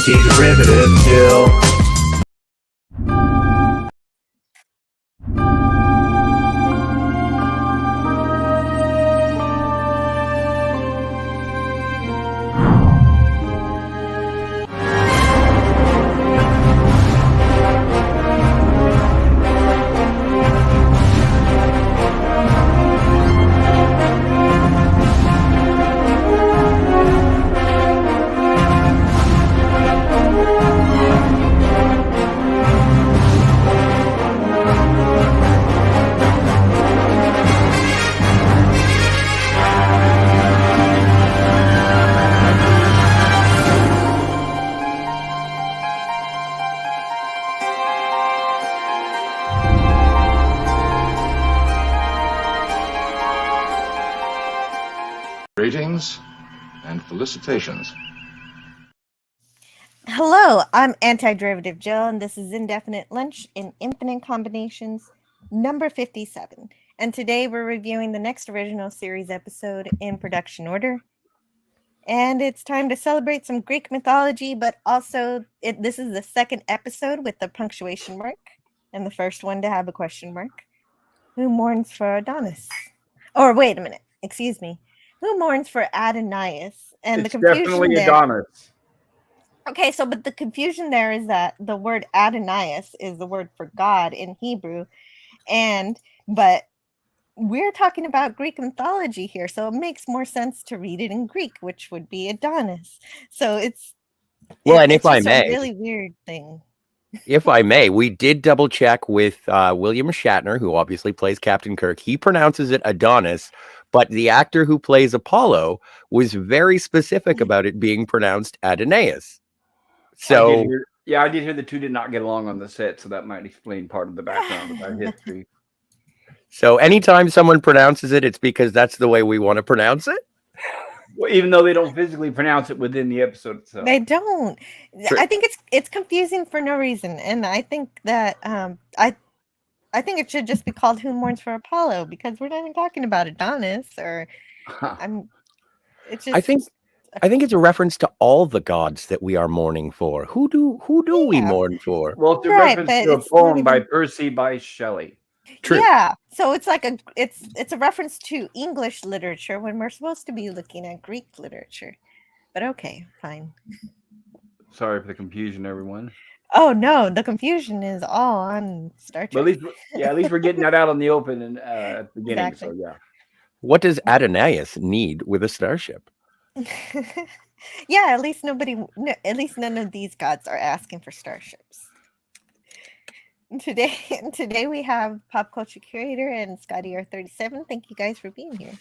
Anti-derivative Jill. Greetings and felicitations. Hello, I'm Anti-Derivative Jill, and this is Indefinite Lunch in Infinite Combinations, number 57. And today we're reviewing the next original series episode in production order. And it's time to celebrate some Greek mythology, but also this is the second episode with the punctuation mark, and the first one to have a question mark. Who mourns for Adonis? Or wait a minute, excuse me. Who mourns for Adonais? And It's the confusion definitely there. Adonis. Okay, so but the confusion there is that the word Adonais is the word for God in Hebrew, but we're talking about Greek mythology here, so it makes more sense to read it in Greek, which would be Adonis. So it's and it's if I just may, a really weird thing. If I may, we did double check with William Shatner, who obviously plays Captain Kirk. He pronounces it Adonis, but the actor who plays Apollo was very specific about it being pronounced Adonais. So, I did hear the two did not get along on the set, so that might explain part of the background of that history. So anytime someone pronounces it, it's because that's the way we want to pronounce it. Well, even though they don't physically pronounce it within the episode itself. They don't. True. I think it's confusing for no reason, and I think that I think it should just be called Who Mourns for Apollo, because we're not even talking about Adonis or it's just I think it's a reference to all the gods that we are mourning for. Who do we mourn for? Well, it's a Right, reference but to a it's poem not by even- Percy by Shelley. True. Yeah, so it's like it's a reference to English literature when we're supposed to be looking at Greek literature. But okay, fine. Sorry for the confusion, everyone. Oh no, the confusion is all on Star But Trek. at least we're getting that out on the open and at the beginning. Exactly. So yeah. What does Adonais need with a starship? Yeah, at least none of these gods are asking for starships. Today we have Pop Culture Curator and Scotty R37. Thank you guys for being here.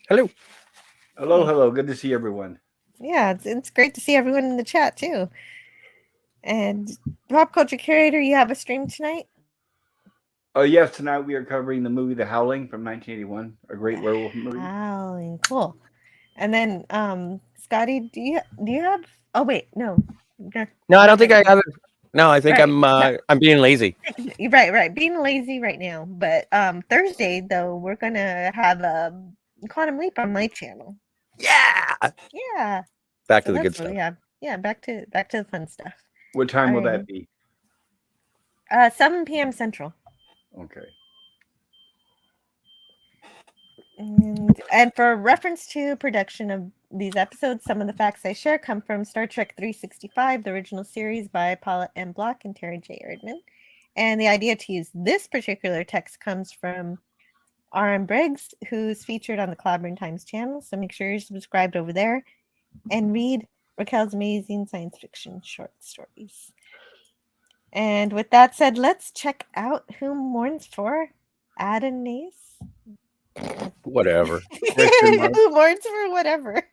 Hello. Hello. Good to see everyone. Yeah, it's great to see everyone in the chat too. And Pop Culture Curator, you have a stream tonight? Oh yes, tonight we are covering the movie The Howling from 1981, a great werewolf movie. Howling, cool. And then Scotty, do you have? Oh wait, no. No, I don't think I have it. No, I think Right. I'm being lazy. You're right. Being lazy right now. But Thursday though, we're gonna have a Quantum Leap on my channel. Yeah. Yeah. Back So to the good that's what stuff. we have. Yeah, back to the fun stuff. What time will that be? 7 p.m. Central. Okay. And for reference to production of these episodes, some of the facts I share come from Star Trek 365, the original series by Paula M. Block and Terry J. Erdman. And the idea to use this particular text comes from R.M. Briggs, who's featured on the Cloudburn Times channel. So make sure you're subscribed over there and read Raquel's amazing science fiction short stories. And with that said, let's check out Who Mourns for Adonais. Whatever. Who mourns for whatever?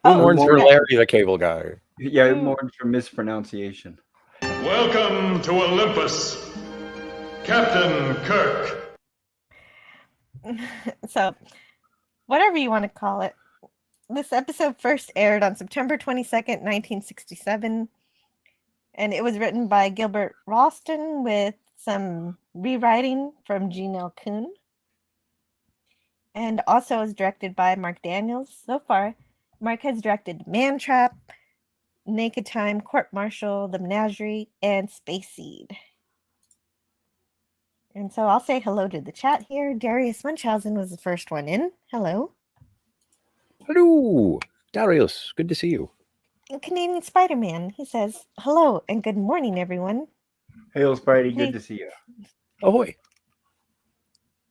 Who mourns for Larry the Cable Guy? Yeah, who mourns for mispronunciation. Welcome to Olympus, Captain Kirk. So, whatever you want to call it. This episode first aired on September 22nd, 1967. And it was written by Gilbert Ralston with some rewriting from Gene L. Kuhn. And also was directed by Mark Daniels. So far, Mark has directed Man Trap, Naked Time, Court Martial, The Menagerie, and Space Seed. And so I'll say hello to the chat here. Darius Munchausen was the first one in. Hello. Hello, Darius. Good to see you. And Canadian Spider-Man, he says, hello and good morning, everyone. Hail, Spidey. Good to see you. Ahoy.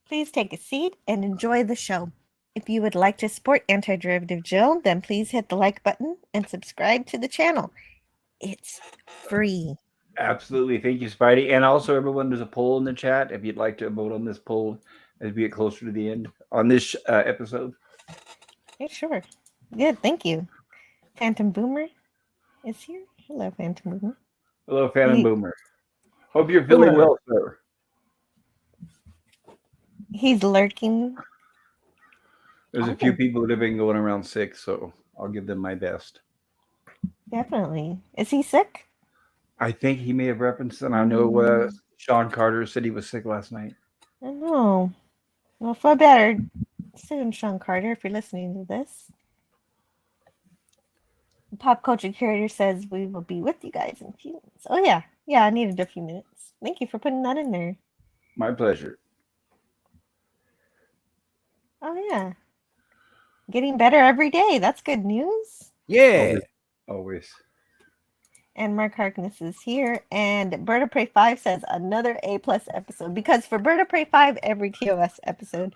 Please take a seat and enjoy the show. If you would like to support Anti-Derivative Jill, then please hit the like button and subscribe to the channel. It's free. Absolutely. Thank you, Spidey. And also, everyone, there's a poll in the chat if you'd like to vote on this poll as we get closer to the end on this episode. Yeah, sure. Good, thank you. Phantom Boomer is here. Hello, Phantom Boomer. Hello, Phantom He- Boomer. Hope you're feeling Boomer. well, sir. He's lurking. There's a few people that have been going around sick, so I'll give them my best. Definitely. Is he sick? I think he may have referenced it. I know Sean Carter said he was sick last night. I know. Well, feel better soon, Sean Carter, if you're listening to this. Pop Culture Curator says we will be with you guys in a few minutes. Oh, yeah. Yeah, I needed a few minutes. Thank you for putting that in there. My pleasure. Oh, yeah. Getting better every day. That's good news. Yeah. Always. And Mark Harkness is here. And Bird of Prey 5 says another A+ episode. Because for Bird of Prey 5, every TOS episode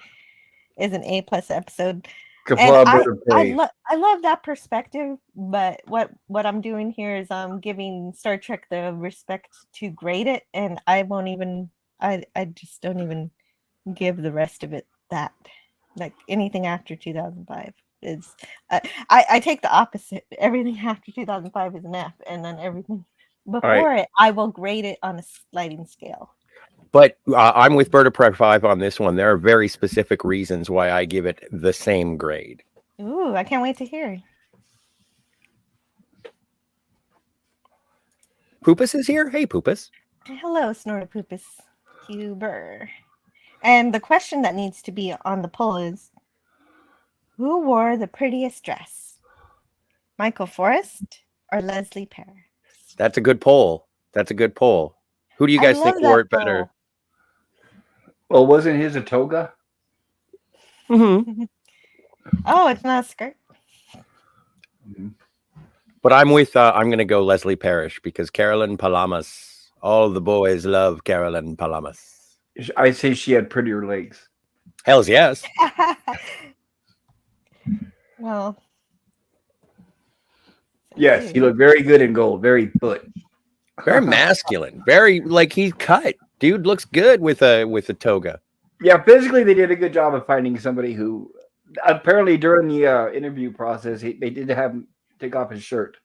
is an A+ episode. And I love that perspective, but what I'm doing here is I'm giving Star Trek the respect to grade it, and I just don't even give the rest of it that. Like anything after 2005 is I take the opposite. Everything after 2005 is an F, and then everything before it I will grade it on a sliding scale. But I'm with Bird of Prey 5 on this one. There are very specific reasons why I give it the same grade. Ooh, I can't wait to hear. Poopus is here. Hey, Poopus. Hello, Snortopoopus Huber. And the question that needs to be on the poll is, who wore the prettiest dress? Michael Forrest or Leslie Paris? That's a good poll. Who do you guys think wore it better? Well, wasn't his a toga? Mm-hmm. Oh, it's not a skirt. But I'm going to go Leslie Parrish because Carolyn Palamas. All the boys love Carolyn Palamas. I say she had prettier legs. Hells yes. Well. Yes, he looked very good in gold. Very put. Very masculine. Very like he's cut. Dude looks good with a toga. Yeah, physically they did a good job of finding somebody who apparently during the interview process they did have him take off his shirt.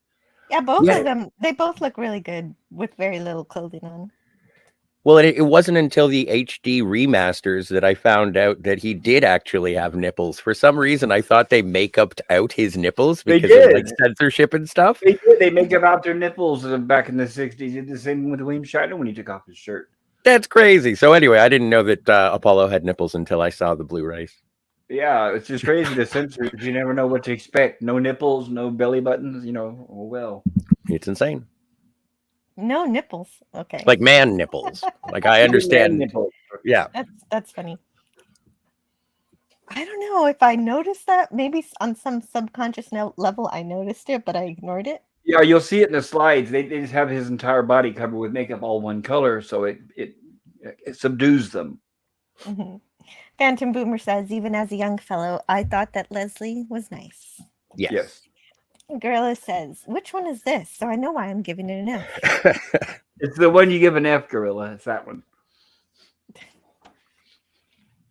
Yeah, both of them. They both look really good with very little clothing on. Well, it wasn't until the HD remasters that I found out that he did actually have nipples. For some reason, I thought they make-upped out his nipples because of like censorship and stuff. They did. They make up out their nipples back in the 60s. They did the same with William Shatner when he took off his shirt. That's crazy. So anyway, I didn't know that Apollo had nipples until I saw the Blu-rays. Yeah, it's just crazy to censor. You never know what to expect. No nipples, no belly buttons. Oh well. It's insane. No nipples. Okay. Like man nipples. Like I understand. Yeah. That's funny. I don't know if I noticed that. Maybe on some subconscious level I noticed it, but I ignored it. Yeah, you'll see it in the slides. They just have his entire body covered with makeup, all one color, so it subdues them. Mm-hmm. Phantom Boomer says, even as a young fellow, I thought that Leslie was nice. Yes. Gorilla says, which one is this? So I know why I'm giving it an F. It's the one you give an F, Gorilla. It's that one.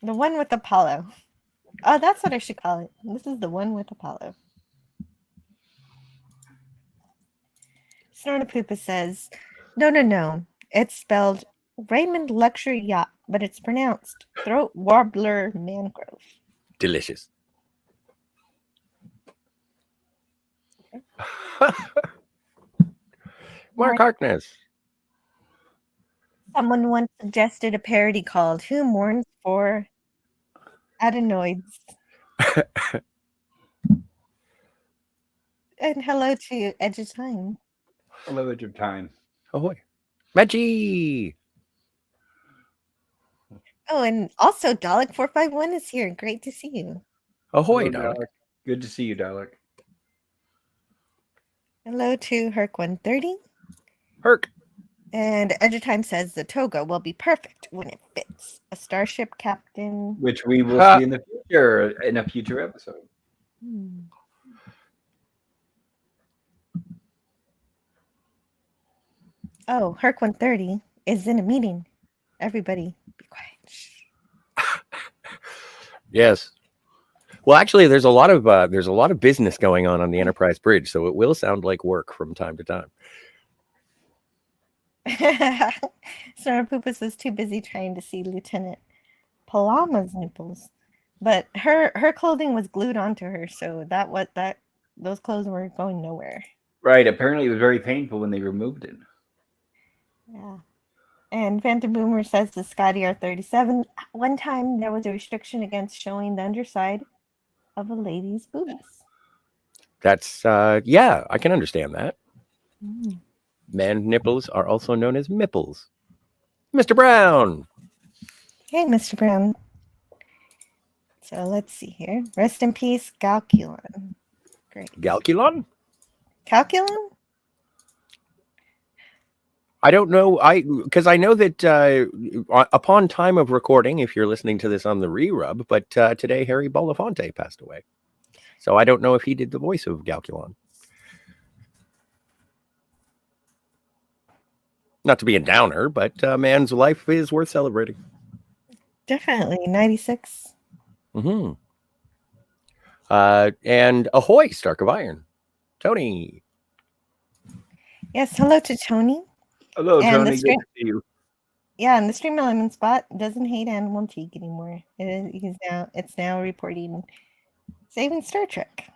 The one with Apollo. Oh, that's what I should call it. This is the one with Apollo. Snortapoopa says, no. It's spelled Raymond Luxury Yacht, but it's pronounced Throat Warbler Mangrove. Delicious. Mark Harkness. Someone once suggested a parody called Who Mourns For Adonais? And hello to Edge of Time. Hello, Edge of Time. Ahoy. Reggie. Oh, and also Dalek451 is here. Great to see you. Ahoy, Hello, Dalek. Good to see you, Dalek. Hello to Herc130. Herc. And Edge of Time says the toga will be perfect when it fits. A starship captain. Which we will Ha. see in the future, in a future episode. Hmm. Oh, Herc130 is in a meeting. Everybody, be quiet. Shh. Yes. Well, actually, there's a lot of business going on the Enterprise bridge, so it will sound like work from time to time. Snarpoopas was too busy trying to see Lieutenant Palamas' nipples, but her clothing was glued onto her, so those clothes were going nowhere. Right. Apparently, it was very painful when they removed it. Yeah. And Phantom Boomer says to Scotty R37, one time there was a restriction against showing the underside of a lady's boobies. That's yeah, I can understand that. Mm. Man nipples are also known as mipples. Mr. Brown. Hey, Mr. Brown. So let's see here. Rest in peace, Calculon. Great. Galculon? Calculon? I don't know. Because I know that upon time of recording, if you're listening to this on the re-rub, but today Harry Belafonte passed away. So I don't know if he did the voice of Galculon. Not to be a downer, but man's life is worth celebrating. Definitely. 96. Mm-hmm. And ahoy, Stark of Iron. Tony. Yes, hello to Tony. Hello, And Tony. the Good stream- to see you. Yeah, and the Stream Element spot doesn't hate Animal Teak anymore. It's now reporting saving Star Trek.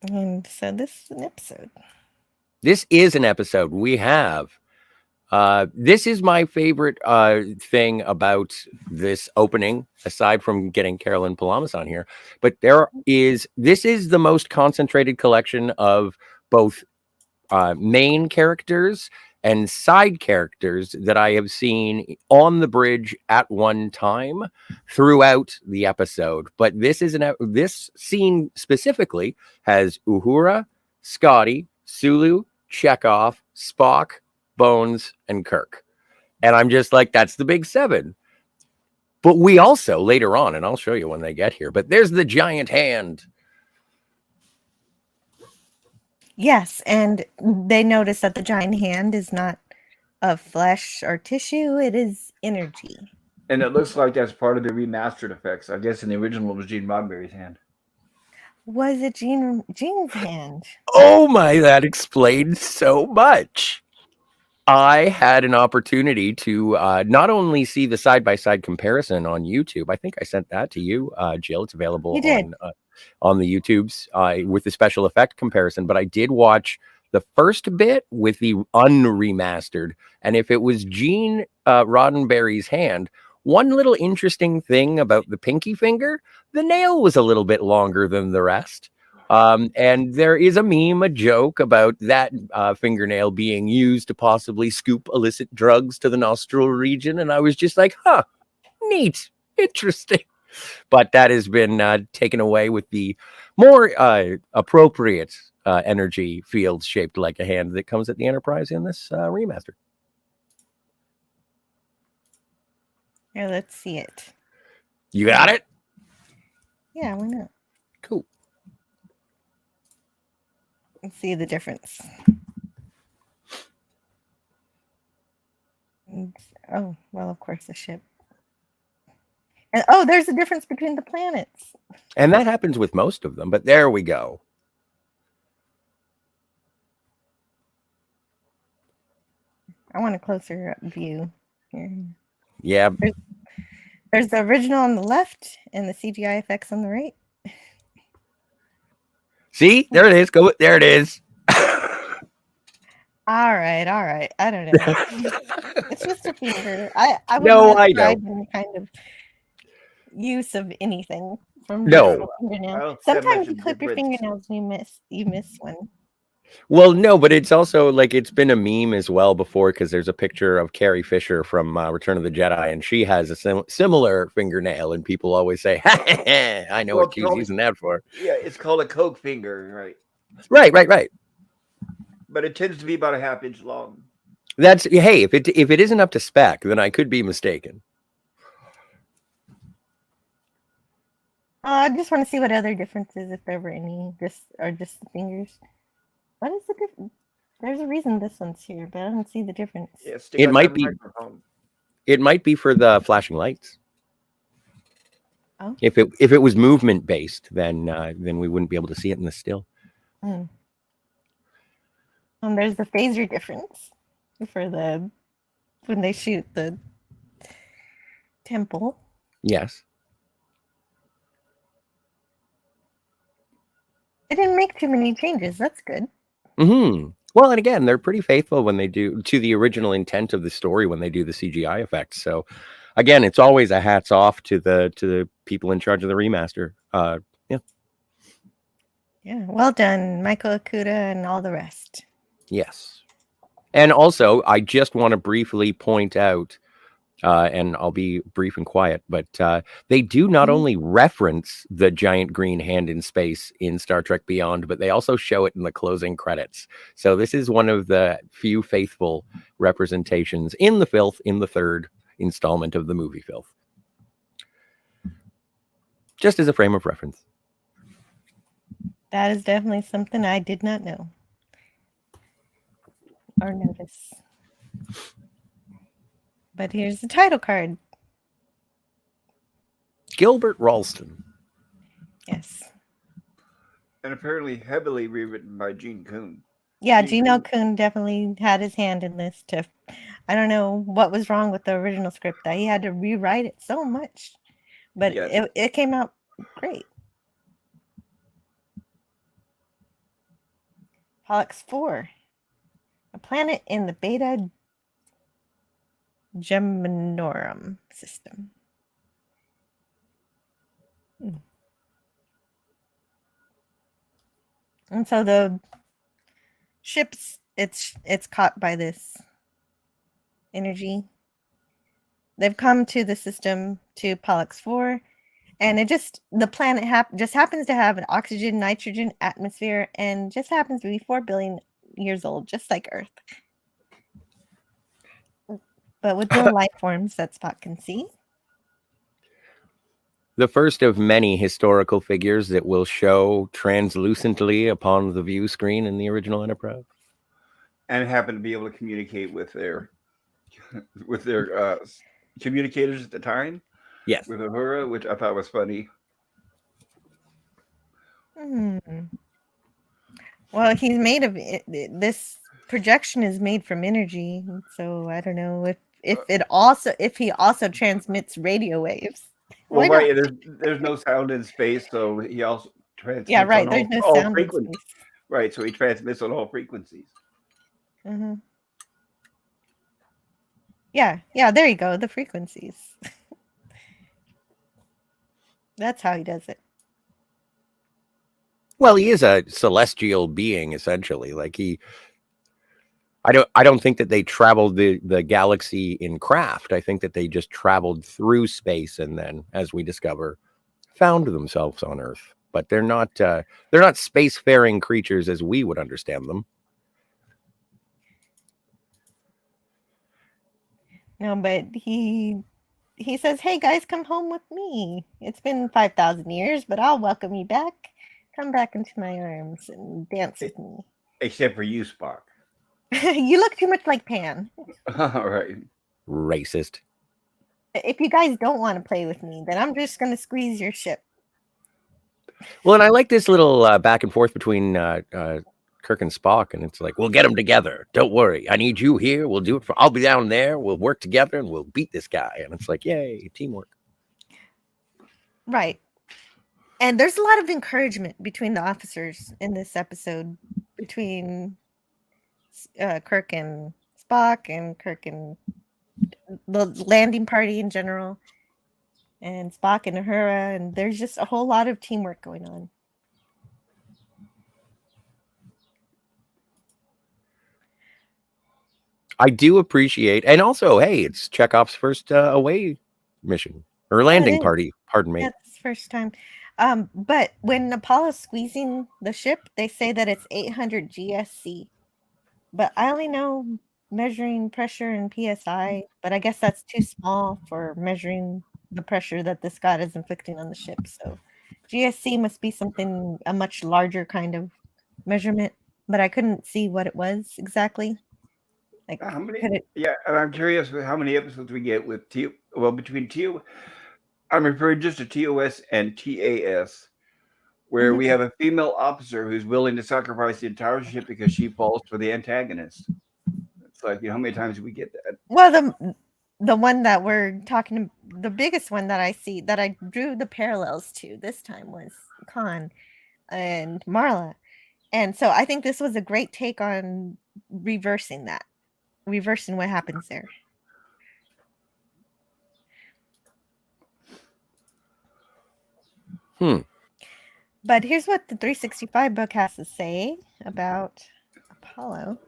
And so this is an episode. This is an episode. We have this is my favorite thing about this opening, aside from getting Carolyn Palamas on here. But this is the most concentrated collection of both main characters and side characters that I have seen on the bridge at one time throughout the episode. But this scene specifically has Uhura, Scotty, Sulu, Chekhov, Spock, Bones, and Kirk. And I'm just like, that's the big seven. But we also later on, and I'll show you when they get here, but there's the giant hand. Yes, and they notice that the giant hand is not of flesh or tissue, it is energy. And it looks like that's part of the remastered effects. I guess in the original it was Gene Roddenberry's hand. Was it Gene's hand? Oh my, that explains so much. I had an opportunity to not only see the side-by-side comparison on YouTube. I think I sent that to you, Jill. It's available on the YouTubes with the special effect comparison. But I did watch the first bit with the unremastered. And if it was Gene Roddenberry's hand, one little interesting thing about the pinky finger, the nail was a little bit longer than the rest. And there is a meme, a joke about that fingernail being used to possibly scoop illicit drugs to the nostril region. And I was just like, huh, neat, interesting. But that has been taken away with the more appropriate energy field shaped like a hand that comes at the Enterprise in this remaster. Here, let's see it. You got it? Yeah, why not? Cool. Let's see the difference. Oh, well, of course, the ship. And there's a difference between the planets. And that happens with most of them, but there we go. I want a closer view here. Yeah. There's the original on the left and the CGI effects on the right. See, there it is. There it is. All right. I don't know. It's just a finger. I No, wouldn't I know. describe any kind of use of anything from just No. a fingernail. I don't see that much Sometimes you of clip your difference. fingernails and you miss one. Well, no, but it's also like it's been a meme as well before because there's a picture of Carrie Fisher from Return of the Jedi, and she has a similar fingernail, and people always say, "I know Well, what she's using that for." Yeah, it's called a Coke finger, right? Right. But it tends to be about a half-inch long. That's hey, if it isn't up to spec, then I could be mistaken. I just want to see what other differences, if there were any, just the fingers. What is the difference? There's a reason this one's here, but I don't see the difference. Yeah, stick It out might that be. microphone. It might be for the flashing lights. Oh. If it was movement based, then we wouldn't be able to see it in the still. And there's the phaser difference for when they shoot the temple. Yes. They didn't make too many changes. That's good. Hmm. Well, and again, they're pretty faithful when they do to the original intent of the story when they do the CGI effects. So, again, it's always a hats off to the people in charge of the remaster. Yeah. Yeah, well done, Michael Okuda and all the rest. Yes. And also, I just want to briefly point out, and I'll be brief and quiet, but they do not only reference the giant green hand in space in Star Trek Beyond, but they also show it in the closing credits. So this is one of the few faithful representations in the filth in the third installment of the movie Filth. Just as a frame of reference. That is definitely something I did not know or notice. But here's the title card. Gilbert Ralston. Yes. And apparently heavily rewritten by Gene Kuhn. Yeah, Gene Kuhn definitely had his hand in this. I don't know what was wrong with the original script that he had to rewrite it so much, but it came out great. Pollux 4, a planet in the Beta Geminorum system. And so the ship's it's caught by this energy. They've come to the system to Pollux 4, and the planet just happens to have an oxygen nitrogen atmosphere and just happens to be 4 billion years old, just like Earth, but with no life forms that Spock can see. The first of many historical figures that will show translucently upon the view screen in the original Enterprise. And happen to be able to communicate with their communicators at the time. Yes. With Uhura, which I thought was funny. Well, he's made of it. This projection is made from energy, so I don't know if he also transmits radio waves. Well, right, there's no sound in space, so he also transmits. Yeah, right. There's no sound in space. Right, so he transmits on all frequencies. Mm-hmm. Yeah, there you go. The frequencies. That's how he does it. Well, he is a celestial being, essentially. Like I don't think that they traveled the galaxy in craft. I think that they just traveled through space and then, as we discover, found themselves on Earth. But they're not spacefaring creatures as we would understand them. No, but he says, "Hey guys, come home with me. It's been 5,000 years, but I'll welcome you back. Come back into my arms and dance with me." Except for you, Spock. You look too much like Pan. All right. Racist. If you guys don't want to play with me, then I'm just going to squeeze your ship. Well, and I like this little back and forth between Kirk and Spock, and it's like, we'll get them together. Don't worry. I need you here. We'll do it. I'll be down there. We'll work together, and we'll beat this guy. And it's like, yay, teamwork. Right. And there's a lot of encouragement between the officers in this episode, between Kirk and Spock, and Kirk and the landing party in general, and Spock and Uhura, and there's just a whole lot of teamwork going on. I do appreciate, and also, hey, it's Chekhov's first away mission or landing is. party. Pardon me. Yeah, it's first time. But when Apollo's squeezing the ship, they say that it's 800 GSC. But I only know measuring pressure in PSI, but I guess that's too small for measuring the pressure that this god is inflicting on the ship. So GSC must be something, a much larger kind of measurement, but I couldn't see what it was exactly. Like, How many? could it? Yeah, and I'm curious with how many episodes we get with between I'm referring just to TOS and TAS, where we have a female officer who's willing to sacrifice the entire ship because she falls for the antagonist. It's like, how many times do we get that? Well, the one that we're talking, the biggest one that I see that I drew the parallels to this time was Khan and Marla. And so I think this was a great take on reversing what happens there. But here's what the 365 book has to say about Apollo.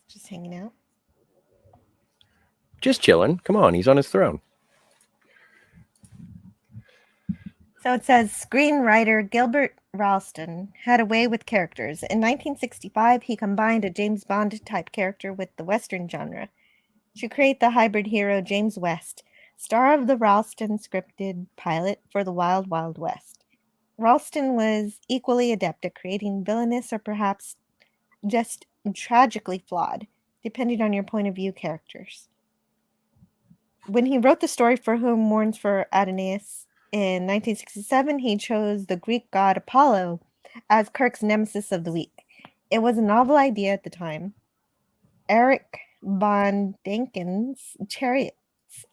Just hanging out. Just chilling. Come on, he's on his throne. So it says screenwriter Gilbert Ralston had a way with characters. In 1965, he combined a James Bond type character with the Western genre to create the hybrid hero James West, star of the Ralston scripted pilot for the Wild Wild West. Ralston was equally adept at creating villainous or perhaps just tragically flawed, depending on your point of view, characters. When he wrote the story for Who Mourns For Adonais in 1967, he chose the Greek god Apollo as Kirk's nemesis of the week. It was a novel idea at the time. Eric von Däniken's Chariots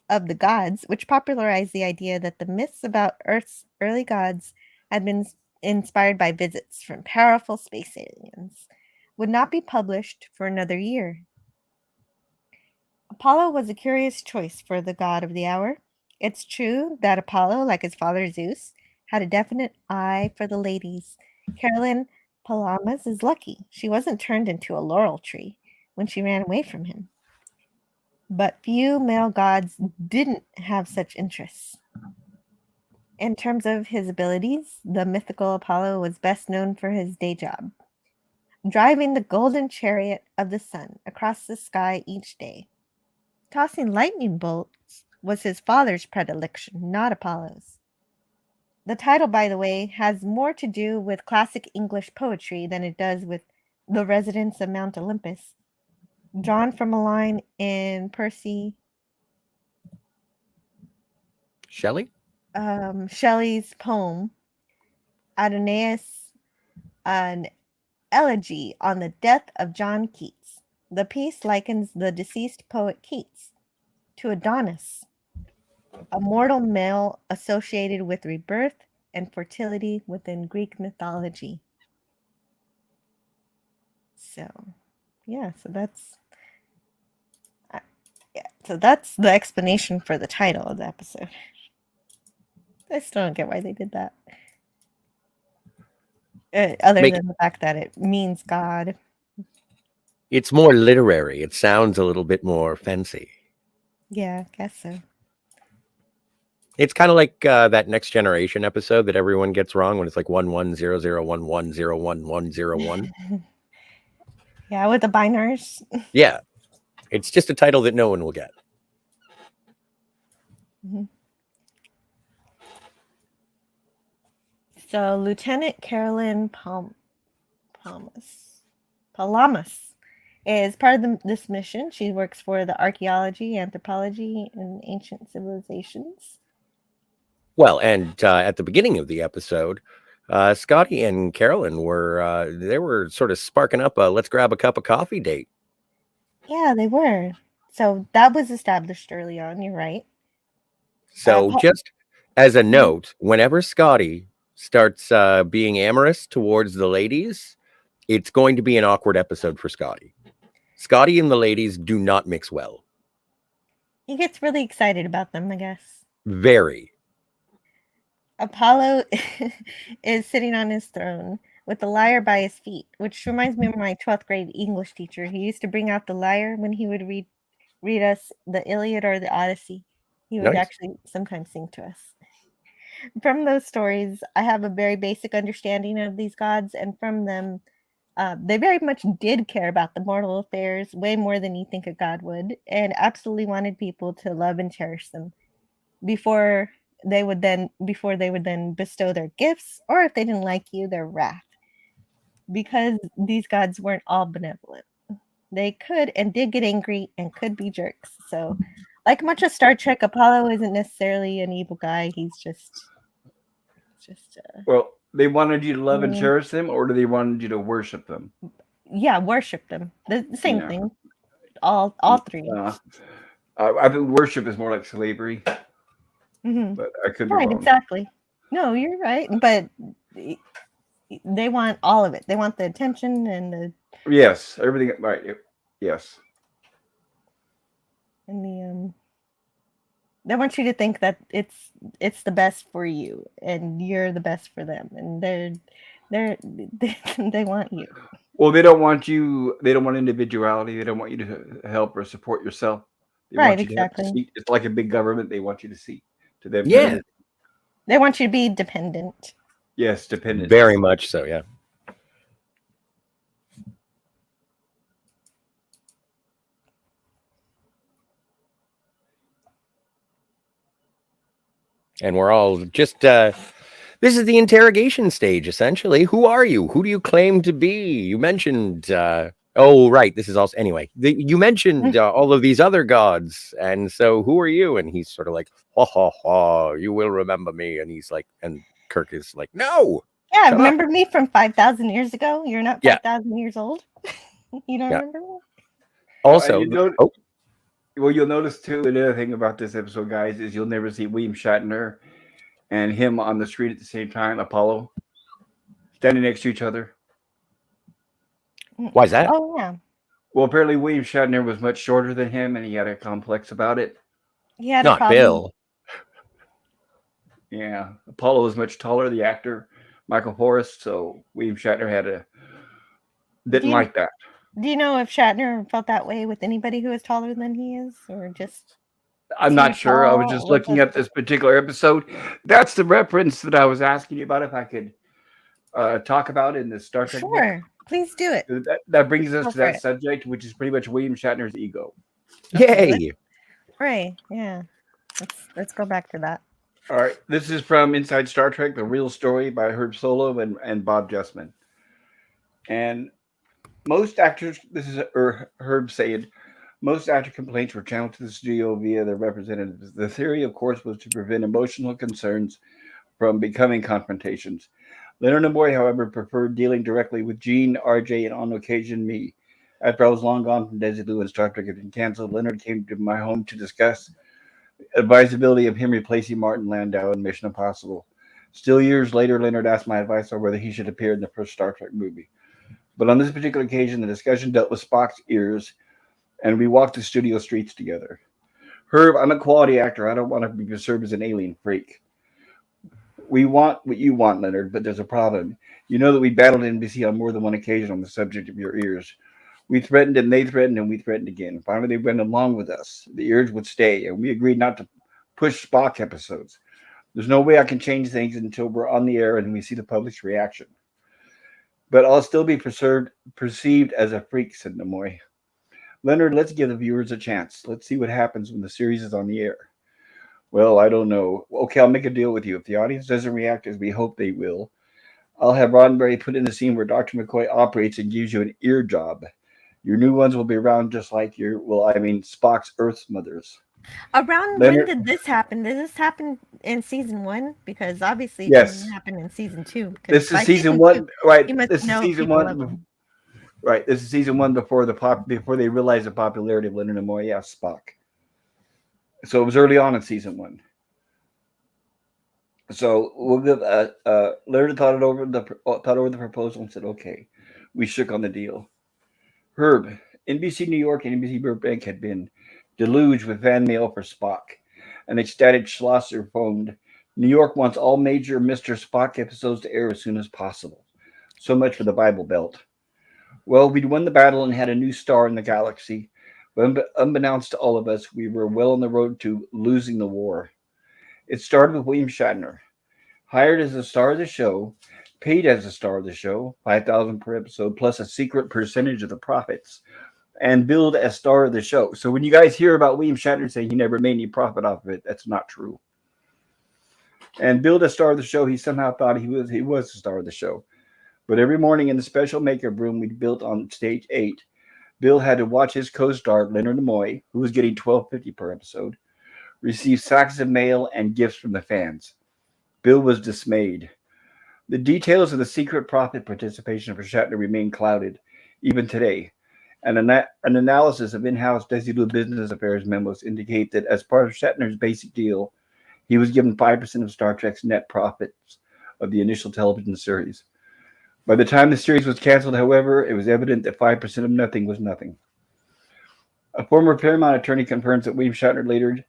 of the Gods, which popularized the idea that the myths about Earth's early gods had been inspired by visits from powerful space aliens, would not be published for another year. Apollo was a curious choice for the god of the hour. It's true that Apollo, like his father Zeus, had a definite eye for the ladies. Carolyn Palamas is lucky. She wasn't turned into a laurel tree when she ran away from him. But few male gods didn't have such interests. In terms of his abilities, the mythical Apollo was best known for his day job, driving the golden chariot of the sun across the sky each day. Tossing lightning bolts was his father's predilection, not Apollo's. The title, by the way, has more to do with classic English poetry than it does with the residents of Mount Olympus, drawn from a line in Percy Shelley's poem, Adonais, an elegy on the death of John Keats. The piece likens the deceased poet Keats to Adonis, a mortal male associated with rebirth and fertility within Greek mythology. So that's the explanation for the title of the episode. I still don't get why they did that. Other than the fact that it means God. It's more literary. It sounds a little bit more fancy. Yeah, I guess so. It's kind of like that Next Generation episode that everyone gets wrong when it's like 110011011101. Yeah, with the binaries. Yeah. It's just a title that no one will get. Mm-hmm. So Lieutenant Carolyn Palamas is part of this mission. She works for the archaeology, anthropology, and ancient civilizations. Well, and at the beginning of the episode, Scotty and Carolyn were sort of sparking up a let's grab a cup of coffee date. Yeah, they were. So that was established early on. You're right. So just as a note, whenever Scotty starts being amorous towards the ladies, it's going to be an awkward episode for Scotty. Scotty and the ladies do not mix well. He gets really excited about them, I guess. Very. Apollo is sitting on his throne with the lyre by his feet, which reminds me of my 12th grade English teacher. He used to bring out the lyre when he would read us the Iliad or the Odyssey. He would Nice. actually sometimes sing to us. From those stories, I have a very basic understanding of these gods, and from them, they very much did care about the mortal affairs way more than you think a god would, and absolutely wanted people to love and cherish them before they would then bestow their gifts, or if they didn't like you, their wrath. Because these gods weren't all benevolent. They could and did get angry and could be jerks. So, like much of Star Trek, Apollo isn't necessarily an evil guy. He's just Well, they wanted you to love and cherish them, or do they wanted you to worship them? yeah, worship them. The same Yeah. thing. All three. I think worship is more like slavery, Mhm. but I could be Right, wrong. exactly. No, you're right. But they want all of it. They want the attention and the Yes, everything. Right. Yes. they want you to think that it's the best for you and you're the best for them, and they want you. Well, they don't want you. They don't want individuality. They don't want you to help or support yourself. They Right, want you to have exactly. a seat. It's like a big government. They want you to see to them. Yeah. They want you to be dependent. Yes, dependent. Very much so, yeah. And we're all just this is the interrogation stage, essentially. Who are you? Who do you claim to be? You mentioned oh right, this is also anyway. You mentioned all of these other gods, and so who are you? And he's sort of like, ha ha ha, you will remember me. And he's like, and Kirk is like, no. Yeah, shut remember up. me from 5,000 years ago? You're not Yeah. 5,000 years old. You don't Yeah. remember me? Also, Well, you'll notice too. Another thing about this episode, guys, is you'll never see William Shatner and him on the street at the same time. Apollo standing next to each other. why is that? Oh yeah, Well, apparently William Shatner was much shorter than him, and he had a complex about it. he had a Not problem. Bill. Yeah, Apollo was much taller, the actor Michael Forrest, so William Shatner didn't like that. Do you know if Shatner felt that way with anybody who is taller than he is, or just? I'm not sure. I was just looking at this particular episode. That's the reference that I was asking you about. If I could talk about in the Star Trek. Sure, please do it. That brings us Go to for that it. subject, which is pretty much William Shatner's ego. Yay. Right. Yeah. Let's go back to that. All right, this is from Inside Star Trek: The Real Story by Herb Solow and Bob Justman. And most actors, this is Herb saying, most actor complaints were channeled to the studio via their representatives. The theory, of course, was to prevent emotional concerns from becoming confrontations. Leonard Nimoy, however, preferred dealing directly with Gene, RJ, and on occasion me. After I was long gone from Desilu and Star Trek had been canceled, Leonard came to my home to discuss advisability of him replacing Martin Landau in Mission Impossible. Still years later, Leonard asked my advice on whether he should appear in the first Star Trek movie. But on this particular occasion, the discussion dealt with Spock's ears, and we walked the studio streets together. Herb, I'm a quality actor. I don't want to be served as an alien freak. We want what you want, Leonard, but there's a problem. You know that we battled NBC on more than one occasion on the subject of your ears. We threatened and they threatened and we threatened again. Finally, they went along with us. The ears would stay, and we agreed not to push Spock episodes. There's no way I can change things until we're on the air and we see the public's reaction. But I'll still be perceived as a freak, said Nimoy. Leonard, let's give the viewers a chance. Let's see what happens when the series is on the air. Well, I don't know. Okay, I'll make a deal with you. If the audience doesn't react as we hope they will, I'll have Roddenberry put in the scene where Dr. McCoy operates and gives you an ear job. Your new ones will be around just like Spock's Earth's mothers. Around Leonard, when did this happen? Did this happen in season 1? Because obviously it Yes. didn't happen in season 2. This is season 1, right? You must This is know season people 1. love him. Right. This is season 1 before they realized the popularity of Leonard Nimoy as Spock. So it was early on in season 1. So we'll give Larry thought over the proposal and said, okay. We shook on the deal. Herb, NBC New York and NBC Burbank had been deluged with fan mail for Spock. An ecstatic Schlosser phoned, New York wants all major Mr. Spock episodes to air as soon as possible. So much for the Bible Belt. Well, we'd won the battle and had a new star in the galaxy, but unbeknownst to all of us, we were well on the road to losing the war. It started with William Shatner, hired as the star of the show, paid as the star of the show, $5,000 per episode, plus a secret percentage of the profits, and billed as star of the show. So when you guys hear about William Shatner saying he never made any profit off of it, that's not true. And billed as star of the show, he somehow thought he was the star of the show. But every morning in the special makeup room we built on stage 8, Bill had to watch his co-star Leonard Nimoy, who was getting $12.50 per episode, receive sacks of mail and gifts from the fans. Bill was dismayed. The details of the secret profit participation for Shatner remain clouded, even today. And an analysis of in-house Desilu business affairs memos indicate that as part of Shatner's basic deal, he was given 5% of Star Trek's net profits of the initial television series. By the time the series was canceled, however, it was evident that 5% of nothing was nothing. A former Paramount attorney confirms that William Shatner later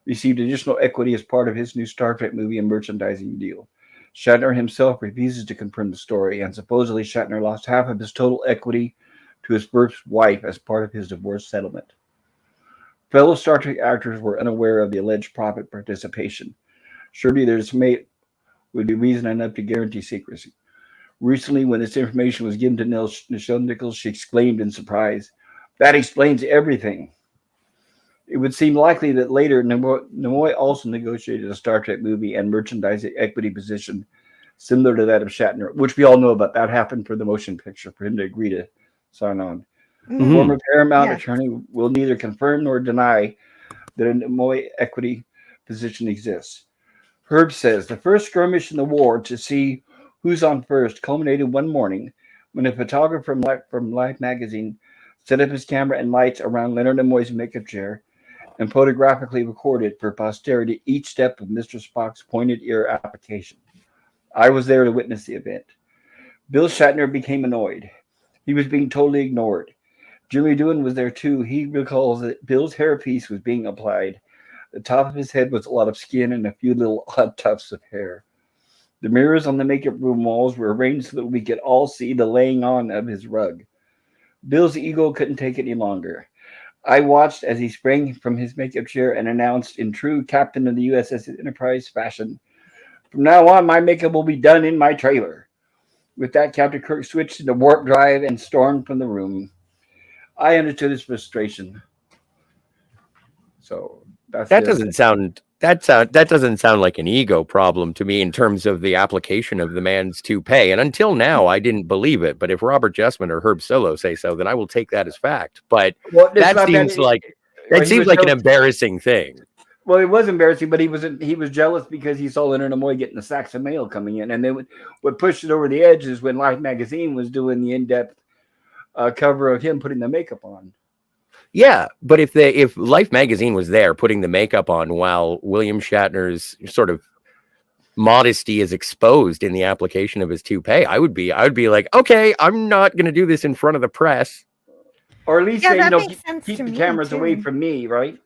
received additional equity as part of his new Star Trek movie and merchandising deal. Shatner himself refuses to confirm the story, and supposedly Shatner lost half of his total equity to his first wife as part of his divorce settlement. Fellow Star Trek actors were unaware of the alleged profit participation. Surely their dismay would be reason enough to guarantee secrecy. Recently, when this information was given to Nichelle Nichols, she exclaimed in surprise, "That explains everything." It would seem likely that later Nimoy also negotiated a Star Trek movie and merchandise equity position similar to that of Shatner, which we all know about. That happened for the motion picture for him to agree to sign on. Mhm. Former Paramount Yes. attorney will neither confirm nor deny that a Nimoy equity position exists. Herb says the first skirmish in the war to see who's on first culminated one morning when a photographer from Life magazine set up his camera and lights around Leonard Nimoy's makeup chair and photographically recorded for posterity each step of Mr. Spock's pointed ear application. I was there to witness the event. Bill Shatner became annoyed. He was being totally ignored. Jimmy Doohan was there too. He recalls that Bill's hairpiece was being applied. The top of his head was a lot of skin and a few little odd tufts of hair. The mirrors on the makeup room walls were arranged so that we could all see the laying on of his rug. Bill's ego couldn't take it any longer. I watched as he sprang from his makeup chair and announced in true Captain of the USS Enterprise fashion, "From now on, my makeup will be done in my trailer." With that, Captain Kirk switched into warp drive and stormed from the room. I understood his frustration. So That doesn't sound like an ego problem to me in terms of the application of the man's toupee. And until now, I didn't believe it. But if Robert Jessman or Herb Solo say so, then I will take that as fact. But that seems like an embarrassing thing. Well, it was embarrassing, but he was jealous because he saw Leonard Nimoy getting the sacks of mail coming in, and then what pushed it over the edge is when Life magazine was doing the in-depth cover of him putting the makeup on. Yeah, but if Life magazine was there putting the makeup on while William Shatner's sort of modesty is exposed in the application of his toupee, I would be like, okay, I'm not going to do this in front of the press, or at least say, keep the cameras too. away from me, right?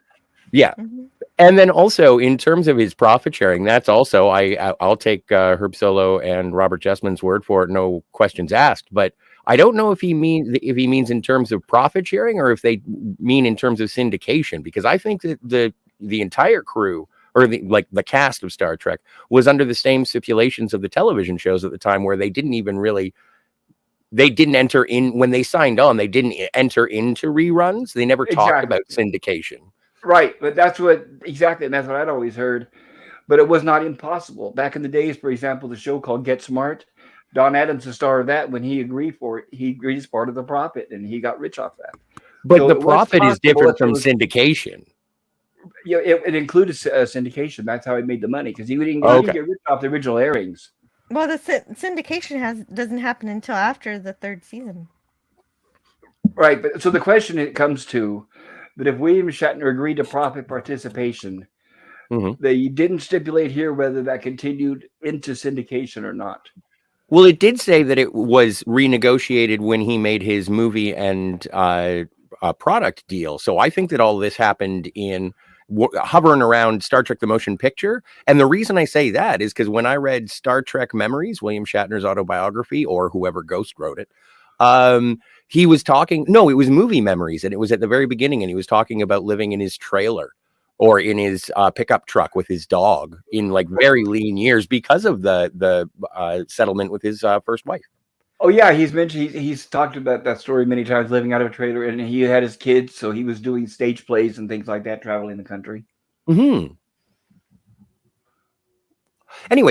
Yeah. Mm-hmm. And then also in terms of his profit sharing, that's also I'll take Herb Solo and Robert Jessman's word for it, no questions asked. But I don't know if he means in terms of profit sharing or if they mean in terms of syndication, because I think that the entire crew or the cast of Star Trek was under the same stipulations of the television shows at the time, where they didn't enter in when they signed on. They didn't enter into reruns. They never talked about syndication. Right, but that's what I'd always heard. But it was not impossible. Back in the days, for example, the show called Get Smart, Don Adams, the star of that, when he agreed for it, he agreed as part of the profit, and he got rich off that. But so the profit is different from syndication. Yeah, it included syndication. That's how he made the money, because he didn't get rich off the original airings. Well, the syndication doesn't happen until after the third season. Right, but so the question it comes to that if William Shatner agreed to profit participation, They didn't stipulate here whether that continued into syndication or not. Well, it did say that it was renegotiated when he made his movie and product deal. So I think that all this happened in hovering around Star Trek: The Motion Picture. And the reason I say that is because when I read Star Trek Memories, William Shatner's autobiography, or whoever Ghost wrote it, he was talking. No, it was Movie Memories, and it was at the very beginning, and he was talking about living in his trailer or in his pickup truck with his dog in like very lean years because of the settlement with his first wife. Oh yeah, he's mentioned he's talked about that story many times, living out of a trailer, and he had his kids, so he was doing stage plays and things like that, traveling the country. Anyway,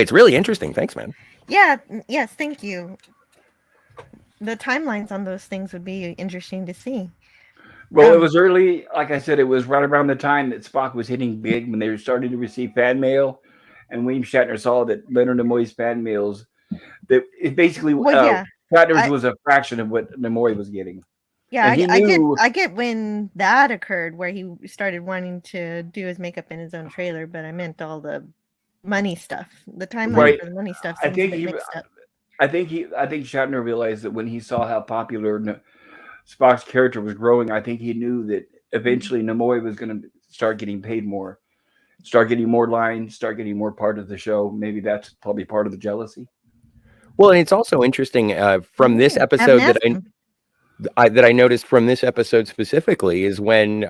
it's really interesting. Thanks, man. Yeah. Yes. Thank you. The timelines on those things would be interesting to see. Well, it was early, like I said, it was right around the time that Spock was hitting big when they were starting to receive fan mail, and William Shatner saw that Leonard Nimoy's fan mails, that it basically Shatner's was a fraction of what Nimoy was getting. Yeah, I get when that occurred, where he started wanting to do his makeup in his own trailer, but I meant all the money stuff. The timeline for the money stuff seems a bit mixed up. I think Shatner realized that when he saw how popular Spock's character was growing, I think he knew that eventually Nimoy was going to start getting paid more, start getting more lines, start getting more part of the show. Maybe that's probably part of the jealousy. Well, and it's also interesting from this episode that I noticed from this episode specifically is when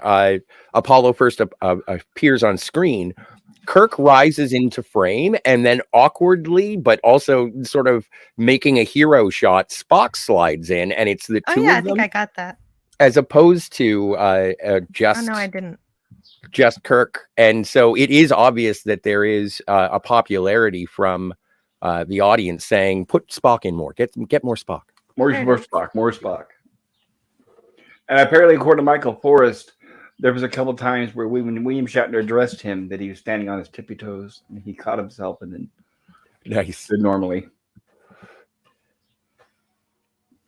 Apollo first appears on screen, Kirk rises into frame, and then awkwardly, but also sort of making a hero shot, Spock slides in, and it's the two of them. I think I got that. As opposed to just... Oh, no, I didn't. Just Kirk. And so it is obvious that there is a popularity from the audience saying, put Spock in more. Get more Spock. More Spock. And apparently, according to Michael Forrest, there was a couple times where when William Shatner addressed him that he was standing on his tippy toes and he caught himself and then stood normally.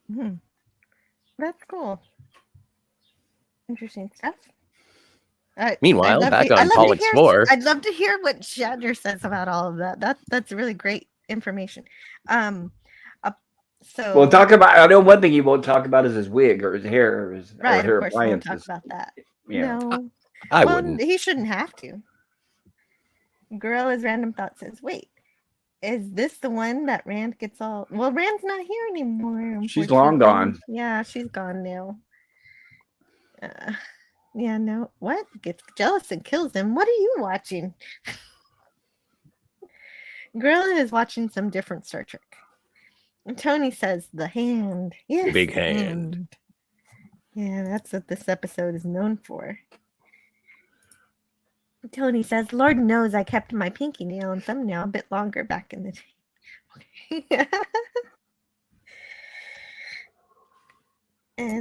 That's cool. Interesting stuff. Meanwhile, back on Pollock's floor. I'd love to hear what Shatner says about all of that. That's really great information. Well, talk about. I know one thing he won't talk about is his wig or his hair or his hair of course appliances. Won't talk about that. Yeah. No, I wouldn't. He shouldn't have to. Gorilla's random thought says, "Wait, is this the one that Rand gets all?" Well, Rand's not here anymore. She's long gone. Yeah, she's gone now. Yeah, no. What? Gets jealous and kills him. What are you watching? Gorilla is watching some different Star Trek. And Tony says, the hand. Yes, big hand. Yeah, that's what this episode is known for. Tony says, Lord knows I kept my pinky nail and thumbnail a bit longer back in the day.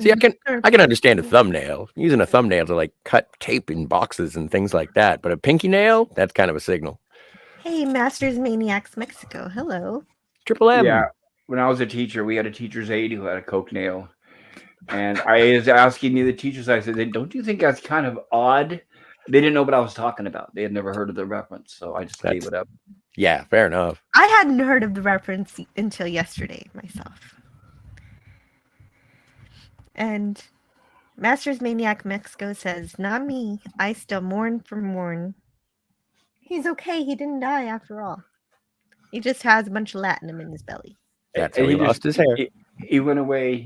See, I can understand a thumbnail. Using a thumbnail to like cut tape in boxes and things like that. But a pinky nail, that's kind of a signal. Hey, Masters Maniacs Mexico. Hello. Triple M. Yeah. When I was a teacher, we had a teacher's aide who had a coke nail. And I was asking the teachers, I said, don't you think that's kind of odd? They didn't know what I was talking about. They had never heard of the reference. So I just gave it up. Yeah, fair enough. I hadn't heard of the reference until yesterday myself. And Masters Maniac Mexico says, not me. I still mourn for Morn. He's okay. He didn't die after all. He just has a bunch of latinum in his belly. That's how he lost his hair. He went away.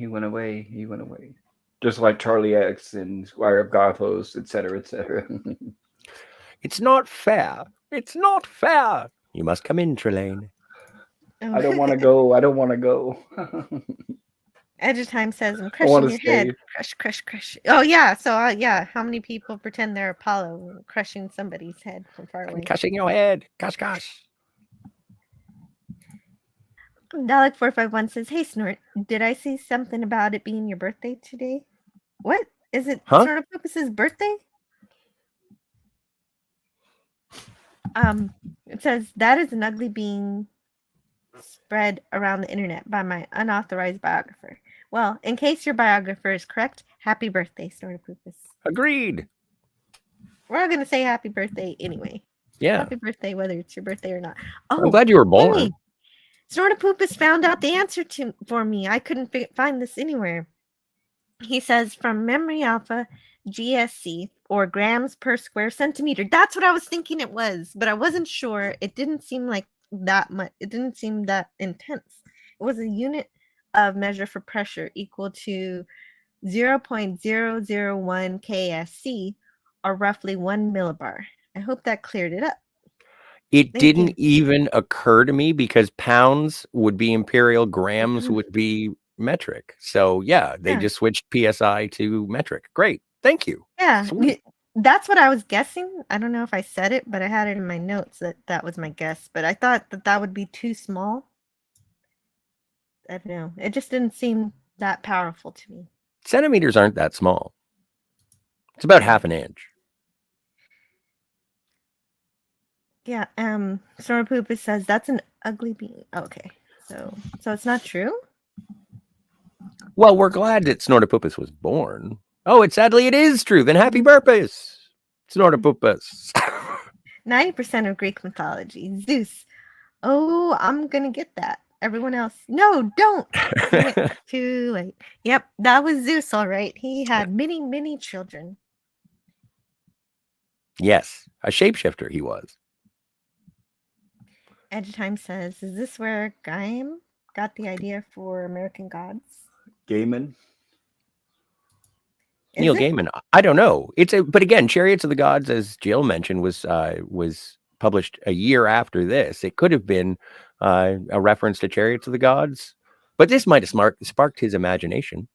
Just like Charlie X and Squire of Gothos, etc., etc. It's not fair. It's not fair. You must come in, Trelane. I don't want to go. Edge of Time says, I'm crushing your head. Crush. Oh, yeah. So, how many people pretend they're Apollo crushing somebody's head from far away? Crushing your head. Gosh. Dalek451 says, hey, Snort, did I see something about it being your birthday today? What? Is it Snort Focus's birthday? It says, that is an ugly being spread around the internet by my unauthorized biographer. Well, in case your biographer is correct, happy birthday, Snort Focus. Agreed. We're all going to say happy birthday anyway. Yeah. Happy birthday, whether it's your birthday or not. I'm Oh, glad you were born. hey, Snortapoopus found out the answer for me. I couldn't find this anywhere. He says from memory alpha GSC or grams per square centimeter. That's what I was thinking it was, but I wasn't sure. It didn't seem like that much. It didn't seem that intense. It was a unit of measure for pressure equal to 0.001 KSC or roughly 1 millibar. I hope that cleared it up. It Thank didn't you. even occur to me because pounds would be imperial, grams Mhm. would be metric. So yeah, they Yeah. just switched PSI to metric. Great. Thank you. Yeah, Sweet. that's what I was guessing. I don't know if I said it, but I had it in my notes that that was my guess. But I thought that that would be too small. I don't know. It just didn't seem that powerful to me. Centimeters aren't that small. It's about half an inch. Yeah. Snorpoopus says that's an ugly bean. Okay, so it's not true. Well, we're glad that Snortapoopus was born. Oh, sadly it is true. Then happy birthday, Snortapoopus. 90% of Greek mythology, Zeus. Oh, I'm gonna get that. Everyone else, no, don't. Dang it, too late. Yep, that was Zeus. All right, he had many children. Yes, a shapeshifter he was. Edge Time says, is this where Gaim got the idea for American Gods? Gaiman. Is Neil it? Gaiman. I don't know. But again, Chariots of the Gods, as Jill mentioned, was published a year after this. It could have been a reference to Chariots of the Gods, but this might have sparked his imagination.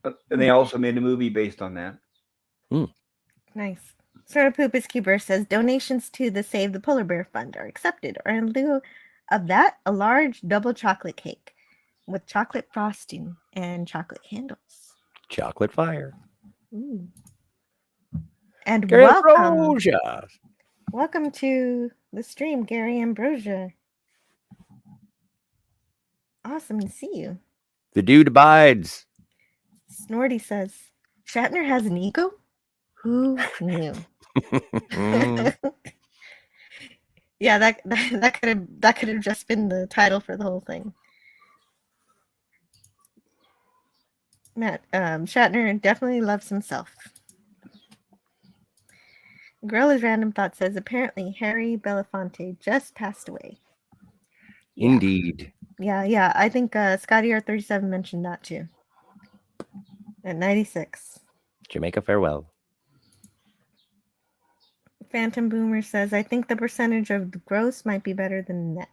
And they also made a movie based on that. Nice. Snortapoopus Keeper says donations to the Save the Polar Bear Fund are accepted, or in lieu of that, a large double chocolate cake with chocolate frosting and chocolate candles. Chocolate fire. Ooh. And Gary welcome. Ambrosia. Welcome to the stream, Gary Ambrosia. Awesome to see you. The dude abides. Snorty says, Shatner has an ego? Who knew? Yeah, that could have just been the title for the whole thing. Matt, Shatner definitely loves himself. Gorilla's Random Thought says apparently Harry Belafonte just passed away. Yeah. Indeed. Yeah. I think Scotty R37 mentioned that too. At 96. Jamaica farewell. Phantom Boomer says, I think the percentage of the gross might be better than net.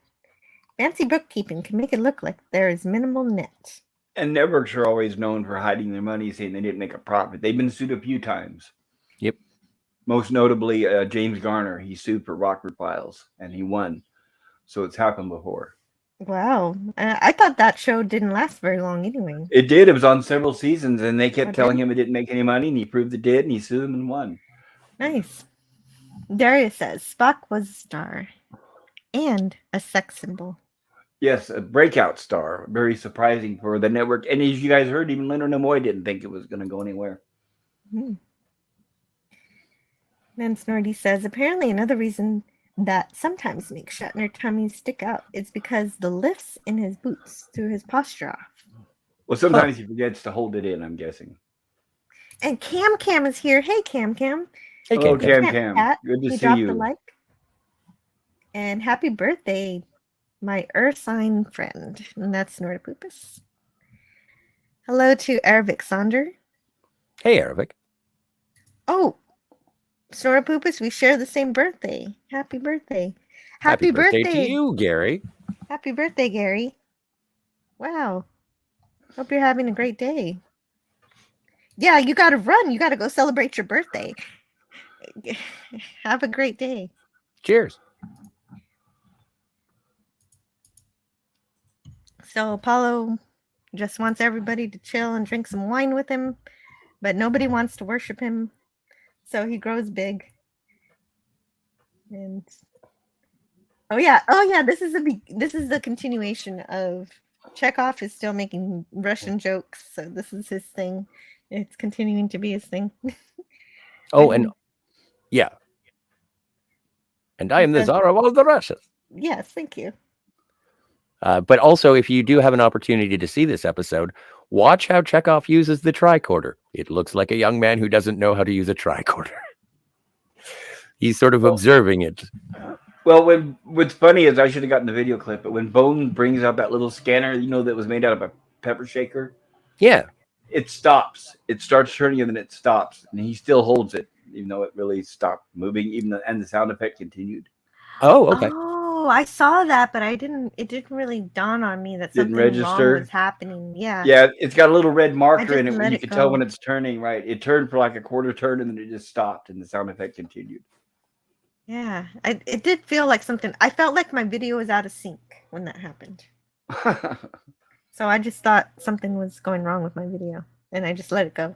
Fancy bookkeeping can make it look like there is minimal net. And networks are always known for hiding their money, saying they didn't make a profit. They've been sued a few times. Yep. Most notably, James Garner. He sued for Rockford Files, and he won. So it's happened before. Wow. I thought that show didn't last very long anyway. It did. It was on several seasons, and they kept Oh, telling did? him it didn't make any money, and he proved it did, and he sued them and won. Nice. Darius says, Spock was a star and a sex symbol. Yes, a breakout star. Very surprising for the network. And as you guys heard, even Leonard Nimoy didn't think it was going to go anywhere. Then Snorty says, apparently another reason that sometimes makes Shatner tummies stick out is because the lifts in his boots threw his posture off. Well, sometimes he forgets to hold it in, I'm guessing. And Cam is here. Hey, Cam. Hey, Hello, Cam. Cam. Cat, Good to he see dropped you. a like. And happy birthday, my Earth sign friend. And that's Snortapoopus. Hello to Arabic Sonder. Hey, Arabic. Oh, Snortapoopus, we share the same birthday. Happy birthday. Happy birthday to you, Gary. Happy birthday, Gary. Wow. Hope you're having a great day. Yeah, you got to run. You got to go celebrate your birthday. Have a great day. Cheers. So Apollo just wants everybody to chill and drink some wine with him, but nobody wants to worship him. So he grows big. And oh yeah, this is the continuation of Chekhov is still making Russian jokes, so this is his thing. It's continuing to be his thing. Oh, and yeah. And I am the Tsar of all the Russias. Yes, thank you. But also, if you do have an opportunity to see this episode, watch how Chekhov uses the tricorder. It looks like a young man who doesn't know how to use a tricorder. He's sort of observing it. Well, what's funny is I should have gotten the video clip, but when Bone brings out that little scanner, that was made out of a pepper shaker. Yeah. It stops. It starts turning and then it stops. And he still holds it, even though it really stopped moving, and the sound effect continued. Oh, okay. Oh, I saw that, but it didn't really dawn on me that Didn't something register. wrong was happening. Yeah. Yeah, it's got a little red marker in it let where you it can tell go. when it's turning, right? It turned for like a quarter turn and then it just stopped and the sound effect continued. Yeah. It did feel like something. I felt like my video was out of sync when that happened. So I just thought something was going wrong with my video and I just let it go.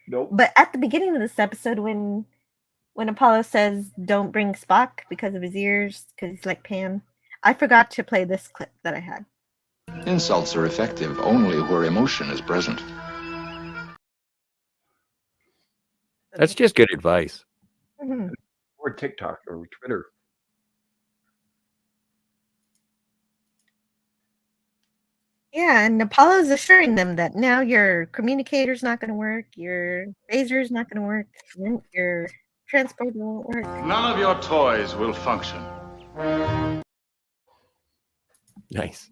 Nope. But at the beginning of this episode, when Apollo says don't bring Spock because of his ears, because he's like Pan, I forgot to play this clip that I had. Insults are effective only where emotion is present. That's just good advice. Mm-hmm. Or TikTok or Twitter. Yeah, and Apollo's assuring them that now your communicator's not going to work, your phaser's not going to work, your transport won't work. None of your toys will function. Nice.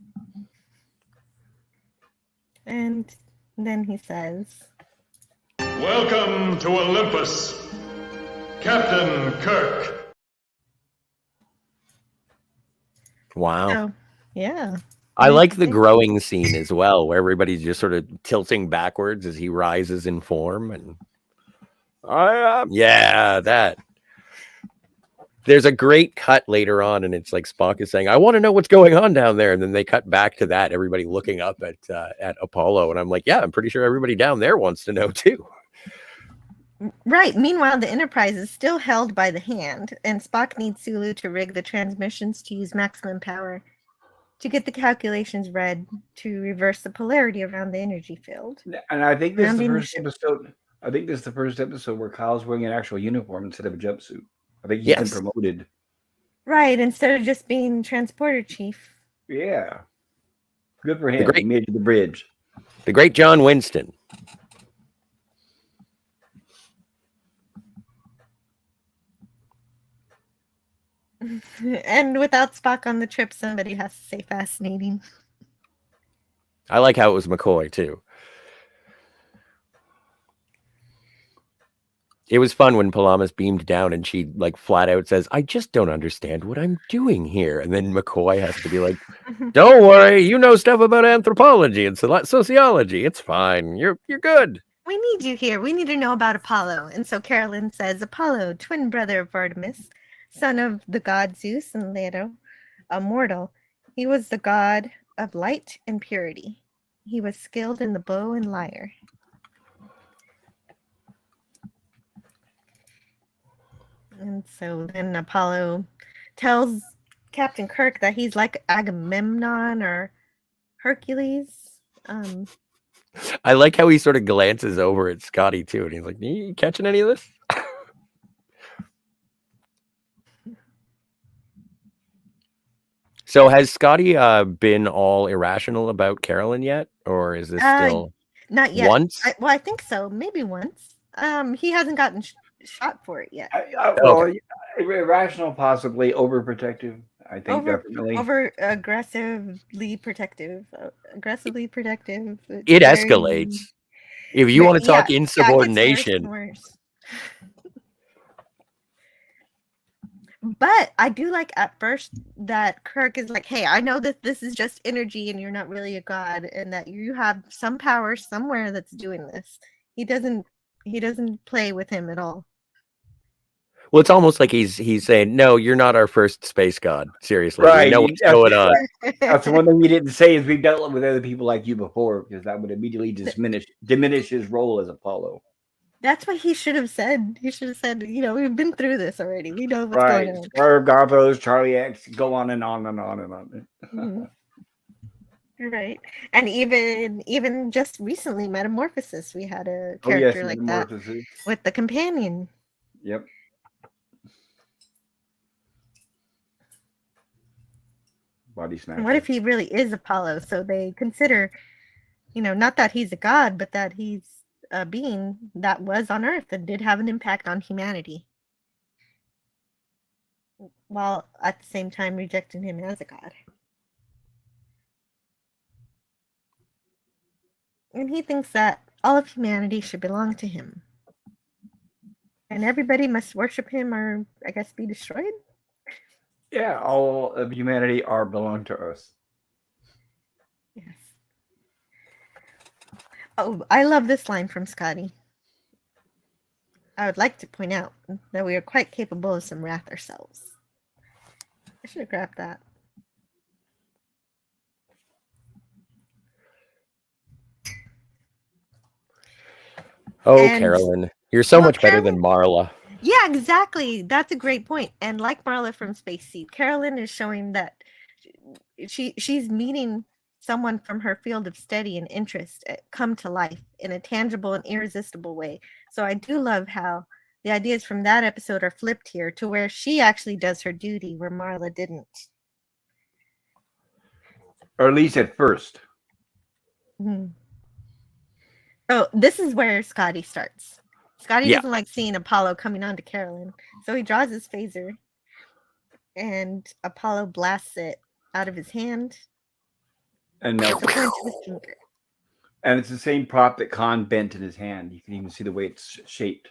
And then he says, Welcome to Olympus, Captain Kirk. Wow. oh, yeah. I like the growing scene as well, where everybody's just sort of tilting backwards as he rises in form. And that. There's a great cut later on, and it's like Spock is saying, "I want to know what's going on down there," and then they cut back to that, everybody looking up at Apollo, and I'm like, "Yeah, I'm pretty sure everybody down there wants to know too." Right. Meanwhile, the Enterprise is still held by the hand, and Spock needs Sulu to rig the transmissions to use maximum power to get the calculations read to reverse the polarity around the energy field. And I think this is the Grounding the first ship. episode. I think this is the first episode where Kyle's wearing an actual uniform instead of a jumpsuit. I think he's Yes. been promoted. Right, instead of just being transporter chief. Yeah. Good for him. great- He made it to the bridge. The great John Winston. And without Spock on the trip, somebody has to say fascinating. I like how it was McCoy too. It was fun when Palamas beamed down and she like flat out says, "I just don't understand what I'm doing here." And then McCoy has to be like, "Don't worry, you know stuff about anthropology and sociology. It's fine. You're good." We need you here. We need to know about Apollo. And so Carolyn says, Apollo, twin brother of Artemis, son of the god Zeus and Leto, a mortal. He was the god of light and purity. He was skilled in the bow and lyre. And so then Apollo tells Captain Kirk that he's like Agamemnon or Hercules. I like how he sort of glances over at Scotty too, and he's like, "You catching any of this?" So has Scotty been all irrational about Carolyn yet, or is this still not yet? Once? I think so. Maybe once. He hasn't gotten shot for it yet. Irrational, possibly overprotective. I think definitely over aggressively protective. It Very- escalates. If you want to talk it gets insubordination, worse and worse. But I do like at first that Kirk is like, "Hey, I know that this is just energy and you're not really a god, and that you have some power somewhere that's doing this." He doesn't play with him at all. well, it's almost like he's saying, "No, you're not our first space god. Seriously, Right, we know what's going on." that's the one thing you didn't say is we've dealt with other people like you before, because that would immediately diminish his role as Apollo. That's what he should have said. He should have said, we've been through this already. We know what's Right, going on. Star of Garthos, Charlie X, go on and on and on and on. Mhm. Right. And even just recently, Metamorphosis, we had a character like that with the companion. Yep. body snatcher. And what if he really is Apollo? So they consider, not that he's a god, but that he's a being that was on Earth and did have an impact on humanity, while at the same time rejecting him as a god. And he thinks that all of humanity should belong to him. And everybody must worship him or, I guess, be destroyed? Yeah, all of humanity belong to us. Yes. Oh, I love this line from Scotty. I would like to point out that we are quite capable of some wrath ourselves. I should have grabbed that. Oh, And- Carolyn, you're so Well, much better than Marla. Yeah, exactly. That's a great point. And like Marla from Space Seed, Carolyn is showing that she's meeting someone from her field of study and interest come to life in a tangible and irresistible way. So I do love how the ideas from that episode are flipped here to where she actually does her duty where Marla didn't. Or at least at first. Mhm. Oh, this is where Scotty starts. Scotty Yeah. doesn't like seeing Apollo coming on to Carolyn, so he draws his phaser, and Apollo blasts it out of his hand. And It's a point to his finger. And it's the same prop that Khan bent in his hand. You can even see the way it's shaped.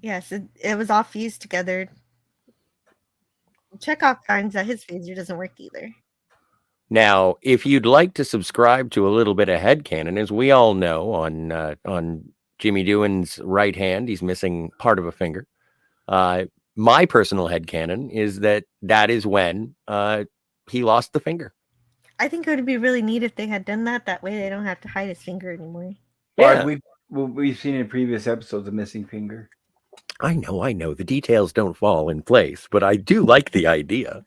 Yes, it was all fused together. Chekhov finds that his phaser doesn't work either. Now, if you'd like to subscribe to a little bit of headcanon, as we all know, on Jimmy Doohan's right hand, he's missing part of a finger. My personal headcanon is that is when he lost the finger. I think it would be really neat if they had done that. That way they don't have to hide his finger anymore. Yeah. We've seen in previous episodes a missing finger. I know. The details don't fall in place, but I do like the idea.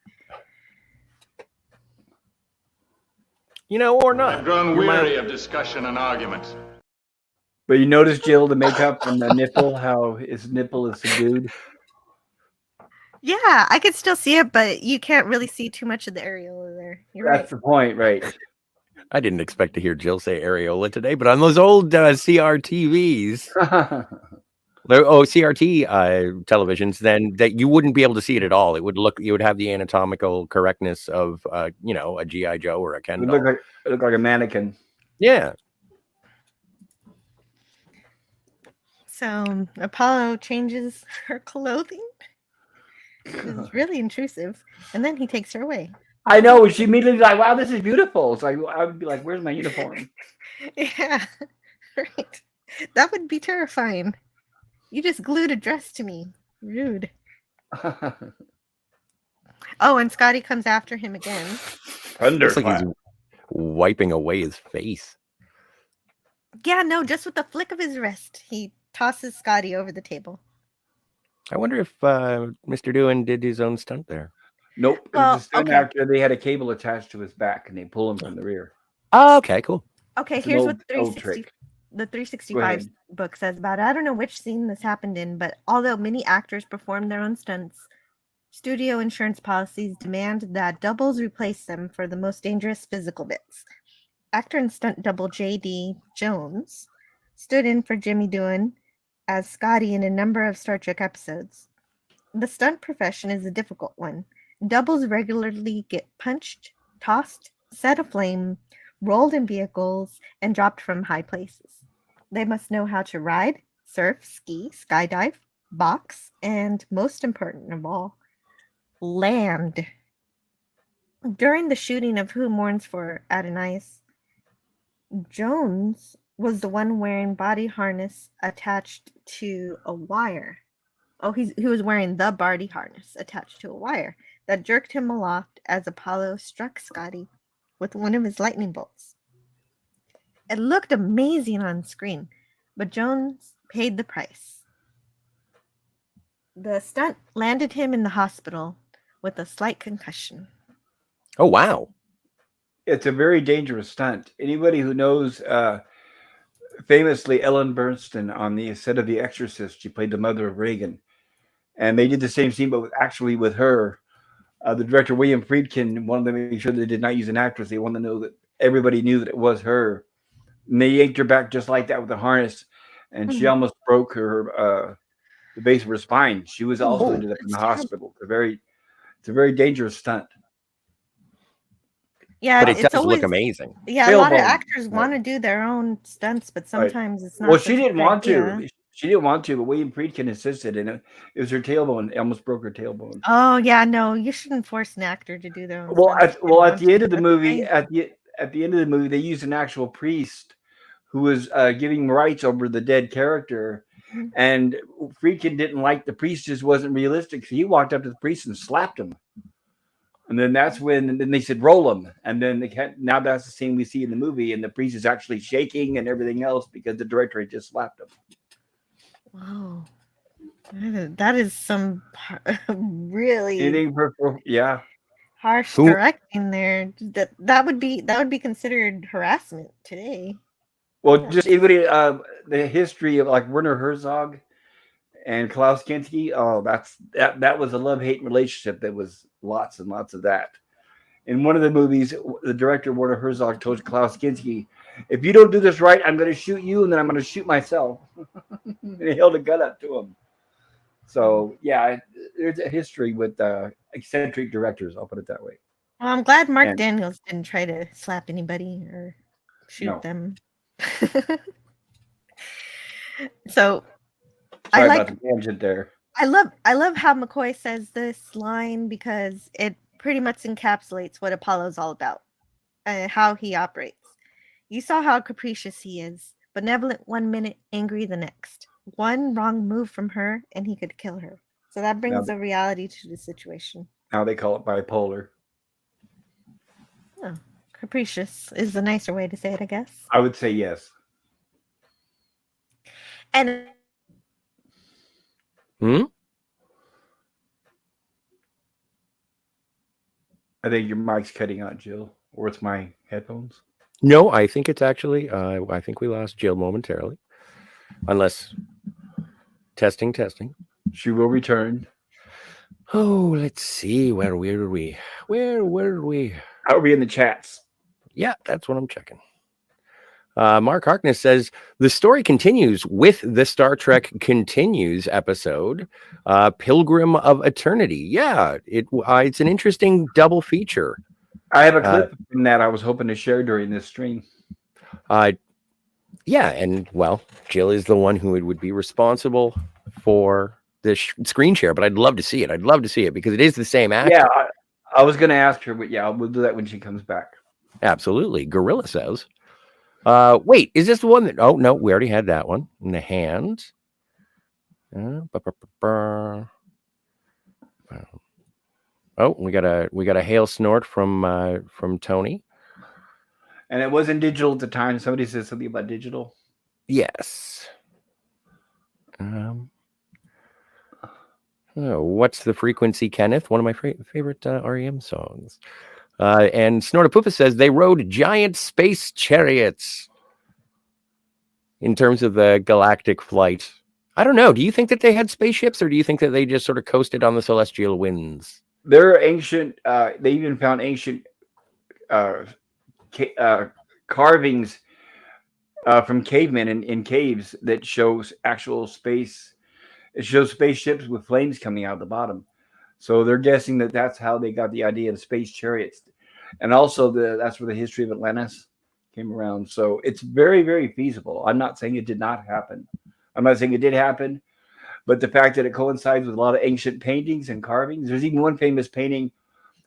Or not. I've grown You're my- weary of discussion and argument. But you notice, Jill, the makeup and the nipple, how his nipple is subdued. Yeah, I could still see it, but you can't really see too much of the areola there. You're That's the point, right? I didn't expect to hear Jill say areola today, but on those old CRTVs, CRT televisions, then that you wouldn't be able to see it at all. You would have the anatomical correctness of a GI Joe or a Ken It doll. looked like a mannequin. Yeah. So Apollo changes her clothing. It's really intrusive. And then he takes her away. I know. She immediately like, "Wow, this is beautiful." It's like I would be like, "Where's my uniform?" Yeah, right. That would be terrifying. You just glued a dress to me. Rude. Oh, and Scotty comes after him again. Looks like he's wiping away his face. Yeah, no, just with the flick of his wrist, he tosses Scotty over the table. I wonder if Mr. Doohan did his own stunt there. Nope. It Well, was a stunt okay. actor. They had a cable attached to his back, and they pull him from the rear. Oh, okay, cool. Okay, It's an here's old- what the old 360, trick. the Go 365 ahead. book says about it. I don't know which scene this happened in, but although many actors perform their own stunts, studio insurance policies demand that doubles replace them for the most dangerous physical bits. Actor and stunt double J.D. Jones stood in for Jimmy Doohan as Scotty in a number of Star Trek episodes. The stunt profession is a difficult one. Doubles regularly get punched, tossed, set aflame, rolled in vehicles, and dropped from high places. They must know how to ride, surf, ski, skydive, box, and most important of all, land. During the shooting of Who Mourns For Adonais, Jones was the one wearing body harness attached to a wire. Oh, he was wearing the body harness attached to a wire that jerked him aloft as Apollo struck Scotty with one of his lightning bolts. It looked amazing on screen, but Jones paid the price. The stunt landed him in the hospital with a slight concussion. Oh, wow. It's a very dangerous stunt. Anybody who knows, famously, Ellen Burstyn on the set of The Exorcist, she played the mother of Reagan, and they did the same scene, but actually with her. The director William Friedkin wanted to make sure they did not use an actress. They wanted to know that everybody knew that it was her. And they yanked her back just like that with a harness, and she almost broke her the base of her spine. She was also Oh, ended up in the that's terrible. hospital. It's a very dangerous stunt. Yeah, But it it's does look always amazing. yeah. A lot of Tailbone, actors right. want to do their own stunts, but Right. sometimes it's not. Well, such she a didn't good want idea. to. She didn't want to, but William Friedkin insisted, and it was her tailbone. It almost broke her tailbone. Oh yeah, no, you shouldn't force an actor to do their own Well, stunts. If they don't at want the end to. of the That's movie, crazy. at the end of the movie, they used an actual priest who was giving rights over the dead character, Mhm. and Friedkin didn't like the priest; just wasn't realistic. So he walked up to the priest and slapped him. And then that's when, and then they said, roll him. And then now that's the scene we see in the movie. And the priest is actually shaking and everything else because the director had just slapped him. Wow, that is some really Anything yeah. harsh Who directing there. That would be considered harassment today. Well, Yeah. just even the history of like Werner Herzog and Klaus Kinski. Oh, that was a love-hate relationship. That was lots and lots of that. In one of the movies, the director Werner Herzog told Klaus Kinski, "If you don't do this right, I'm going to shoot you, and then I'm going to shoot myself." And he held a gun up to him. So yeah, there's a history with eccentric directors. I'll put it that way. Well, I'm glad Mark And Daniels didn't try to slap anybody or shoot no, them. So I sorry like about the tangent there. I love how McCoy says this line because it pretty much encapsulates what Apollo's all about and how he operates. You saw how capricious he is, benevolent one minute, angry the next. One wrong move from her and he could kill her. So that brings a reality to the situation. Now they call it bipolar. Oh, capricious is the nicer way to say it, I guess. I would say yes. And I think your mic's cutting out, Jill, or it's my headphones. No, I think it's actually. I think we lost Jill momentarily, unless testing. She will return. Oh, let's see. Where were we? Where were we? How are we in the chats? Yeah, that's what I'm checking. Mark Harkness says the story continues with the Star Trek Continues episode, Pilgrim of Eternity. Yeah, it's an interesting double feature. I have a clip from that I was hoping to share during this stream. Yeah, and well, Jill is the one who would be responsible for the screen share, but I'd love to see it. I'd love to see it because it is the same actor. Yeah, I was going to ask her, but yeah, we'll do that when she comes back. Absolutely. Gorilla says. Wait, is this the one that? Oh no, we already had that one in the hand. Oh, we got a hail snort from Tony. And it wasn't digital at the time. Somebody said something about digital. Yes. What's the frequency, Kenneth? One of my favorite REM songs. And Snortapoopa says they rode giant space chariots in terms of the galactic flight. I don't know. Do you think that they had spaceships, or do you think that they just sort of coasted on the celestial winds? There are ancient. They even found ancient carvings from cavemen in caves that shows actual space. It shows spaceships with flames coming out of the bottom. So they're guessing that that's how they got the idea of space chariots, and also that's where the history of Atlantis came around. So it's very, very feasible. I'm not saying it did not happen. I'm not saying it did happen, but the fact that it coincides with a lot of ancient paintings and carvings. There's even one famous painting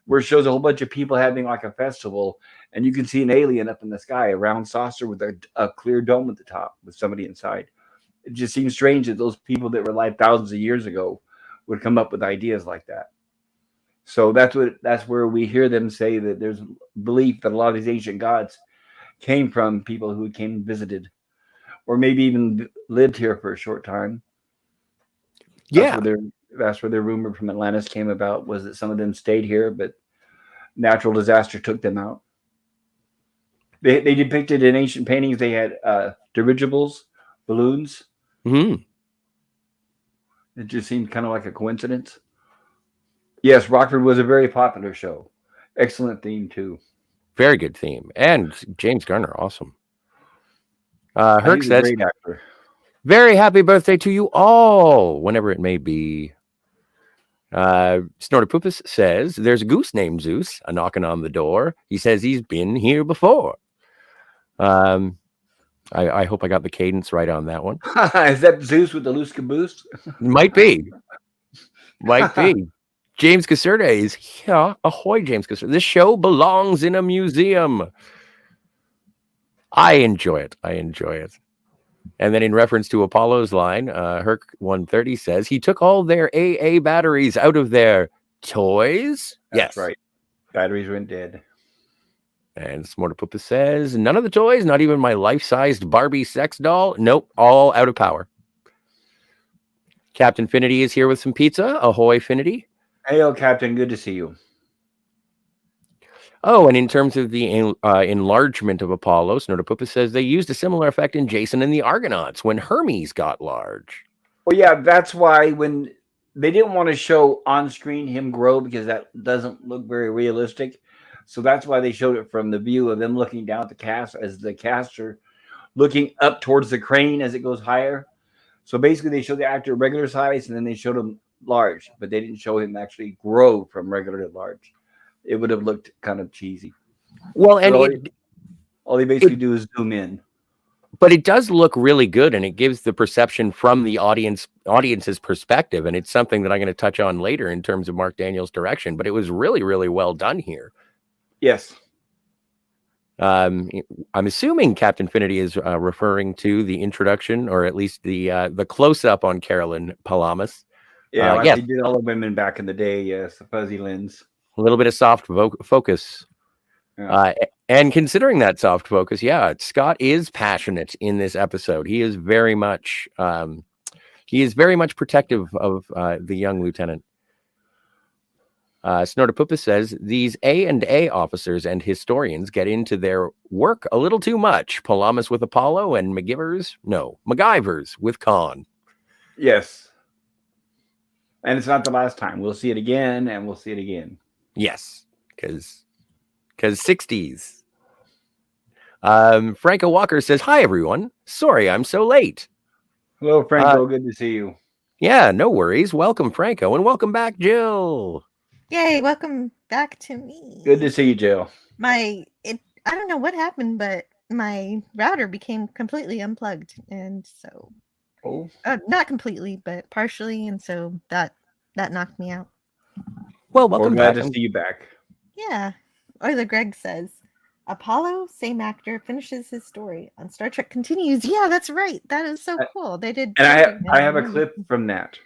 where it shows a whole bunch of people having like a festival, and you can see an alien up in the sky, a round saucer with a clear dome at the top with somebody inside. It just seems strange that those people that were alive thousands of years ago would come up with ideas like that. So that's where we hear them say that there's belief that a lot of these ancient gods came from people who came and visited, or maybe even lived here for a short time. Yeah. That's where their rumor from Atlantis came about, was that some of them stayed here, but natural disaster took them out. They depicted in ancient paintings, they had dirigibles, balloons. Mm-hmm. It just seemed kind of like a coincidence. Yes, Rockford was a very popular show. Excellent theme too. Very good theme. And James Garner, awesome. Herc He's a says, great actor. very happy birthday to you all, whenever it may be. Snortopoopus says, there's a goose named Zeus, a knocking on the door. He says he's been here before. I hope I got the cadence right on that one. Is that Zeus with the loose caboose? Might be. Might be. James Caserta is here. Ahoy, James Caserta. This show belongs in a museum. I enjoy it. And then in reference to Apollo's line, Herc 130 says he took all their AA batteries out of their toys. That's yes. right. Batteries went dead. And Smortapoopa says, none of the toys, not even my life-sized Barbie sex doll. Nope, all out of power. Captain Finity is here with some pizza. Ahoy, Finity. Hey, Captain. Good to see you. Oh, and in terms of the enlargement of Apollo, Snortapoopa says they used a similar effect in Jason and the Argonauts when Hermes got large. Well, yeah, that's why when they didn't want to show on screen him grow because that doesn't look very realistic. So that's why they showed it from the view of them looking down at the cast as the caster looking up towards the crane as it goes higher. So basically they showed the actor regular size and then they showed him large, but they didn't show him actually grow from regular to large. It would have looked kind of cheesy. Well, and all they basically do is zoom in. But it does look really good, and it gives the perception from the audience's perspective, and it's something that I'm going to touch on later in terms of Mark Daniels' direction. But it was really, really well done here. Yes. I'm assuming Captain Finity is referring to the introduction, or at least the close-up on Carolyn Palamas. Yeah, like they did all the women back in the day. Yes, the fuzzy lens. A little bit of soft focus. Yeah. And considering that soft focus, yeah, Scott is passionate in this episode. He is very much protective of the young lieutenant. Snortapoopa says these A&A officers and historians get into their work a little too much. Palamas with Apollo and MacGyvers with Khan. Yes. And it's not the last time. We'll see it again, and we'll see it again. Yes, because 60s. Franco Walker says, hi, everyone. Sorry I'm so late. Hello, Franco. Good to see you. Yeah, no worries. Welcome, Franco, and welcome back, Jill. Yay, welcome back to me. Good to see you, Jill. I don't know what happened, but my router became completely unplugged. And so, not completely, but partially. And so that knocked me out. Well, welcome We're glad back. to see you back. Yeah. Euler Greg says, Apollo, same actor, finishes his story on Star Trek Continues. Yeah, that's right. That is so cool. They did. And I have a clip from that.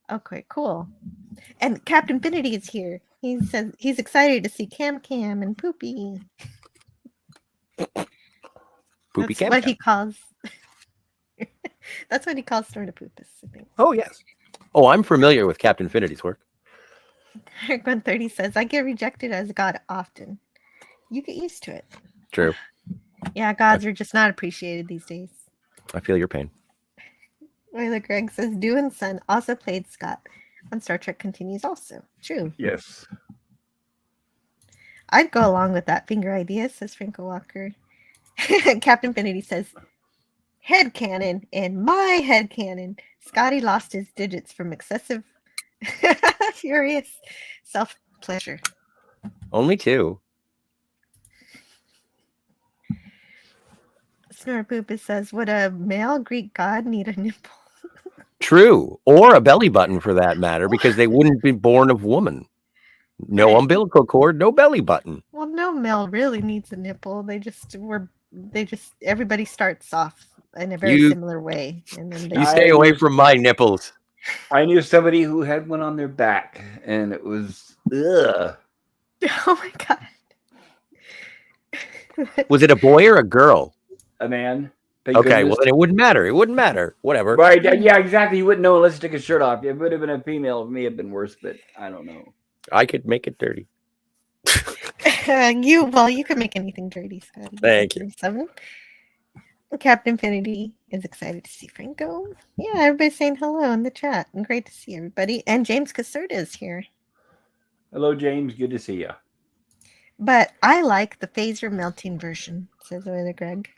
Okay, cool. And Captain Finity is here. He says he's excited to see Cam and Poopy. Poopy That's what he calls. That's what he calls Snortapoopas, I think. Oh, yes. Oh, I'm familiar with Captain Finity's work. Eric 130 says, I get rejected as a god often. You get used to it. True. Yeah, gods are just not appreciated these days. I feel your pain. Euler Greg says, Dew Son also played Scott on Star Trek Continues also. True. Yes. I'd go along with that finger idea, says Franco Walker. Captain Finity says, headcanon, in my headcanon, Scotty lost his digits from excessive furious self-pleasure. Only 2. Snorpoopa says, would a male Greek god need a nipple? True. Or a belly button for that matter, because they wouldn't be born of woman. No umbilical cord, no belly button. Well, no male really needs a nipple. Everybody starts off in a very similar way. And then you stay away from my nipples. I knew somebody who had one on their back, and it was ugh. Oh my god. Was it a boy or a girl? A man. Okay, well then it wouldn't matter. It wouldn't matter. Whatever. Right? Yeah, exactly. You wouldn't know unless you took his shirt off. It would have been a female. It may have been worse, but I don't know. I could make it dirty. You can make anything dirty, Scotty. Thank you. 7. Captain Finity is excited to see Franco. Yeah, everybody's saying hello in the chat. And great to see everybody. And James Caserta is here. Hello, James. Good to see you. But I like the phaser melting version, says Oiler Greg.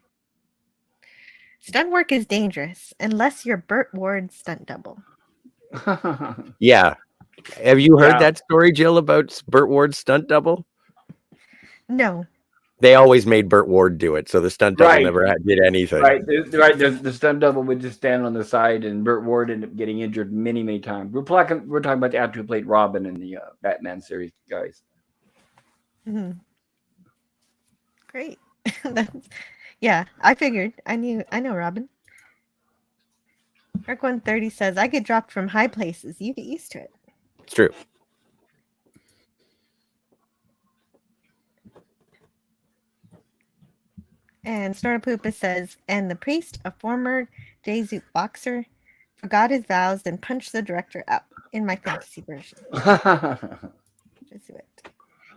Stunt work is dangerous unless you're Burt Ward's stunt double. Yeah. Have you heard Yeah. that story, Jill, about Burt Ward's stunt double? No. They always made Burt Ward do it, so the stunt double Right. never did anything. Right. The stunt double would just stand on the side, and Burt Ward ended up getting injured many, many times. We're talking about the actor who played Robin in the Batman series, guys. Mm-hmm. Great. Yeah, I figured. I know Robin. Arc 130 says, I get dropped from high places. You get used to it. It's true. And Snorapoopa says, and the priest, a former Jesuit boxer, forgot his vows and punched the director out in my fantasy version. Jesuit.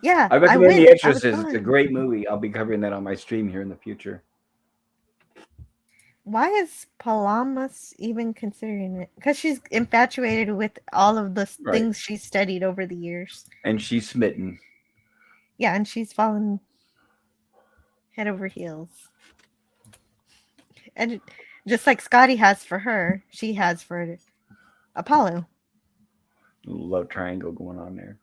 Yeah, I recommend win. The Exorcist. It's a won. great movie. I'll be covering that on my stream here in the future. Why is Palamas even considering it? Because she's infatuated with all of the things she's studied over the years. And she's smitten. Yeah, and she's fallen head over heels. And just like Scotty has for her, she has for Apollo. Love triangle going on there.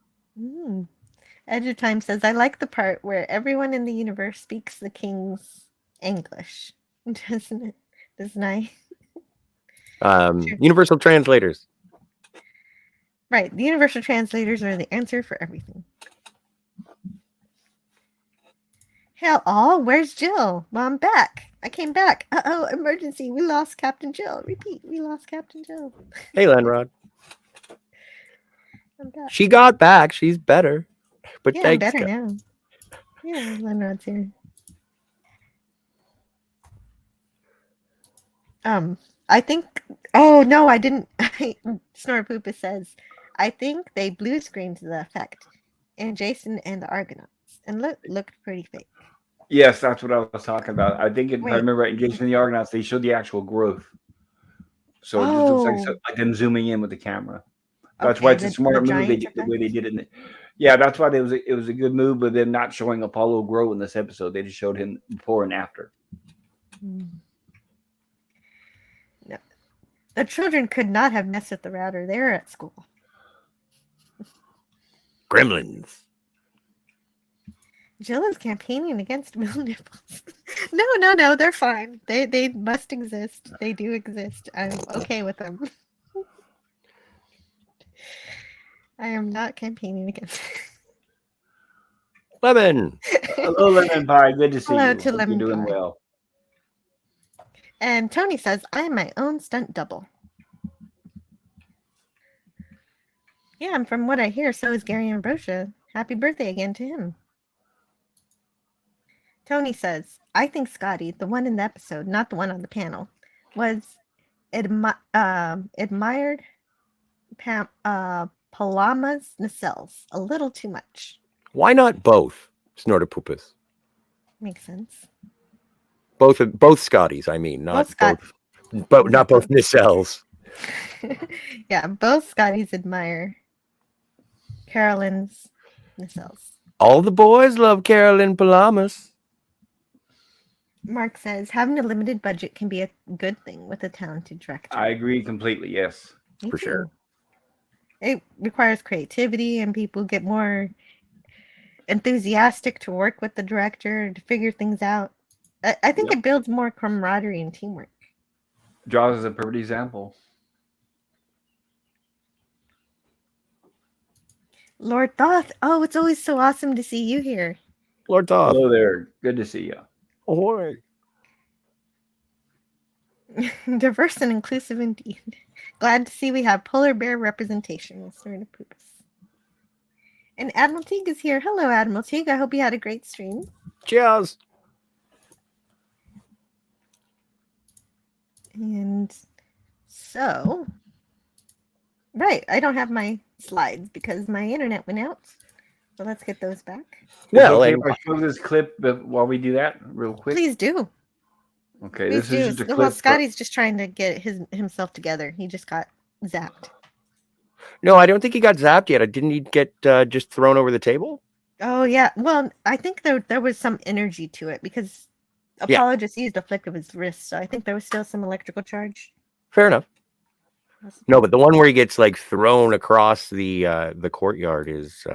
Edge of Time says, I like the part where everyone in the universe speaks the king's English. Doesn't it? Doesn't I? Universal translators. Right. The universal translators are the answer for everything. Hell, where's Jill? Well, I'm back. I came back. Uh-oh, emergency. We lost Captain Jill. Repeat, we lost Captain Jill. Hey, Lenrod. I'm back. She got back. She's better. But Yeah, I'm better now. Yeah, Lenrod's here. I think... Oh, no, I didn't. Snorapoopa says, I think they blue screened the effect in Jason and the Argonauts and looked pretty fake. Yes, that's what I was talking about. I think if I remember right, in Jason and the Argonauts, they showed the actual growth. So it just looks like them zooming in with the camera. That's why it's a smart move. They did the way they did it. Yeah, that's why it was a good move, but them not showing Apollo grow in this episode. They just showed him before and after. No. The children could not have messed with the router. They were at school. Gremlins. Jill is campaigning against mill nipples. No, they're fine. They must exist. They do exist. I'm okay with them. I am not campaigning against Lemon. Hello, Lemon Pie. Good to see Hello you. to Hope Lemon you're doing Pie. well. And Tony says, I am my own stunt double. Yeah, and from what I hear, so is Gary Ambrosia. Happy birthday again to him. Tony says, I think Scotty, the one in the episode, not the one on the panel, was admired Palamas nacelles a little too much. Why not both? Snortapoopas. Makes sense. Both Scotties, I mean, not both nacelles. Yeah, both Scotties admire Carolyn's nacelles. All the boys love Carolyn Palamas. Mark says, having a limited budget can be a good thing with a talented director. I agree completely, yes. Me For too. sure. It requires creativity and people get more enthusiastic to work with the director to figure things out. I think it builds more camaraderie and teamwork. Jaws is a perfect example. Lord Thoth, oh, it's always so awesome to see you here. Lord Thoth. Hello there. Good to see you. Ahoy. Diverse and inclusive indeed. Glad to see we have polar bear representation with Snortapoopas. And Admiral Teague is here. Hello, Admiral Teague. I hope you had a great stream. Cheers. And so, right, I don't have my slides because my internet went out. So let's get those back. Well, okay, and if I show this clip while we do that real quick. Please do. Okay, Please this is just a clip. Well, Scotty's just trying to get himself together. He just got zapped. No, I don't think he got zapped yet. Didn't he get just thrown over the table? Oh yeah. Well, I think there was some energy to it because Yeah. Apollo just used a flick of his wrist, so I think there was still some electrical charge. Fair enough. No, but the one where he gets like thrown across the courtyard is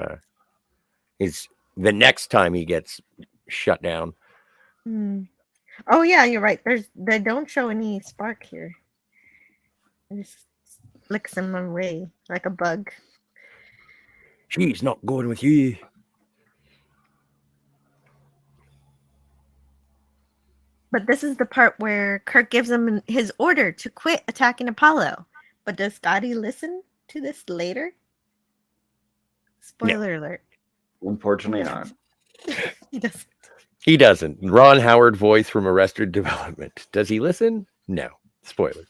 the next time he gets shut down. Oh yeah, you're right. They don't show any spark here. It just flicks him away like a bug. She's not going with you. But this is the part where Kirk gives him his order to quit attacking Apollo. But does Scotty listen to this later? Spoiler alert. Unfortunately not. He doesn't. He doesn't. Ron Howard voice from Arrested Development. Does he listen? No. Spoiler.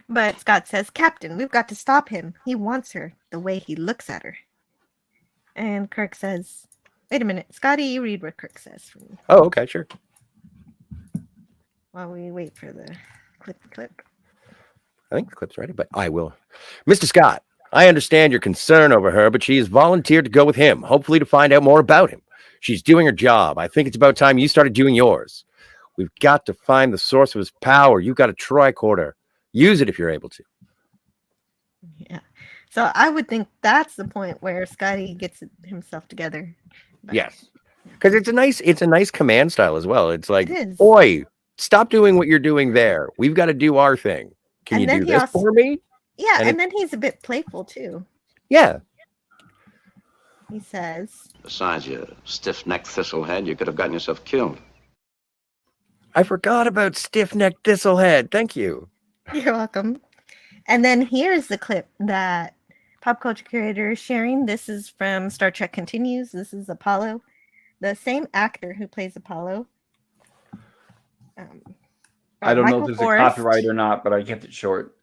But Scott says, Captain, we've got to stop him. He wants her the way he looks at her. And Kirk says, wait a minute. Scotty, you read what Kirk says for me. Oh, okay, sure. While we wait for the clip. I think the clip's ready, but I will. Mr. Scott, I understand your concern over her, but she has volunteered to go with him, hopefully to find out more about him. She's doing her job. I think it's about time you started doing yours. We've got to find the source of his power. You've got a tricorder. Use it if you're able to. Yeah. So I would think that's the point where Scotty gets himself together. But yes. Because it's a nice command style as well. It's like, it is. Oi, stop doing what you're doing there. We've got to do our thing. Can you do this for me? Yeah, and then he's a bit playful too. Yeah. He says, Besides, you stiff-necked thistlehead, you could have gotten yourself killed. I forgot about stiff-necked thistlehead. Thank you. You're welcome. And then here's the clip that Pop Culture Curator is sharing. This is from Star Trek Continues. This is Apollo. The same actor who plays Apollo. I don't know Michael if it's Forrest. a copyright or not, but I kept it short.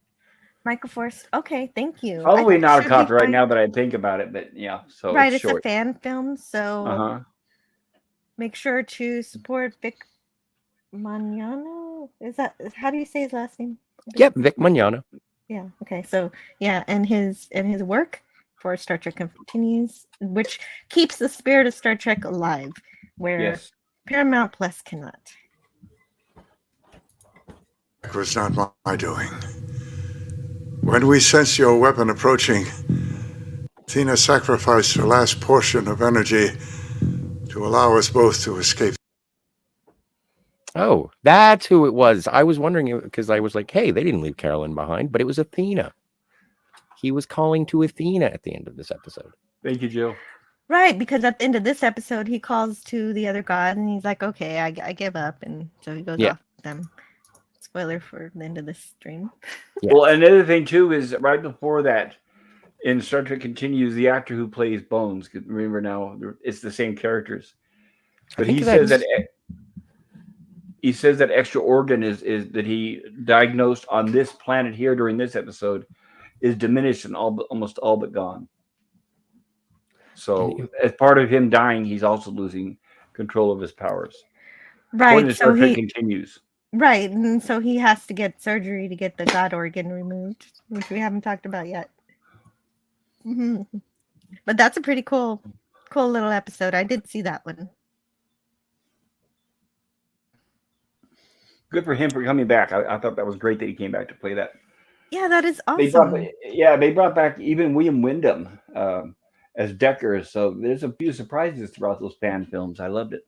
Michael Forrest. Okay, thank you. Probably not a should be copyright fine. now that I think about it, but yeah, so Right, it's it's a short. fan film, so Uh-huh. make sure to support Vic Magnano. Is that how do you say his last name? Yep, Vic Magnano. Yeah. Okay. So yeah, and his work for Star Trek Continues, which keeps the spirit of Star Trek alive, where Yes. Paramount Plus cannot. It was not my doing. When we sensed your weapon approaching, Tina sacrificed her last portion of energy to allow us both to escape. Oh, that's who it was. I was wondering because I was like, hey, they didn't leave Carolyn behind, but it was Athena. He was calling to Athena at the end of this episode. Thank you, Jill. Right, because at the end of this episode, he calls to the other god, and he's like, "Okay, I give up," and so he goes off with them. Spoiler for the end of this stream. Yeah. Well, another thing too is right before that, in Star Trek Continues, the actor who plays Bones, 'cause remember now it's the same characters, but he says that extra organ is that he diagnosed on this planet here during this episode is diminished and almost all but gone. So as part of him dying, he's also losing control of his powers. Right, so Star Trek Continues. Right, and so he has to get surgery to get the god organ removed, which we haven't talked about yet. But that's a pretty cool little episode. I did see that one. Good for him for coming back. I thought that was great that he came back to play that. Yeah, that is awesome. They brought back even William Wyndham as Decker. So there's a few surprises throughout those fan films. I loved it.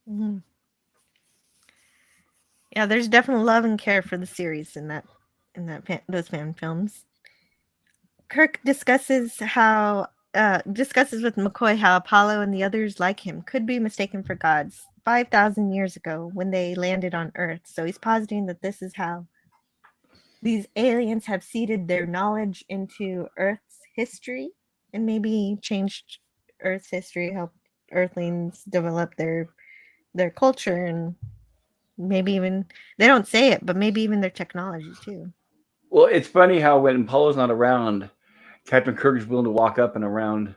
Mm-hmm. Yeah, there's definitely love and care for the series in those fan films. Kirk discusses with McCoy how Apollo and the others like him could be mistaken for gods 5,000 years ago when they landed on Earth. So he's positing that this is how these aliens have seeded their knowledge into Earth's history and maybe changed Earth's history, helped Earthlings develop their culture, and maybe even, they don't say it, but maybe even their technology too. Well, it's funny how when Apollo's not around, Captain Kirk is willing to walk up and around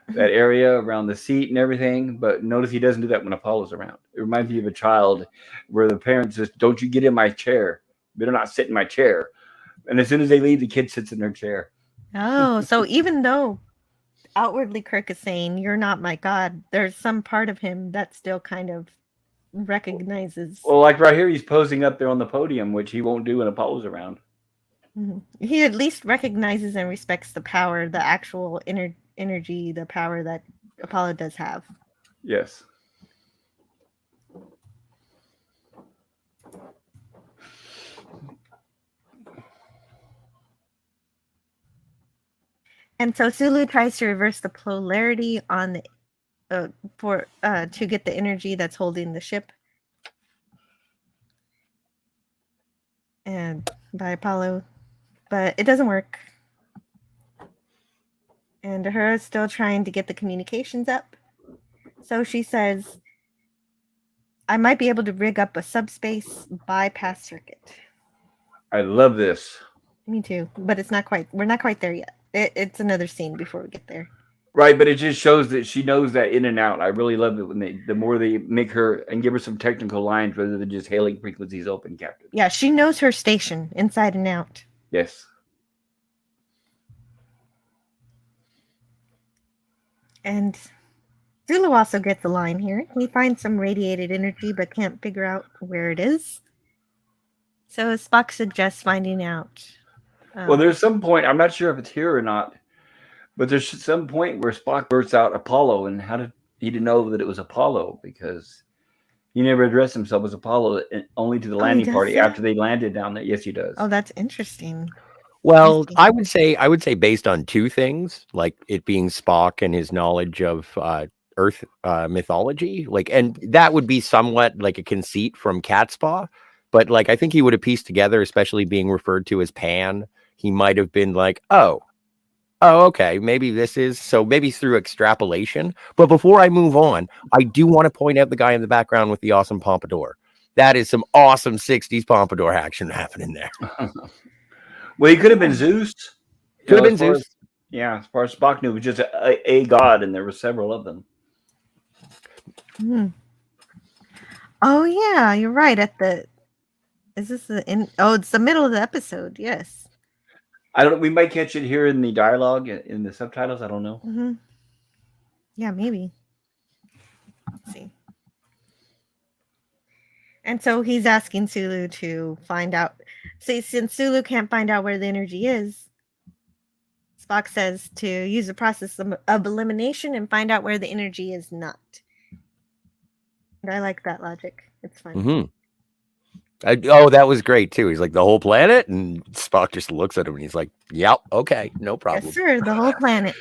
that area, around the seat and everything. But notice he doesn't do that when Apollo's around. It reminds me of a child where the parents just, don't you get in my chair. Better not sit in my chair. And as soon as they leave, the kid sits in their chair. Oh, so even though outwardly Kirk is saying, "You're not my god," there's some part of him that still kind of recognizes. Well, like right here, he's posing up there on the podium, which he won't do when Apollo's around. He at least recognizes and respects the power, the actual energy, the power that Apollo does have. Yes. And so Sulu tries to reverse the polarity on the to get the energy that's holding the ship. And by Apollo, but it doesn't work. And Uhura's still trying to get the communications up. So she says, I might be able to rig up a subspace bypass circuit. I love this. Me too, but it's not quite. We're not quite there yet. It's another scene before we get there. Right, but it just shows that she knows that in and out. I really love it when the more they make her and give her some technical lines rather than just hailing frequencies open, Captain. Yeah, she knows her station inside and out. Yes. And Zulu also gets a line here. He finds some radiated energy but can't figure out where it is. So Spock suggests finding out. Well, there's some point, I'm not sure if it's here or not, but there's some point where Spock bursts out Apollo, and how did he know that it was Apollo? Because he never addressed himself as Apollo, only to the landing party after they landed down there. Yes, he does. Oh, that's interesting. Well, I would say based on two things, like it being Spock and his knowledge of Earth mythology, like, and that would be somewhat like a conceit from Catspaw, but like I think he would have pieced together, especially being referred to as Pan. He might have been like, oh, okay, maybe this is so. Maybe through extrapolation. But before I move on, I do want to point out the guy in the background with the awesome pompadour. That is some awesome '60s pompadour action happening there. Well, he could have been Zeus. Could have been Zeus. As far as Spock knew, it was just a god, and there were several of them. Oh yeah, you're right. Is this it's the middle of the episode? Yes. I don't. We might catch it here in the dialogue, in the subtitles. I don't know. Yeah, maybe. Let's see. And so he's asking Sulu to find out. See, since Sulu can't find out where the energy is, Spock says to use the process of elimination and find out where the energy is not. And I like that logic. It's fun. That was great too. He's like, the whole planet, and Spock just looks at him and he's like, yep, okay, no problem. Yes, sir, the whole planet.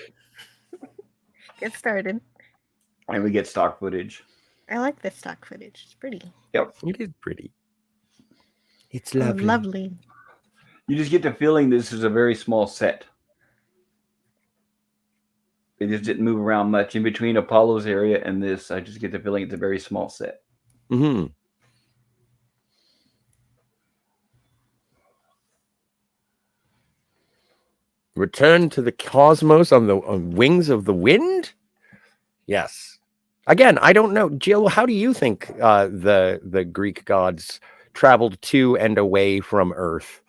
Get started. And we get stock footage. I like this stock footage. It's pretty. Yep. It is pretty. It's lovely. Lovely. You just get the feeling this is a very small set. They just didn't move around much in between Apollo's area and this. I just get the feeling it's a very small set. Return to the cosmos on the wings of the wind? Yes. Again, I don't know. Jill, how do you think the Greek gods traveled to and away from Earth?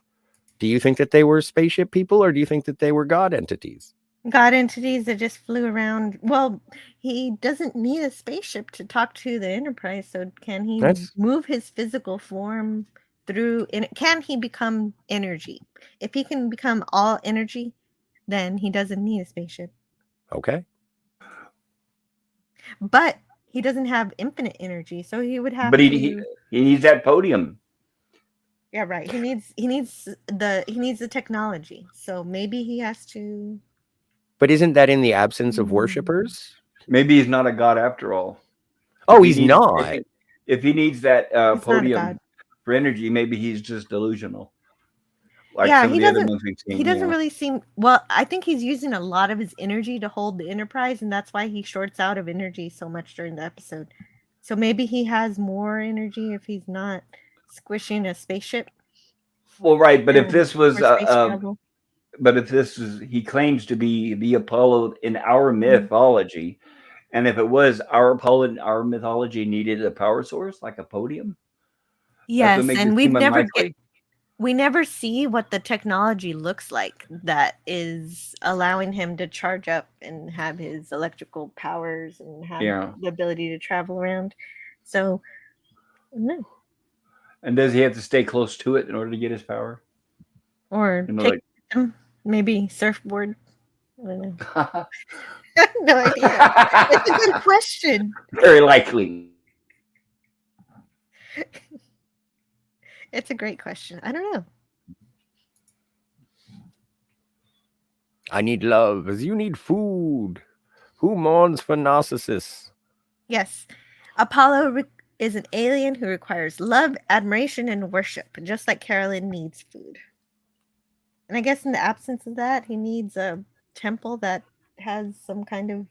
Do you think that they were spaceship people, or do you think that they were god entities? God entities that just flew around. Well, he doesn't need a spaceship to talk to the Enterprise, so can he move his physical form through? Can he become energy? If he can become all energy, then he doesn't need a spaceship. Okay. But he doesn't have infinite energy, so he would have. But he needs that podium. Yeah, right. He needs the technology. So maybe he has to. But isn't that in the absence of worshippers? Maybe he's not a god after all. Oh, he's not. If he needs that podium for energy, maybe he's just delusional. Like he doesn't really seem. Well, I think he's using a lot of his energy to hold the Enterprise, and that's why he shorts out of energy so much during the episode. So maybe he has more energy if he's not squishing a spaceship. Well, right, but if this was he claims to be the Apollo in our mythology, and if it was our Apollo in our mythology needed a power source like a podium, yes, and we'd never get. we never see what the technology looks like that is allowing him to charge up and have his electrical powers and have the ability to travel around. So, no. And does he have to stay close to it in order to get his power? Or You know, take him, maybe surfboard. I don't know. I have no idea. It's a good question. Very likely. It's a great question. I don't know. I need love as you need food. Who mourns for Narcissus? Yes. Apollo is an alien who requires love, admiration, and worship, just like Carolyn needs food. And I guess in the absence of that, he needs a temple that has some kind of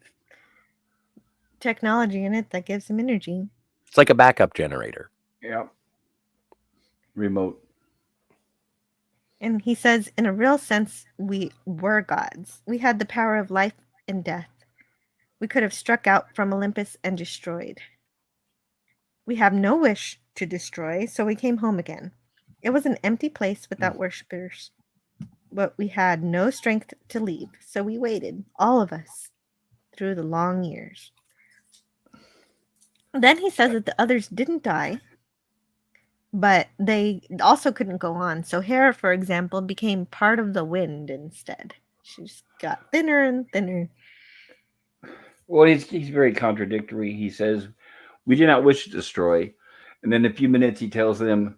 technology in it that gives him energy. It's like a backup generator. Yeah. Remote. And he says, in a real sense, we were gods. We had the power of life and death. We could have struck out from Olympus and destroyed. We have no wish to destroy, so we came home again. It was an empty place without worshippers. But we had no strength to leave, so we waited, all of us, through the long years. Then he says that the others didn't die, but they also couldn't go on. So Hera, for example, became part of the wind instead. She just got thinner and thinner. Well, he's very contradictory. He says, we do not wish to destroy. And then in a few minutes, he tells them,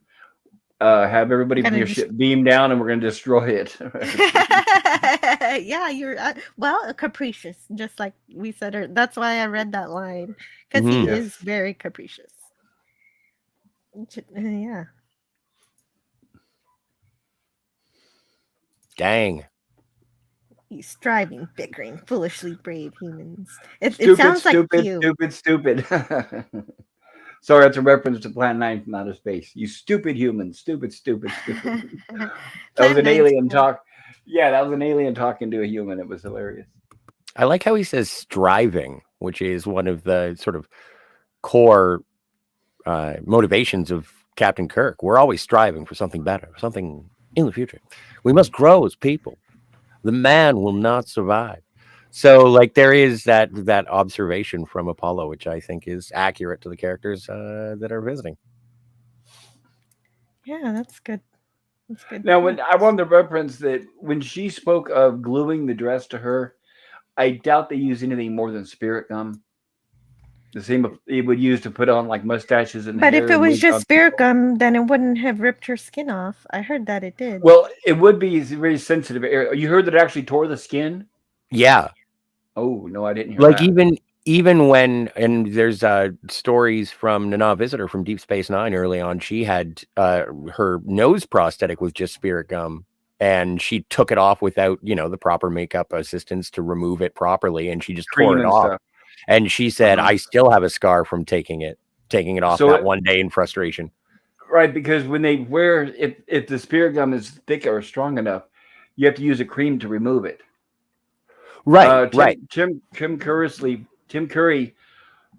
have everybody from your ship beam down and we're going to destroy it. Yeah, you're, well, capricious, just like we said. That's why I read that line, because he is very capricious. Yeah. Dang. You striving, bickering, foolishly brave humans. It Stupid. sounds like you. Sorry, that's a reference to Plan 9 from outer space. You stupid humans. Stupid. That was an alien talk. Yeah, that was an alien talking to a human. It was hilarious. I like how he says striving, which is one of the sort of core motivations of Captain Kirk. We're always striving for something better, something in the future. We must grow as people. The man will not survive. So, like, there is that observation from Apollo, which I think is accurate to the characters that are visiting. Yeah, that's good. That's good. Now, when I wanted to reference that when she spoke of gluing the dress to her, I doubt they use anything more than spirit gum. The same they would use to put on like mustaches and. But if it was just spirit gum, then it wouldn't have ripped her skin off. I heard that it did. Well, it would be very sensitive area. You heard that it actually tore the skin? Yeah. Oh no, I didn't hear like that. even when, and there's stories from Nana Visitor from Deep Space Nine early on. She had her nose prosthetic with just spirit gum, and she took it off without the proper makeup assistance to remove it properly, and she just tore it off. Stuff. And she said, I still have a scar from taking it off that one day in frustration. Right, because when they wear, if the spirit gum is thick or strong enough, you have to use a cream to remove it. Right, right. Tim Curry,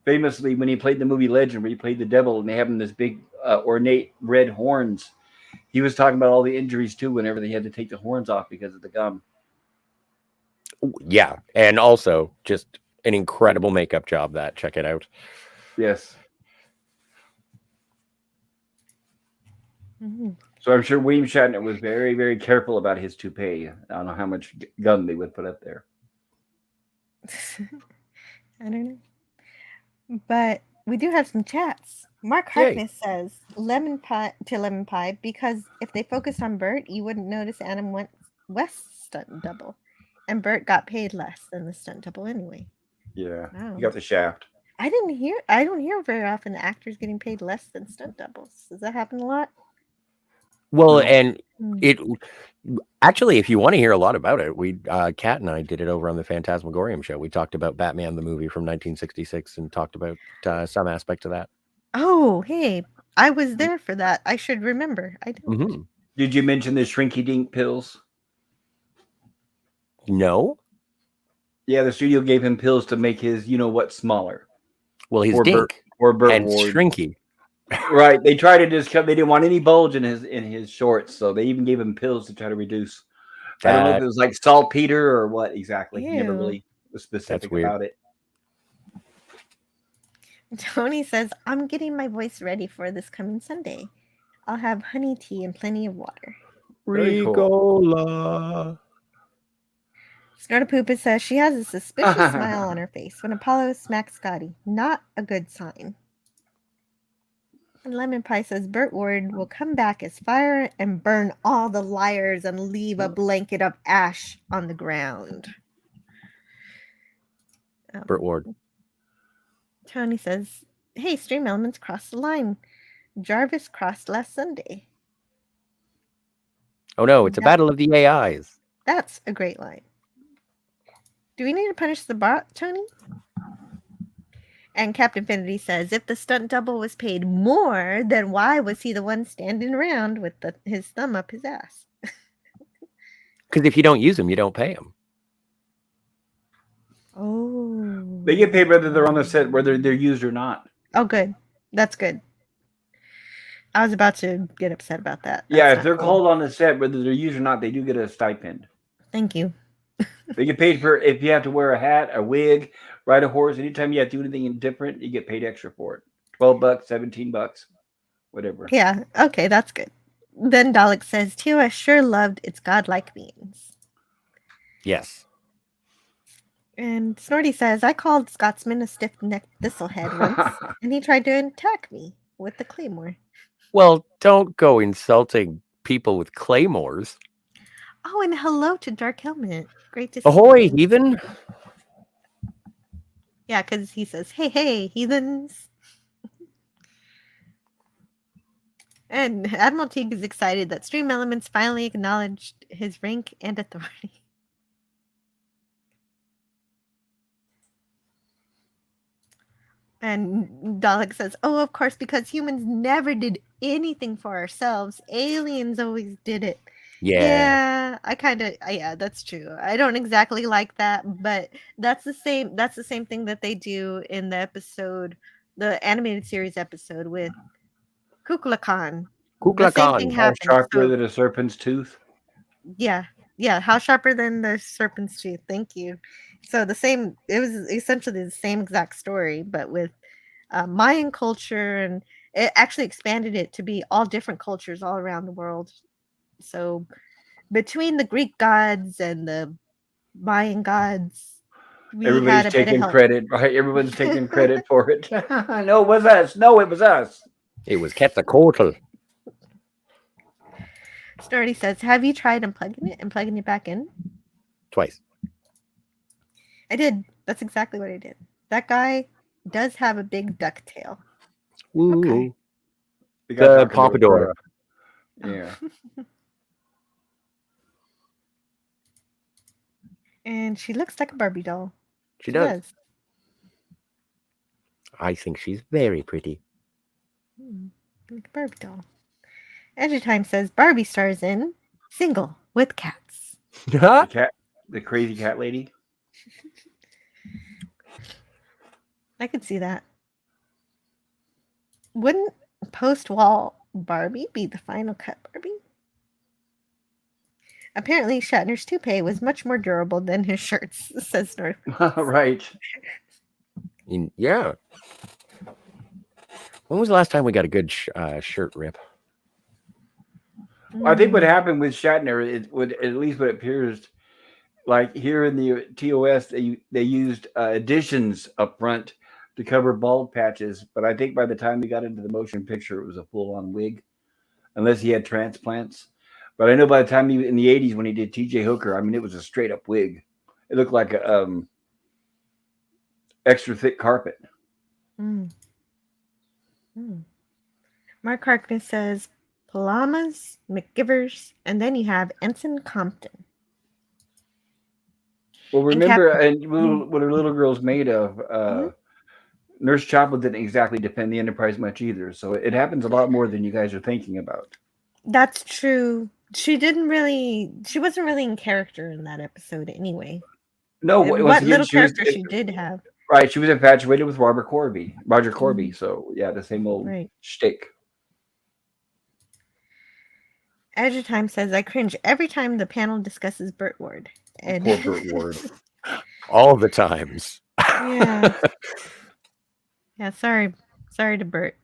famously, when he played the movie Legend, where he played the devil, and they have him this big ornate red horns, he was talking about all the injuries too whenever they had to take the horns off because of the gum. Yeah, and also just an incredible makeup job. Check it out. Yes. Mm-hmm. So I'm sure William Shatner was very, very careful about his toupee. I don't know how much gum they would put up there. I don't know. But we do have some chats. Mark Harkness says lemon pie, because if they focused on Bert, you wouldn't notice Adam West's stunt double. And Bert got paid less than the stunt double anyway. Yeah. Wow. You got the shaft. I don't hear very often actors getting paid less than stunt doubles. Does that happen a lot? Well, and it actually, if you want to hear a lot about it, Kat and I did it over on the Phantasmagorium show. We talked about Batman the movie from 1966 and talked about some aspect of that. Oh, hey, I was there for that. I should remember. I don't. Mm-hmm. Did you mention the Shrinky Dink pills? No. Yeah, the studio gave him pills to make his, smaller. Well, his dink or Burt and Ward. Shrinky. Right. They tried to just cut. They didn't want any bulge in his shorts, so they even gave him pills to try to reduce. I don't know if it was like saltpeter or what exactly. He never Ew. really was specific weird. about it. Tony says, I'm getting my voice ready for this coming Sunday. I'll have honey tea and plenty of water. Very cool. Rigola. Snortapoopa says she has a suspicious smile on her face when Apollo smacks Scotty. Not a good sign. And Lemon Pie says Burt Ward will come back as fire and burn all the liars and leave a blanket of ash on the ground. Burt Ward. Tony says, hey, Stream Elements crossed the line. Jarvis crossed last Sunday. Oh no, it's a battle of the AIs. That's a great line. Do we need to punish the bot, Tony? And Captain Infinity says, if the stunt double was paid more, then why was he the one standing around with his thumb up his ass? Because if you don't use them, you don't pay them. Oh. They get paid whether they're on the set, whether they're used or not. Oh, good. That's good. I was about to get upset about that. Yeah, if they're called on the set, whether they're used or not, they do get a stipend. Thank you. They get paid for if you have to wear a hat, a wig, ride a horse. Anytime you have to do anything different, you get paid extra for it. $12, $17, whatever. Yeah, okay, that's good. Then Dalek says, TOS sure loved its godlike beings. Yes. And Snorty says, I called Scotsman a stiff-necked thistlehead once, and he tried to attack me with the claymore. Well, don't go insulting people with claymores. Oh, and hello to Dark Helmet. Great to see Ahoy, you. heathen! Yeah, because he says, hey, heathens. And Admiral Teague is excited that Stream Elements finally acknowledged his rank and authority. And Dalek says, oh, of course, because humans never did anything for ourselves. Aliens always did it. Yeah, I kind of, yeah, that's true. I don't exactly like that, but that's the same thing that they do in the episode, the animated series episode with Kukulkan. The same thing How happens. sharper than a serpent's tooth. Yeah, how sharper than the serpent's tooth. Thank you. So it was essentially the same exact story, but with Mayan culture, and it actually expanded it to be all different cultures all around the world. So between the Greek gods and the Mayan gods, Everybody's taking credit, right? Everyone's taking credit for it. No, it was us. No, it was us. It was Quetzalcoatl. Snorty says, have you tried unplugging it and plugging it back in? Twice. I did. That's exactly what I did. That guy does have a big duck tail. Ooh. Okay. The pompadour. Yeah. And she looks like a Barbie doll. She does. I think she's very pretty. Like a Barbie doll. Edge Time says Barbie stars in Single with Cats. The crazy cat lady. I could see that. Wouldn't post-wall Barbie be the final cut Barbie? Apparently, Shatner's toupee was much more durable than his shirts, says North. Right. Yeah. When was the last time we got a good shirt rip? I think what happened with Shatner, it would, at least what it appears, like here in the TOS, they used additions up front to cover bald patches. But I think by the time we got into the motion picture, it was a full-on wig, unless he had transplants. But I know by the time in the 80s when he did TJ Hooker, I mean, it was a straight-up wig. It looked like a extra thick carpet. Mark Harkness says Palamas, McGivers, and then you have Ensign Compton. Well, remember, what her little girl's made of, Nurse Chapel didn't exactly defend the Enterprise much either. So it happens a lot more than you guys are thinking about. That's true. She wasn't really in character in that episode anyway. No, what little character she did have. Right. She was infatuated with Roger Corby. So yeah, the same old Right. shtick. Azure Time says, I cringe every time the panel discusses Burt Ward. And Poor Burt Ward. All the times. yeah. Yeah, sorry to Burt.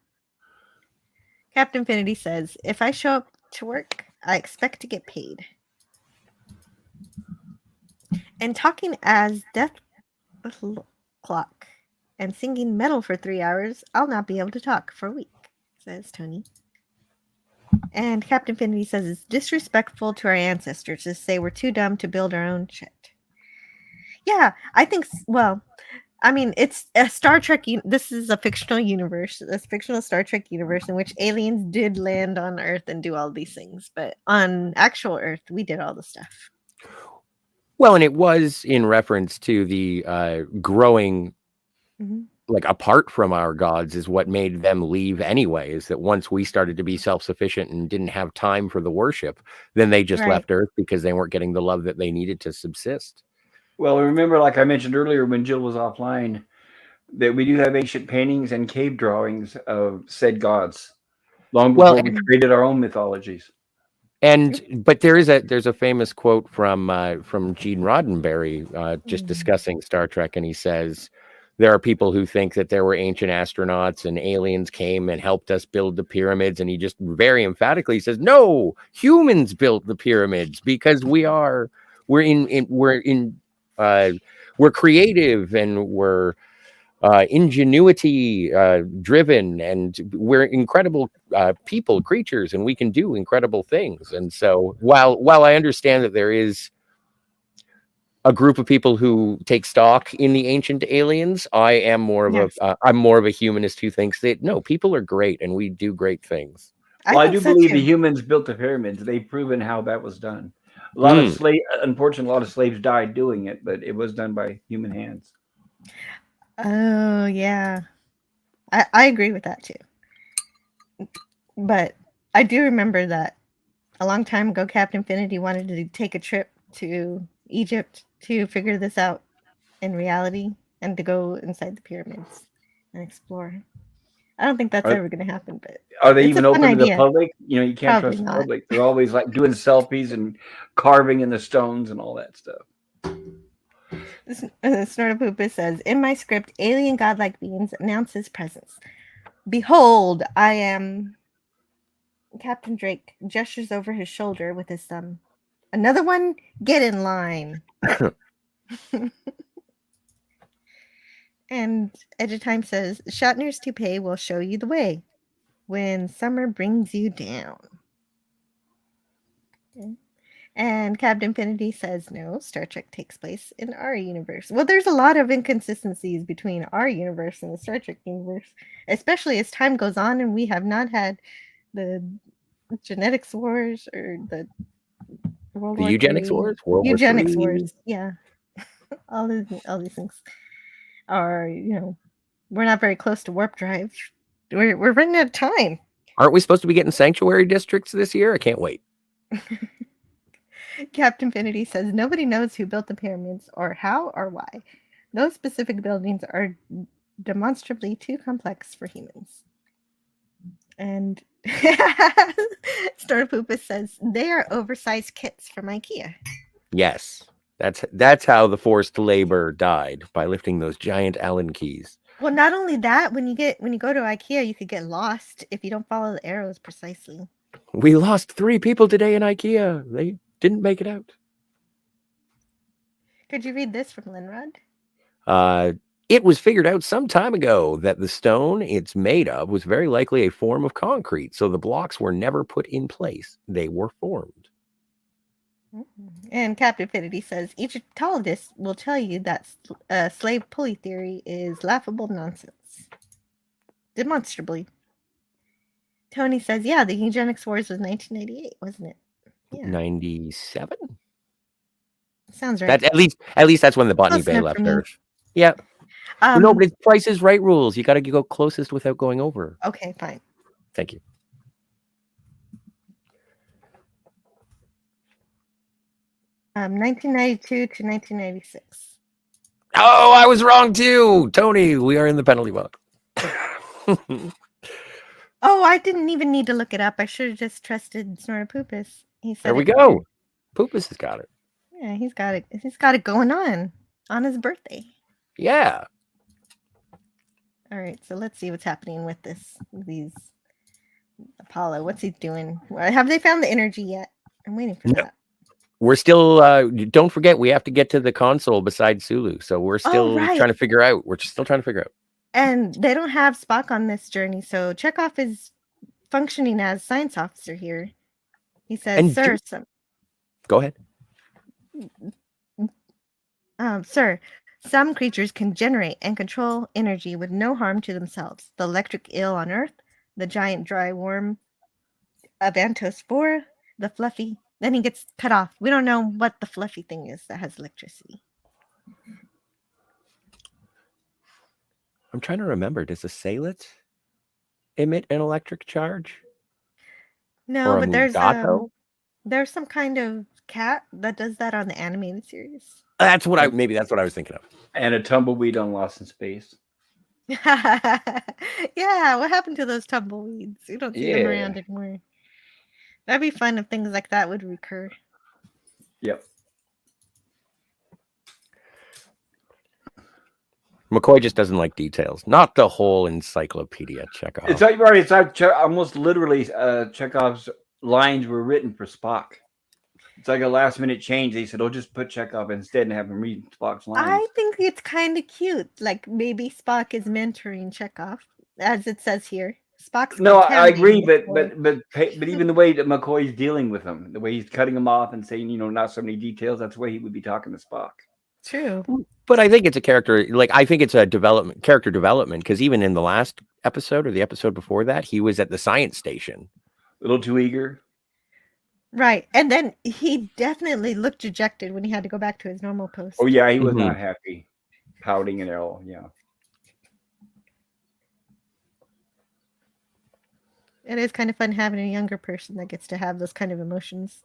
Captain Infinity says, if I show up to work, I expect to get paid. And talking as Death Clock and singing metal for 3 hours, I'll not be able to talk for a week, says Tony. And Captain Infinity says it's disrespectful to our ancestors to say we're too dumb to build our own shit. Yeah, I think, well, I mean, it's a Star Trek. This is a fictional universe, a fictional Star Trek universe in which aliens did land on Earth and do all these things. But on actual Earth, we did all the stuff. Well, and it was in reference to the growing, like, apart from our gods is what made them leave anyway, is that once we started to be self-sufficient and didn't have time for the worship, then they just left Earth because they weren't getting the love that they needed to subsist. Well, remember, like I mentioned earlier when Jill was offline, that we do have ancient paintings and cave drawings of said gods long before we created our own mythologies. But there's a famous quote from Gene Roddenberry just discussing Star Trek, and he says there are people who think that there were ancient astronauts and aliens came and helped us build the pyramids, and he just very emphatically says, no, humans built the pyramids because we're creative and we're ingenuity driven, and we're incredible creatures, and we can do incredible things. And so while I understand that there is a group of people who take stock in the ancient aliens, I am more of I'm more of a humanist who thinks that no, people are great and we do great things. Well, I do believe the humans built the pyramids. They've proven how that was done. Unfortunately, a lot of slaves died doing it, but it was done by human hands. Oh, yeah. I agree with that too. But I do remember that a long time ago, Captain Infinity wanted to take a trip to Egypt to figure this out in reality and to go inside the pyramids and explore. I don't think that's ever going to happen, but are they even open to the public? You know, you can't trust the public. They're always like doing selfies and carving in the stones and all that stuff. Snortapoopa says, in my script, alien godlike beings announce his presence. Behold, I am... Captain Drake gestures over his shoulder with his thumb. Another one? Get in line. And Edge of Time says, Shatner's toupee will show you the way when summer brings you down. Okay. And Captain Infinity says, no, Star Trek takes place in our universe. Well, there's a lot of inconsistencies between our universe and the Star Trek universe, especially as time goes on and we have not had the genetics wars or the World War eugenics wars, eugenics wars. Yeah, all these things are, you know, we're not very close to warp drive. We're running out of time. Aren't we supposed to be getting sanctuary districts this year? I can't wait. Captain Infinity says nobody knows who built the pyramids or how or why. Those specific buildings are demonstrably too complex for humans. And Starpoopa says they are oversized kits from IKEA. Yes, that's how the forced labor died, by lifting those giant Allen keys. Well, not only that, when you go to IKEA, you could get lost if you don't follow the arrows precisely. We lost 3 people today in IKEA. They didn't make it out. Could you read this from Linrod? It was figured out some time ago that the stone it's made of was very likely a form of concrete, so the blocks were never put in place. They were formed. And Captain Infinity says Egyptologists will tell you that slave pulley theory is laughable nonsense. Demonstrably. Tony says, yeah, the eugenics wars was 1998, wasn't it? Yeah. 97? Sounds right. At least that's when the Botany Bay left Earth. Yeah. No, but it's Price is Right rules. You got to go closest without going over. Okay, fine. Thank you. Um, 1992 to 1996. Oh, I was wrong too. Tony, we are in the penalty box. Oh, I didn't even need to look it up. I should have just trusted Snortopoopus. He said There we it go. here. Poopus has got it. Yeah, he's got it. He's got it going on his birthday. Yeah. All right, so let's see what's happening with these Apollo. What's he doing? Have they found the energy yet? I'm waiting for that. We're still don't forget we have to get to the console besides Sulu. So we're still trying to figure out. We're still trying to figure out. And they don't have Spock on this journey, so Chekhov is functioning as science officer here. He says, "Sir, go ahead. Sir, some creatures can generate and control energy with no harm to themselves. The electric eel on Earth, the giant dry worm of Antospora, the fluffy." Then he gets cut off. We don't know what the fluffy thing is that has electricity. I'm trying to remember. Does a salet emit an electric charge? No, but there's some kind of cat that does that on the animated series. That's what maybe that's what I was thinking of. And a tumbleweed on Lost in Space. Yeah, what happened to those tumbleweeds? You don't see them around anymore. That'd be fun if things like that would recur. Yep. McCoy just doesn't like details. Not the whole encyclopedia Chekhov. It's like right. It's like almost literally Chekhov's lines were written for Spock. It's like a last minute change. They said, "Oh, just put Chekhov instead and have him read Spock's lines." I think it's kind of cute. Like maybe Spock is mentoring Chekhov, as it says here. Spock's no, I agree, but even the way that McCoy's dealing with him, the way he's cutting him off and saying, not so many details, that's the way he would be talking to Spock. True. But I think it's a character, I think it's a character development, because even in the last episode or the episode before that, he was at the science station. A little too eager. Right. And then he definitely looked dejected when he had to go back to his normal post. Oh, yeah, he was not happy. Pouting and all, yeah. It is kind of fun having a younger person that gets to have those kind of emotions.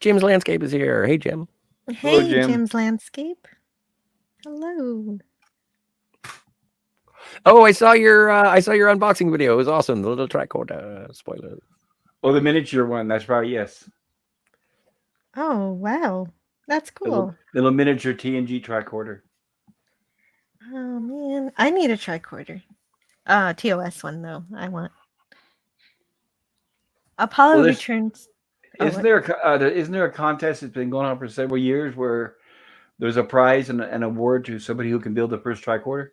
Jim's Landscape is here. Hey, Jim. Hey, hello, Jim's Landscape. Hello. Oh, I saw your unboxing video. It was awesome. The little tricorder spoiler. Oh, the miniature one. That's probably yes. Oh wow, that's cool. Little miniature TNG tricorder. Oh man, I need a tricorder. TOS one though. I want. Apollo returns. Isn't there a contest that's been going on for several years where there's a prize and an award to somebody who can build the first tricorder?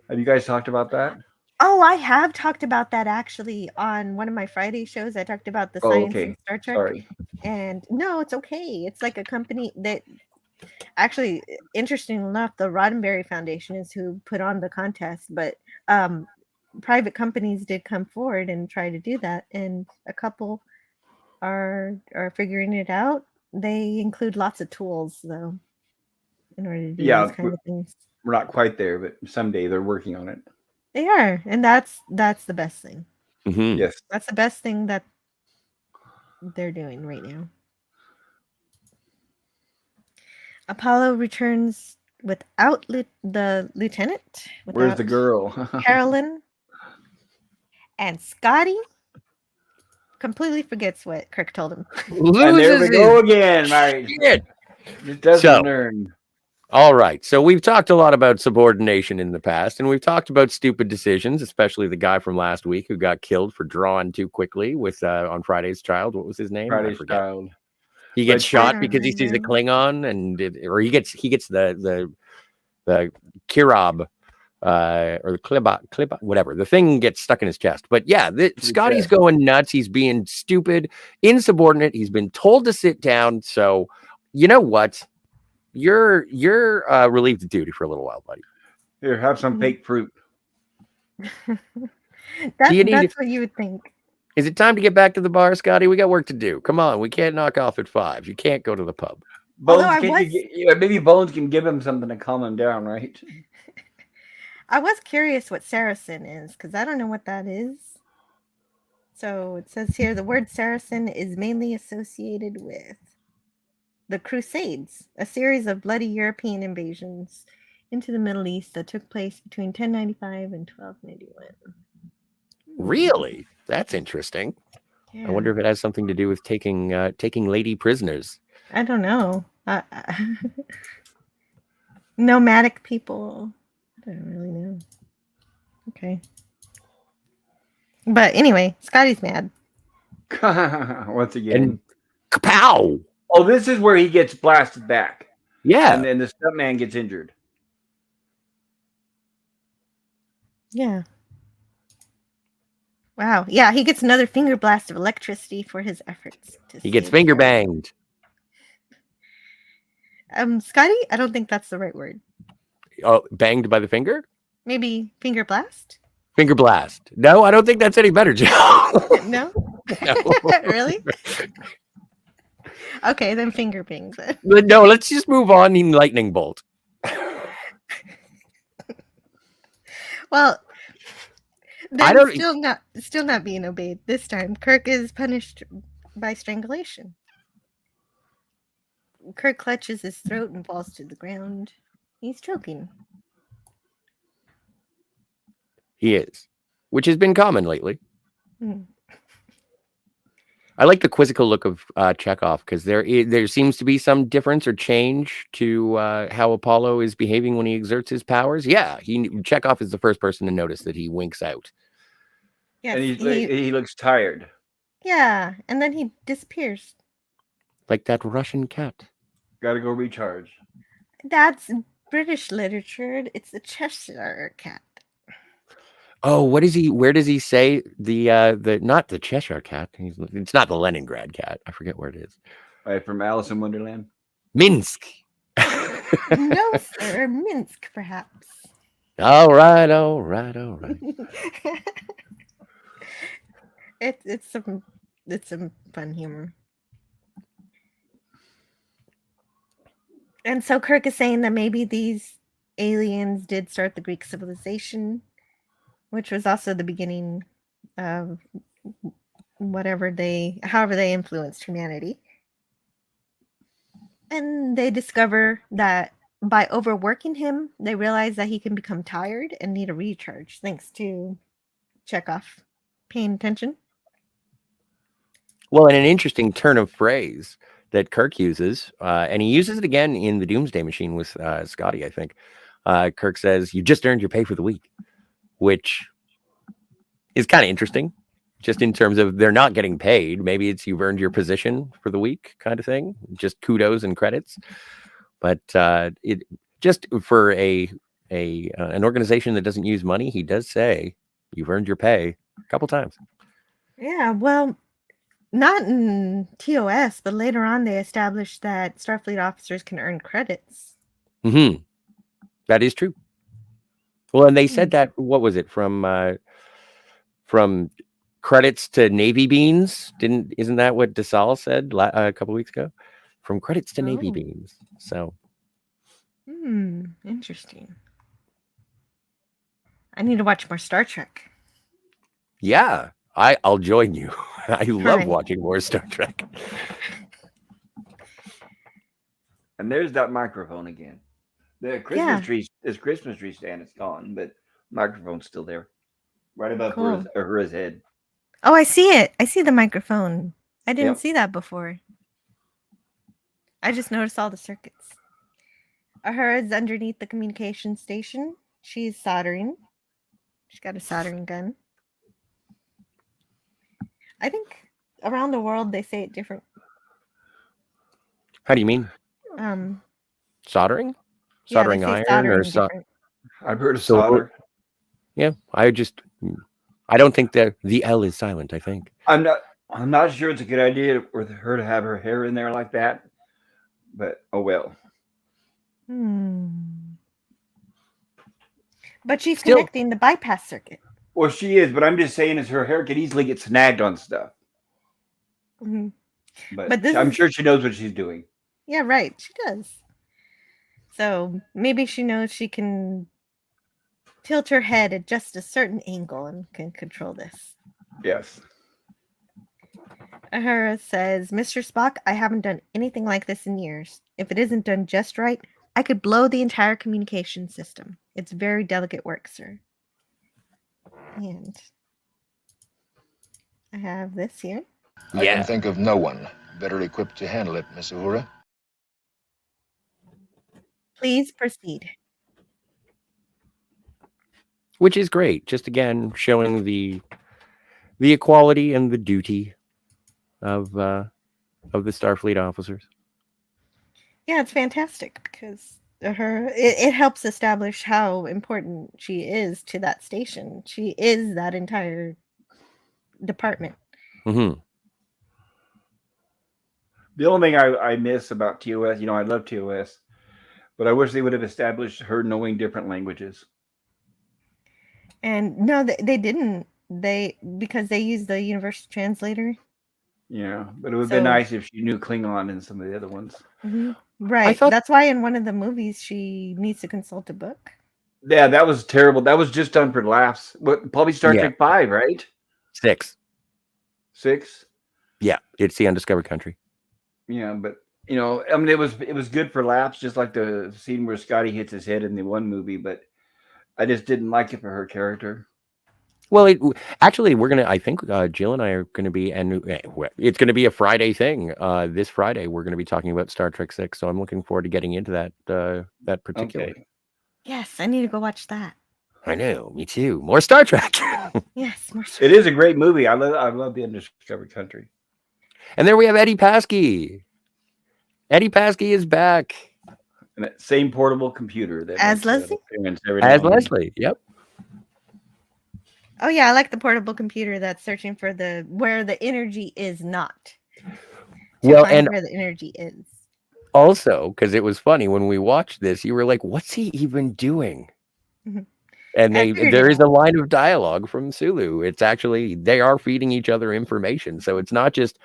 Have you guys talked about that? Oh, I have talked about that actually on one of my Friday shows. I talked about the science in Star Trek. Sorry. And no, it's okay. It's like a company that actually, interesting enough, the Roddenberry Foundation is who put on the contest, but private companies did come forward and try to do that, and a couple are figuring it out. They include lots of tools though in order to do these kind of things. We're not quite there, but someday they're working on it. They are, and that's the best thing. Mm-hmm. Yes, that's the best thing that they're doing right now. Apollo returns without the lieutenant. Where's the girl? Carolyn and Scotty completely forgets what Kirk told him. And there we go again, right? It doesn't learn. All right. So we've talked a lot about subordination in the past, and we've talked about stupid decisions, especially the guy from last week who got killed for drawing too quickly with on Friday's Child. What was his name? Friday's Child. He gets shot because he sees a Klingon, or he gets the Kirab or the Klibot, whatever. The thing gets stuck in his chest. But yeah, Scotty's going nuts. He's being stupid, insubordinate. He's been told to sit down. So you know what? You're relieved of duty for a little while, buddy. Here, have some fake fruit. That's what you would think. Is it time to get back to the bar, Scotty? We got work to do. Come on, we can't knock off at 5. You can't go to the pub. Maybe Bones can give him something to calm him down, right? I was curious what Saracen is, because I don't know what that is. So it says here the word Saracen is mainly associated with the Crusades, a series of bloody European invasions into the Middle East that took place between 1095 and 1291. Really? That's interesting. Yeah. I wonder if it has something to do with taking lady prisoners. I don't know. Nomadic people. I don't really know. Okay. But anyway, Scotty's mad. Once again. And kapow! Oh, this is where he gets blasted back. Yeah. And then the stuntman gets injured. Yeah. Wow. Yeah, he gets another finger blast of electricity for his efforts. He gets finger Earth. banged. Scotty, I don't think that's the right word. Oh, banged by the finger? Maybe finger blast? Finger blast. No, I don't think that's any better, Joe. No? No. Really? Okay, then finger bangs. No, let's just move on in lightning bolt. Well, I then don't- still not being obeyed. This time, Kirk is punished by strangulation. Kirk clutches his throat and falls to the ground. He's choking. He is, which has been common lately. Hmm. I like the quizzical look of Chekhov because there seems to be some difference or change to how Apollo is behaving when he exerts his powers. Yeah, Chekhov is the first person to notice that he winks out. Yes, And he looks tired. yeah, and then he disappears. Like that Russian cat. Gotta go recharge. That's British literature. It's the Cheshire cat. Oh, what is he? Where does he say the not the Cheshire cat? It's not the Leningrad cat. I forget where it is. From Alice in Wonderland. Minsk. No, sir, Minsk, perhaps. All right. It's some fun humor. And so Kirk is saying that maybe these aliens did start the Greek civilization, which was also the beginning of however they influenced humanity. And they discover that by overworking him, they realize that he can become tired and need a recharge, thanks to Chekhov paying attention. Well, and an interesting turn of phrase that Kirk uses, and he uses it again in the Doomsday Machine with Scotty, I think. Kirk says, "You just earned your pay for the week," which is kind of interesting, just in terms of they're not getting paid. Maybe it's you've earned your position for the week kind of thing, just kudos and credits. But it just for an organization that doesn't use money, he does say you've earned your pay a couple times. Yeah, well, not in TOS, but later on they established that Starfleet officers can earn credits. Mm-hmm. That is true. Well, and they said that, what was it, from credits to Navy beans? Isn't that what DeSalle said a couple weeks ago? From credits to Navy beans. So. Interesting. I need to watch more Star Trek. Yeah, I'll join you. I love Right. watching more Star Trek. And there's that microphone again. The Christmas tree stand is gone, but microphone's still there. Right above Uhura's head. Oh, I see it. I see the microphone. I didn't Yep. see that before. I just noticed all the circuits. Uhura's underneath the communication station. She's soldering. She's got a soldering gun. I think around the world they say it different. How do you mean? Soldering? Soldering they say iron soldering or different. I've heard of solder. Yeah, I don't think that the L is silent, I think. I'm not sure it's a good idea for her to have her hair in there like that. But oh well. But she's Still- connecting the bypass circuit. Well, she is, but I'm just saying is her hair could easily get snagged on stuff. Mhm. But But this I'm is- sure she knows what she's doing. Yeah, right. She does. So maybe she knows she can tilt her head at just a certain angle and can control this. Yes. Uhura says, Mr. Spock, I haven't done anything like this in years. If it isn't done just right, I could blow the entire communication system. It's very delicate work, sir. And I have this here. I can think of no one better equipped to handle it, Miss Uhura. Please proceed. Which is great. Just again showing the equality and the duty of the Starfleet officers. Yeah, it's fantastic because it helps establish how important she is to that station. She is that entire department. Mm-hmm. The only thing I miss about TOS, I love TOS, but I wish they would have established her knowing different languages. And no, they didn't. Because they used the universal translator. Yeah, but it would have been nice if she knew Klingon and some of the other ones. Mm-hmm. Right. That's why in one of the movies she needs to consult a book. Yeah, that was terrible. That was just done for laughs. Probably Star Trek 5, right? 6. 6? Yeah, it's the Undiscovered Country. Yeah, but it was good for laughs, just like the scene where Scotty hits his head in the one movie, but I just didn't like it for her character. Well, I think Jill and I are going to be, and it's going to be a Friday thing. This Friday, we're going to be talking about Star Trek 6. So I'm looking forward to getting into that particular. Okay. Yes, I need to go watch that. I know, me too. More Star Trek. Yes, more Star Trek. It is a great movie. I love the Undiscovered Country. And there we have Eddie Paskey. Eddie Paskey is back. And that same portable computer that as Leslie. As Leslie, yep. Oh yeah, I like the portable computer that's searching for where the energy is not. And where the energy is. Also, because it was funny when we watched this, you were like, "What's he even doing?" Mm-hmm. And there is a line of dialogue from Sulu. It's actually they are feeding each other information, so it's not just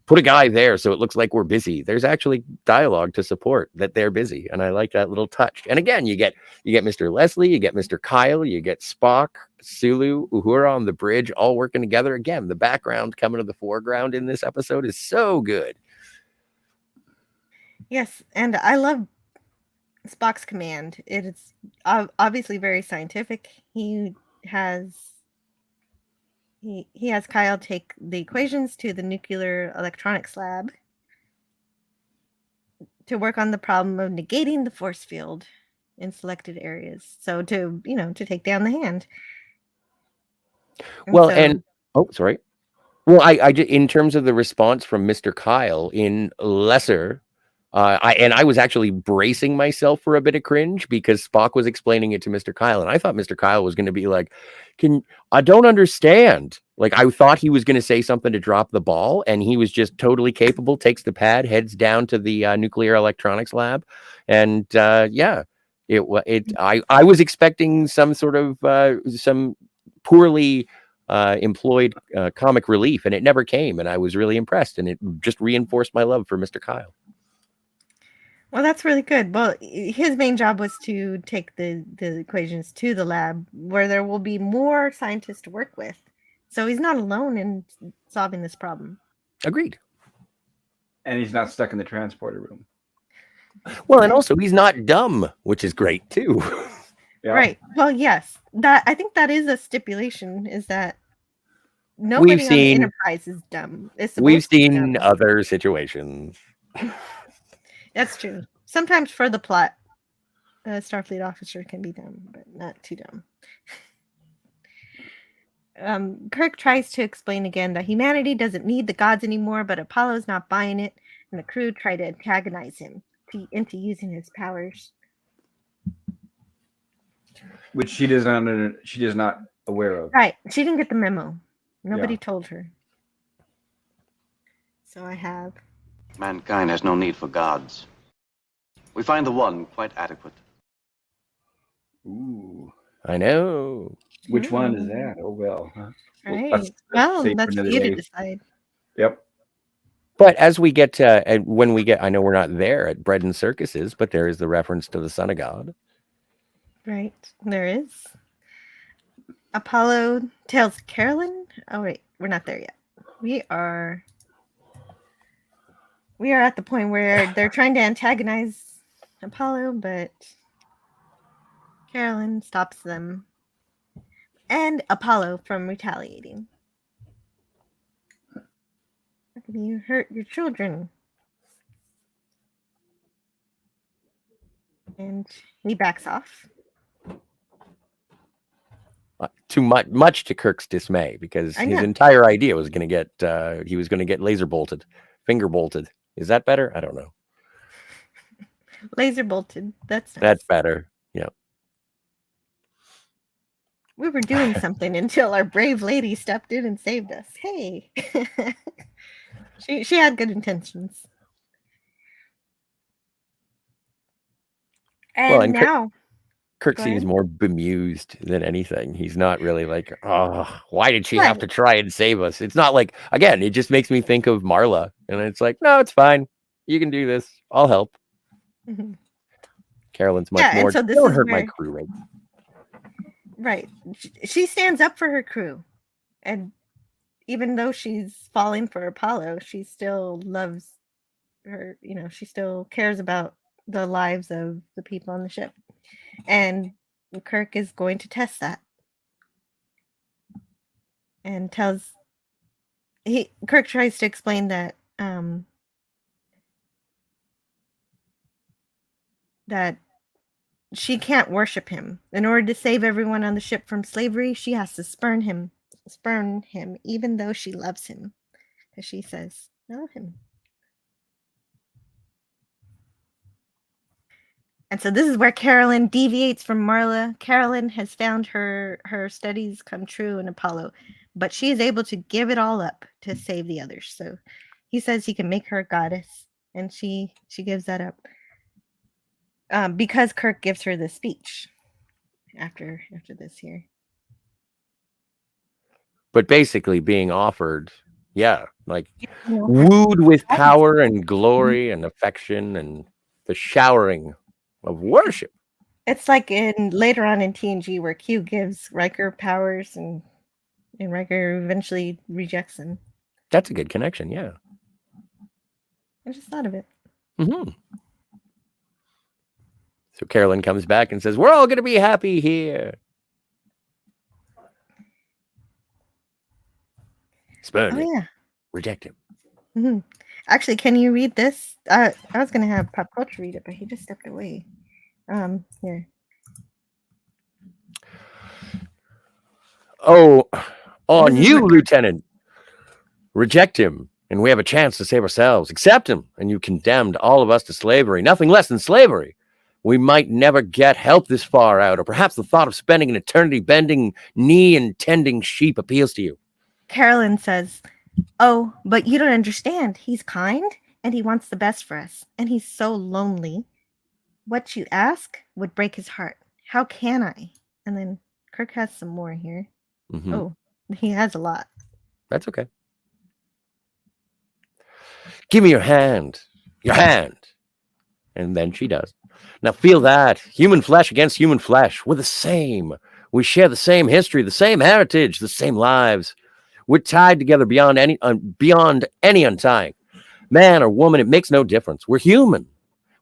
put a guy there so it looks like we're busy. There's actually dialogue to support that they're busy, and I like that little touch. And again, you get Mr. Leslie, you get Mr. Kyle, you get Spock, Sulu, Uhura on the bridge, all working together. Again, the background coming to the foreground in this episode is so good. Yes, and I love Spock's command. It is obviously very scientific. He has Kyle take the equations to the nuclear electronics lab to work on the problem of negating the force field in selected areas. So to take down the hand. Sorry. Well, I in terms of the response from Mr. Kyle in Lesser, I was actually bracing myself for a bit of cringe because Spock was explaining it to Mr. Kyle, and I thought Mr. Kyle was going to be like, I don't understand. Like, I thought he was going to say something to drop the ball, and he was just totally capable, takes the pad, heads down to the nuclear electronics lab. And I was expecting some sort of some poorly employed comic relief, and it never came. And I was really impressed, and it just reinforced my love for Mr. Kyle. Well, that's really good. Well, his main job was to take the equations to the lab where there will be more scientists to work with. So he's not alone in solving this problem. Agreed. And he's not stuck in the transporter room. Well, and also he's not dumb, which is great too. Yeah. Right. Well, yes. I think that is a stipulation, is that nobody on the Enterprise is dumb. We've seen other situations. That's true. Sometimes for the plot, a Starfleet officer can be dumb, but not too dumb. Kirk tries to explain again that humanity doesn't need the gods anymore, but Apollo's not buying it, and the crew try to antagonize him into using his powers. Which she is not aware of. Right. She didn't get the memo. Nobody told her. So I have... Mankind has no need for gods. We find the one quite adequate. Ooh. I know. Which one is that? Oh, well. Huh? Right. Well, that's for you to decide. Yep. But as we get to, when we get, I know we're not there at Bread and Circuses, but there is the reference to the Son of God. Right. There is. Apollo tells Carolyn. Oh, wait. We're not there yet. We are We are at the point where they're trying to antagonize Apollo, but Carolyn stops them and Apollo from retaliating. How can you hurt your children? And he backs off. Too much to Kirk's dismay, because his entire idea was going to get he was going to get laser bolted, finger bolted. Is that better? I don't know. Laser bolted. That's nice. That's better. Yeah. We were doing something until our brave lady stepped in and saved us. Hey. she had good intentions. And now Kirk seems more bemused than anything. He's not really like, oh, why did she have to try and save us? It's not like, again, it just makes me think of Marla. And it's like, no, it's fine. You can do this. I'll help. Mm-hmm. Carolyn's much more, so this don't hurt my crew, right? Right. She stands up for her crew. And even though she's falling for Apollo, she still loves her, she still cares about the lives of the people on the ship. And Kirk is going to test that. And Kirk tries to explain that that she can't worship him. In order to save everyone on the ship from slavery, she has to spurn him, even though she loves him. Because she says, I love him. And so this is where Carolyn deviates from Marla. Carolyn has found her studies come true in Apollo, but she is able to give it all up to save the others. So he says he can make her a goddess, and she gives that up. Because Kirk gives her the speech after this here. But basically being offered, wooed with power and glory and affection and the showering of worship. It's like later on in TNG where Q gives Riker powers and Riker eventually rejects him. That's a good connection, yeah. I just thought of it. Mm-hmm. So Carolyn comes back and says, we're all going to be happy here. Spurn it. Yeah. Reject him. Mm-hmm. Actually, can you read this? I was going to have Pop Culture read it, but he just stepped away. Here. Oh, on you, Lieutenant. Reject him, and we have a chance to save ourselves. Accept him, and you condemned all of us to slavery. Nothing less than slavery. We might never get help this far out, or perhaps the thought of spending an eternity bending knee and tending sheep appeals to you. Carolyn says, oh, but you don't understand. He's kind, and he wants the best for us, and he's so lonely. What you ask would break his heart. How can I? And then Kirk has some more here. Mm-hmm. Oh, he has a lot. That's okay. Give me your hand. Your hand. And then she does. Now feel that. Human flesh against human flesh. We're the same. We share the same history, the same heritage, the same lives. We're tied together beyond any untying. Man or woman, it makes no difference. We're human.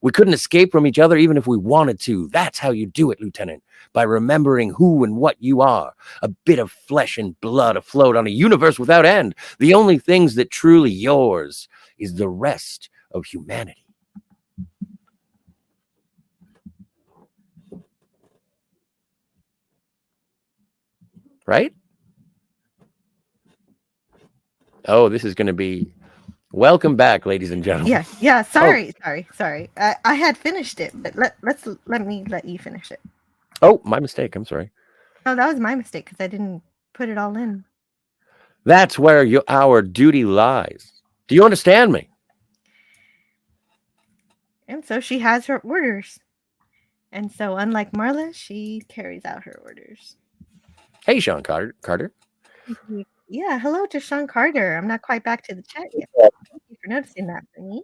We couldn't escape from each other even if we wanted to. That's how you do it, Lieutenant. By remembering who and what you are. A bit of flesh and blood afloat on a universe without end. The only things that truly yours is the rest of humanity. Right? Oh, this is going to be... Welcome back, ladies and gentlemen. Yeah. Sorry. I had finished it, but let me let you finish it. Oh, my mistake. I'm sorry. Oh, that was my mistake because I didn't put it all in. That's where our duty lies. Do you understand me? And so she has her orders. And so, unlike Marla, she carries out her orders. Hey, Sean Carter. Yeah, hello to Sean Carter. I'm not quite back to the chat yet. Thank you for noticing that for me.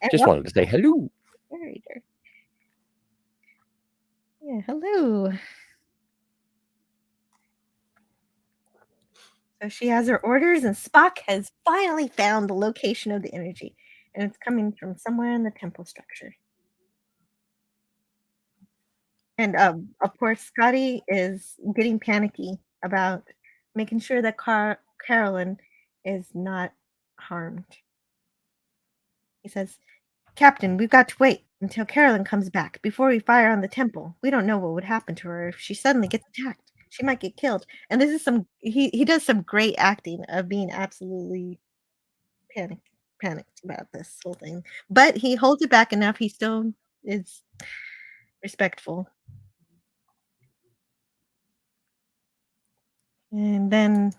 And just wanted to say hello. Yeah, hello. So she has her orders, and Spock has finally found the location of the energy. and it's coming from somewhere in the temple structure. And of course, Scotty is getting panicky about making sure that Carolyn is not harmed. He says, "Captain, we've got to wait until Carolyn comes back before we fire on the temple. We don't know what would happen to her if she suddenly gets attacked. She might get killed." And this is he does some great acting of being absolutely panicked about this whole thing. But he holds it back enough. He still is respectful. And then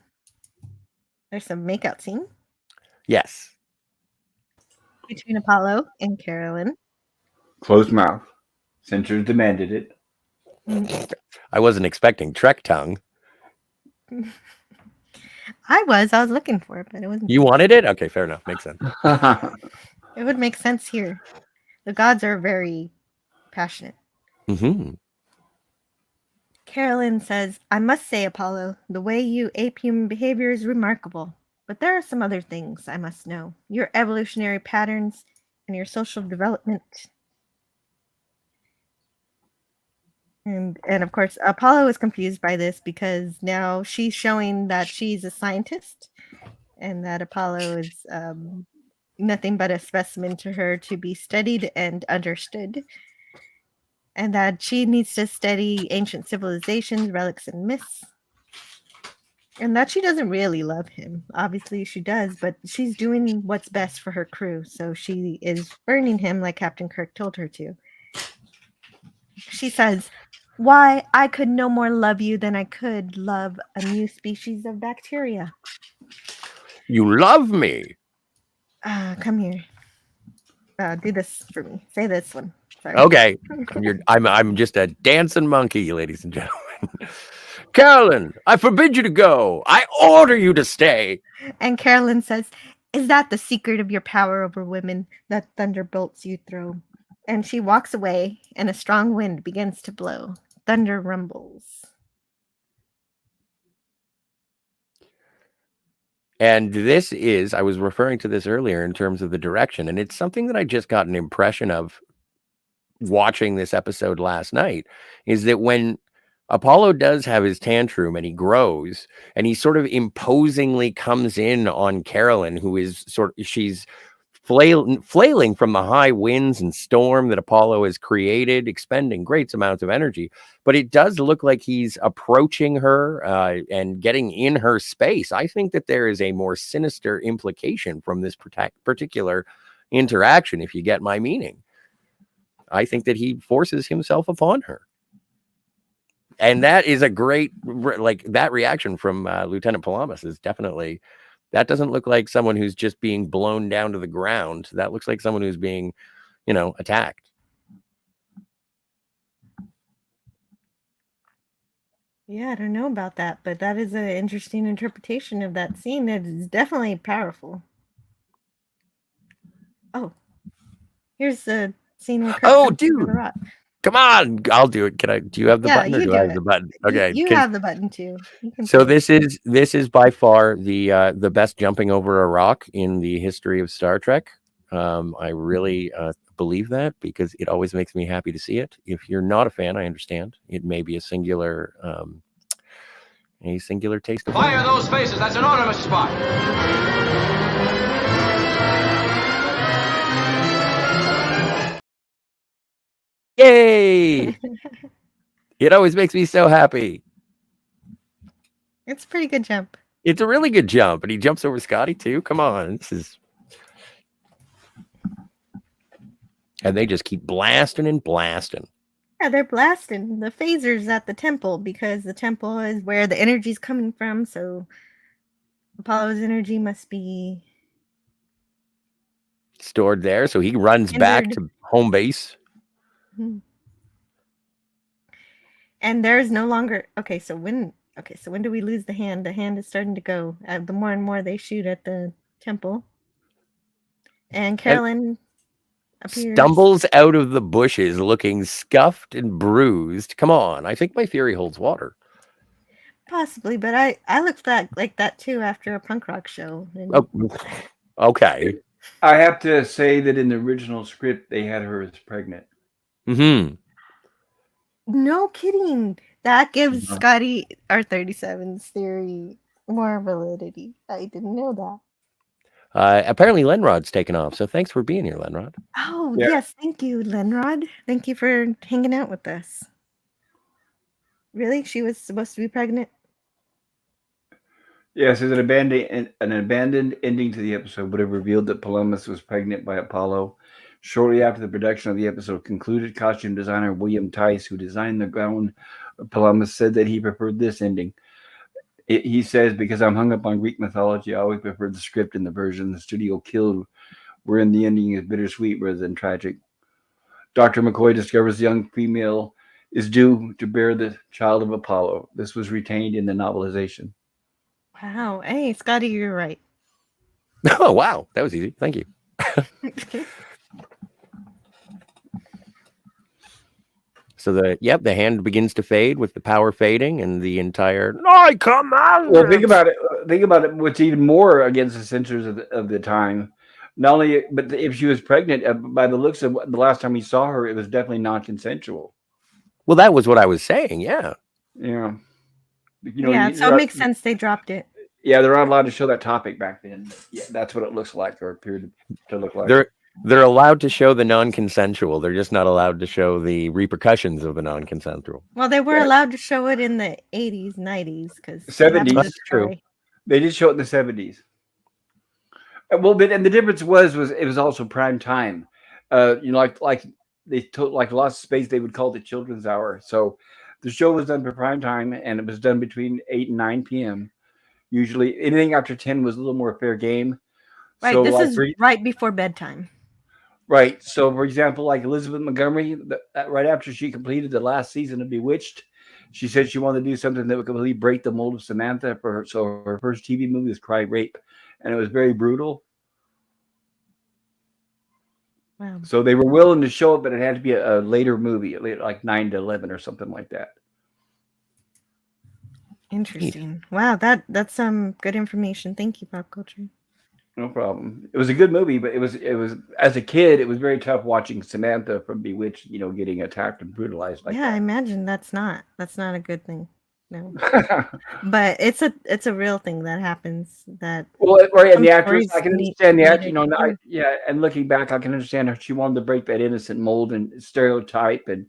there's some makeout scene Yes. between Apollo and Carolyn. Closed mouth. Censors demanded it. I wasn't expecting Trek tongue. I was looking for it, but it wasn't. You wanted it? Okay, fair enough. Makes sense. It would make sense here. The gods are very passionate. Mm-hmm. Carolyn says, "I must say, Apollo, the way you ape human behavior is remarkable. But there are some other things I must know. Your evolutionary patterns and your social development." And of course, Apollo is confused by this because now she's showing that she's a scientist and that Apollo is nothing but a specimen to her to be studied and understood. And that she needs to study ancient civilizations, relics, and myths. And that she doesn't really love him. Obviously, she does, but she's doing what's best for her crew. So she is burning him like Captain Kirk told her to. She says, "Why, I could no more love you than I could love a new species of bacteria." You love me. Come here. Do this for me. Say this one. Sorry. Okay. I'm just a dancing monkey, ladies and gentlemen. Carolyn, I forbid you to go. I order you to stay. And Carolyn says, "Is that the secret of your power over women, that thunderbolts you throw?" And she walks away, and a strong wind begins to blow. Thunder rumbles. And this is, I was referring to this earlier in terms of the direction, and it's something that I just got an impression of watching this episode last night, is that when Apollo does have his tantrum and he grows and he sort of imposingly comes in on Carolyn, who is she's flailing from the high winds and storm that Apollo has created, expending great amounts of energy. But it does look like he's approaching her and getting in her space. I think that there is a more sinister implication from this particular interaction, if you get my meaning. I think that he forces himself upon her. And that is a great, that reaction from Lieutenant Palamas is definitely, that doesn't look like someone who's just being blown down to the ground. That looks like someone who's being, attacked. Yeah, I don't know about that, but that is an interesting interpretation of that scene. It is definitely powerful. Oh, here's the scene where Kirk jumps over the rock. Come on, I'll do it. Do you have the button, or do I have the button? Okay, you have the button too. So this is by far the best jumping over a rock in the history of Star Trek. I really believe that because it always makes me happy to see it. If you're not a fan, I understand. It may be a singular taste of Fire those faces. That's an order, Mr. Spock. Yay! It always makes me so happy. It's a pretty good jump. It's a really good jump, and he jumps over Scotty too. Come on, and they just keep blasting and blasting. Yeah, they're blasting the phasers at the temple because the temple is where the energy's coming from. So Apollo's energy must be stored there. So he runs back to home base. Mm-hmm. And there is no longer so when do we lose the hand? The hand is starting to go. The more and more they shoot at the temple, and Carolyn stumbles out of the bushes, looking scuffed and bruised. Come on, I think my theory holds water. Possibly, but I looked like that too after a punk rock show. Oh, okay, I have to say that in the original script, they had her as pregnant. Mm-hmm. No kidding. That gives Mhm. Scotty our 37's theory more validity. I didn't know that. Apparently, Lenrod's taken off. So thanks for being here, Lenrod. Oh, Yeah. yes. Thank you, Lenrod. Thank you for hanging out with us. Really? She was supposed to be pregnant? Yes, there's an abandoned ending to the episode would have revealed that Palamas was pregnant by Apollo. Shortly after the production of the episode concluded, costume designer William Tice, who designed the gown of Palamas, said that he preferred this ending. He says, because I'm hung up on Greek mythology, I always preferred the script and the version the studio killed, wherein the ending is bittersweet rather than tragic. Dr. McCoy discovers the young female is due to bear the child of Apollo. This was retained in the novelization. Wow. Hey, Scotty, you're right. Oh, wow. That was easy. Thank you. So the hand begins to fade with the power fading and the entire I command. Well, think about it. Think about it. What's even more against the censors of the time, not only, but if she was pregnant, by the looks of the last time we saw her, it was definitely non-consensual. Well, that was what I was saying. Yeah. Yeah, you know, Yeah, so it makes sense they dropped it. yeah, they're not allowed to show that topic back then. Yeah, that's what it looks like, or appeared to look like. They're allowed to show the non-consensual. They're just not allowed to show the repercussions of the non-consensual. Well, they were Yeah. allowed to show it in the 80s, 90s, because 70s. That's true. They did show it in the 70s. Well, but and the difference was it was also prime time. You know, like they told like Lost Space, they would call it the children's hour. So the show was done for prime time, and it was done between 8 and 9 p.m. Usually, anything after 10 was a little more fair game. Right, So, this like, is right before bedtime. right. So, for example, like Elizabeth Montgomery, right after she completed the last season of Bewitched, she said she wanted to do something that would completely break the mold of Samantha for her. So her first TV movie was Cry Rape, and it was very brutal. Wow. So they were willing to show it, but it had to be a later movie, like 9 to 11 or something like that. Interesting. Wow, that's some good information. Thank you, Pop Culture. No problem. It was a good movie, but it was as a kid, it was very tough watching Samantha from Bewitched, you know, getting attacked and brutalized like Yeah, I that. imagine that's not a good thing. No. But it's a real thing that happens. That Well, right, and some the actress, stories I can need understand the act, it you know, to do. yeah, and looking back, I can understand how she wanted to break that innocent mold and stereotype and,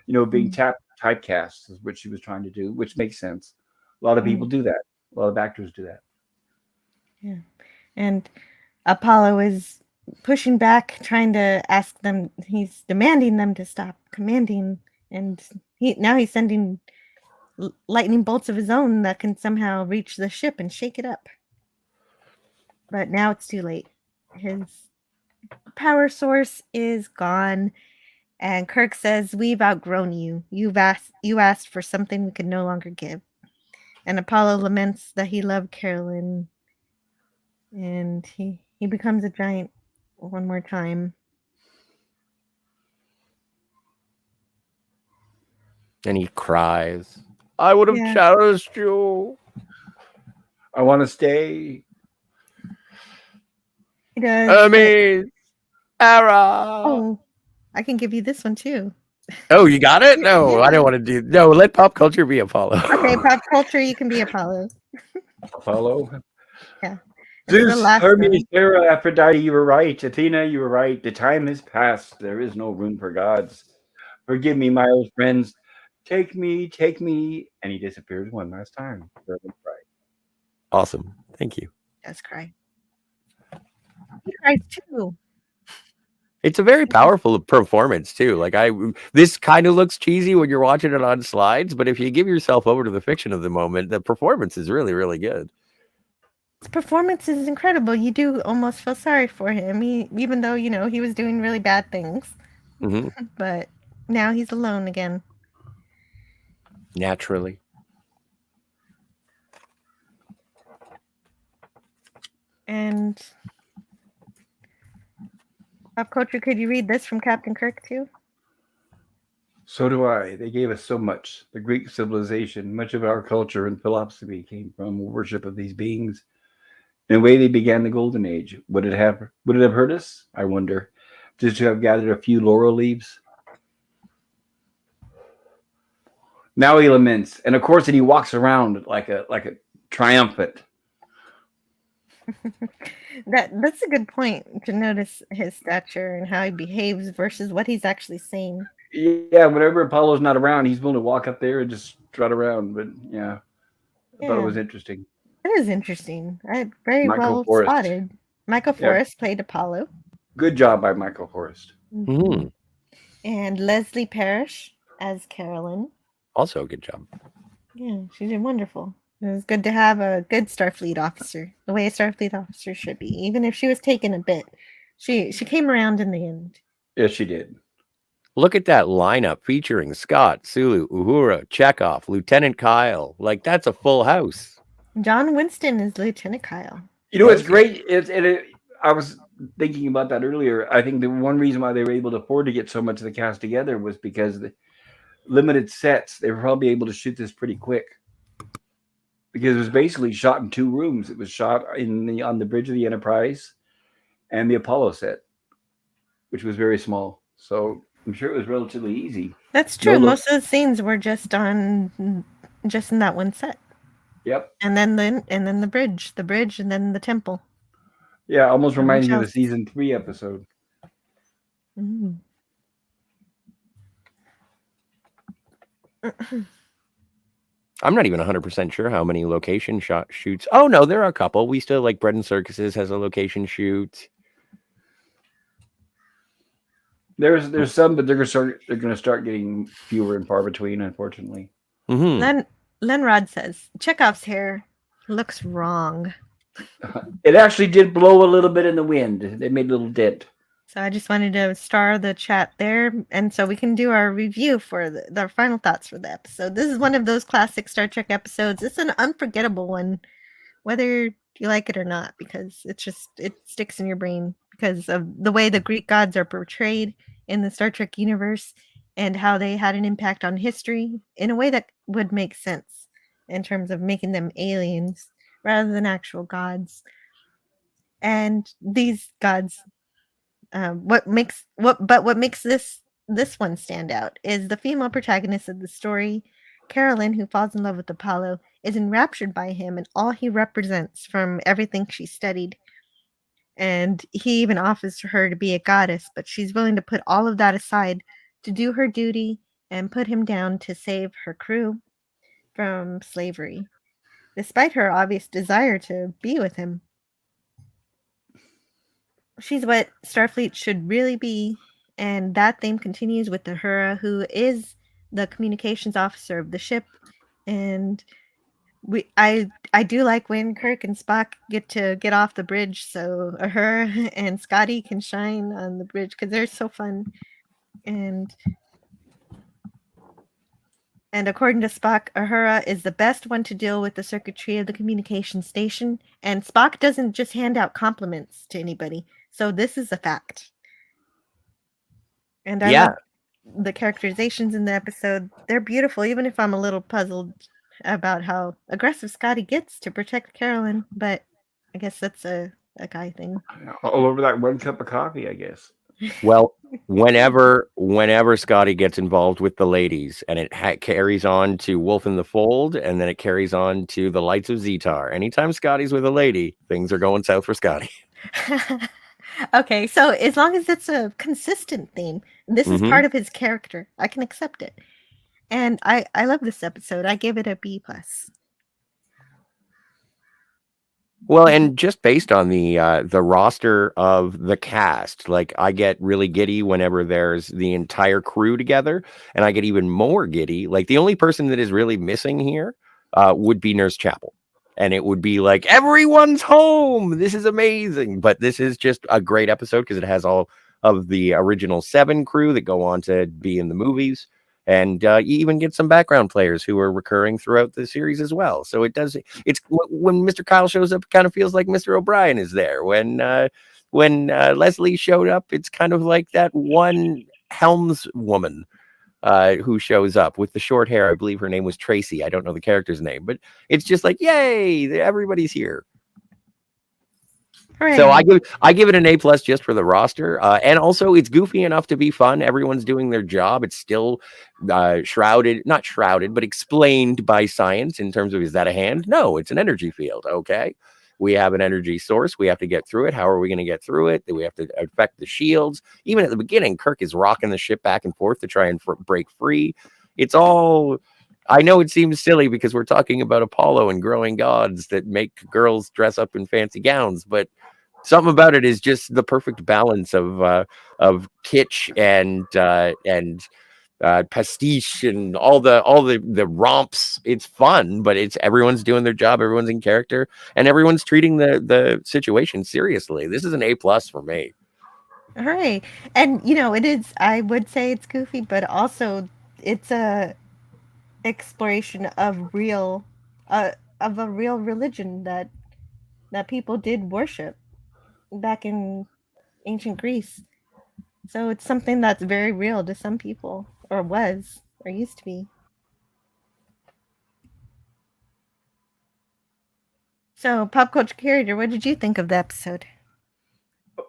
you know, being typecast is what she was trying to do, which makes sense. A lot of people do that. A lot of actors do that. Yeah. And Apollo is pushing back, trying to ask them, he's demanding them to stop commanding, and he's sending lightning bolts of his own that can somehow reach the ship and shake it up. But now it's too late. His power source is gone, and Kirk says, "We've outgrown you. You asked for something we could no longer give." And Apollo laments that he loved Carolyn, and he becomes a giant one more time. And he cries. I would have cherished you. I want to stay. He does. Hermes. Era. Oh, I can give you this one too. Oh, you got it? No, I don't want to do. No, let Pop Culture be Apollo. Okay, Pop Culture, you can be Apollo. Apollo. Yeah. Zeus, Hermes, Hera, Aphrodite, you were right. Athena, you were right. The time has passed. There is no room for gods. Forgive me, my old friends. Take me, take me. And he disappears one last time. Awesome. Thank you. He does cry. He cries too. It's a very powerful performance too. Like this kind of looks cheesy when you're watching it on slides, but if you give yourself over to the fiction of the moment, the performance is really, really good. His performance is incredible. You do almost feel sorry for him, even though he was doing really bad things. Mm-hmm. But now he's alone again. Naturally. And Pop Culture, could you read this from Captain Kirk too? So do I. They gave us so much. The Greek civilization, much of our culture and philosophy came from worship of these beings. In a way, they began the golden age. Would it have hurt us? I wonder, just to have gathered a few laurel leaves. Now he laments, and of course, he walks around like a triumphant. That's a good point to notice his stature and how he behaves versus what he's actually saying. Yeah, whenever Apollo's not around, he's willing to walk up there and just strut around. But yeah, I thought it was interesting. It is interesting. Very Michael well Forrest. spotted. Michael Forrest played Apollo. Good job by Michael Forrest. Mm. And Leslie Parrish as Carolyn. Also a good job. Yeah, she did wonderful. It was good to have a good Starfleet officer, the way a Starfleet officer should be. Even if she was taken a bit, she came around in the end. Yes, she did. Look at that lineup featuring Scott, Sulu, Uhura, Chekhov, Lieutenant Kyle. Like, that's a full house. John Winston is Lieutenant Kyle. You know, it's great. I was thinking about that earlier. I think the one reason why they were able to afford to get so much of the cast together was because the limited sets. They were probably able to shoot this pretty quick because it was basically shot in 2 rooms. It was shot on the bridge of the Enterprise and the Apollo set, which was very small. So I'm sure it was relatively easy. That's true. Most of the scenes were just in that one set. Yep. And then the bridge, and then the temple. Yeah, almost reminds me of the season 3 episode. Mm. I'm not even 100% sure how many location shoots. Oh no, there are a couple. We still like Bread and Circuses has a location shoot. There's some, but they're gonna start getting fewer and far between, unfortunately. Mm-hmm. Len Rod says Chekhov's hair looks wrong. It actually did blow a little bit in the wind. They made a little dent. So I just wanted to star the chat there, and so we can do our review for the final thoughts for the episode. This is one of those classic Star Trek episodes. It's an unforgettable one, whether you like it or not, because it sticks in your brain because of the way the Greek gods are portrayed in the Star Trek universe and how they had an impact on history in a way that would make sense in terms of making them aliens rather than actual gods. And these gods, what makes this one stand out is the female protagonist of the story, Carolyn, who falls in love with Apollo, is enraptured by him and all he represents from everything she studied. And he even offers her to be a goddess, but she's willing to put all of that aside to do her duty and put him down to save her crew from slavery, despite her obvious desire to be with him. She's what Starfleet should really be, and that theme continues with Uhura, who is the communications officer of the ship. And I do like when Kirk and Spock get off the bridge, so Uhura and Scotty can shine on the bridge because they're so fun. And according to Spock, Uhura is the best one to deal with the circuitry of the communication station, and Spock doesn't just hand out compliments to anybody. So this is a fact. And I love the characterizations in the episode. They're beautiful, even if I'm a little puzzled about how aggressive Scotty gets to protect Carolyn. But I guess that's a guy thing. All over that 1 cup of coffee, I guess. Well, whenever Scotty gets involved with the ladies, and it carries on to Wolf in the Fold, and then it carries on to the Lights of Zetar. Anytime Scotty's with a lady, things are going south for Scotty. Okay, so as long as it's a consistent theme, this is part of his character. I can accept it. And I love this episode. I give it a B+. Well, and just based on the roster of the cast, like I get really giddy whenever there's the entire crew together, and I get even more giddy. Like the only person that is really missing here would be Nurse Chapel. And it would be like, everyone's home. This is amazing. But this is just a great episode because it has all of the original 7 crew that go on to be in the movies. And you even get some background players who are recurring throughout the series as well. So it's when Mr. Kyle shows up, it kind of feels like Mr. O'Brien is there. When Leslie showed up, it's kind of like that one Helms woman who shows up with the short hair. I believe her name was Tracy. I don't know the character's name, but it's just like, yay, everybody's here. So Hooray. I give it an A+ just for the roster, and also it's goofy enough to be fun. Everyone's doing their job. It's still not shrouded, but explained by science in terms of, is that a hand? No, it's an energy field. Okay, we have an energy source. We have to get through it. How are we going to get through it? We have to affect the shields. Even at the beginning, Kirk is rocking the ship back and forth to try and break free. It's all. I know it seems silly because we're talking about Apollo and growing gods that make girls dress up in fancy gowns, but something about it is just the perfect balance of kitsch and pastiche and all the romps. It's fun, but it's everyone's doing their job, everyone's in character, and everyone's treating the situation seriously. This is an A+ for me. Hooray. And it is, I would say it's goofy, but also it's a exploration of a real religion that people did worship back in ancient Greece. So it's something that's very real to some people, or was, or used to be. So, Pop Culture Curator, what did you think of the episode?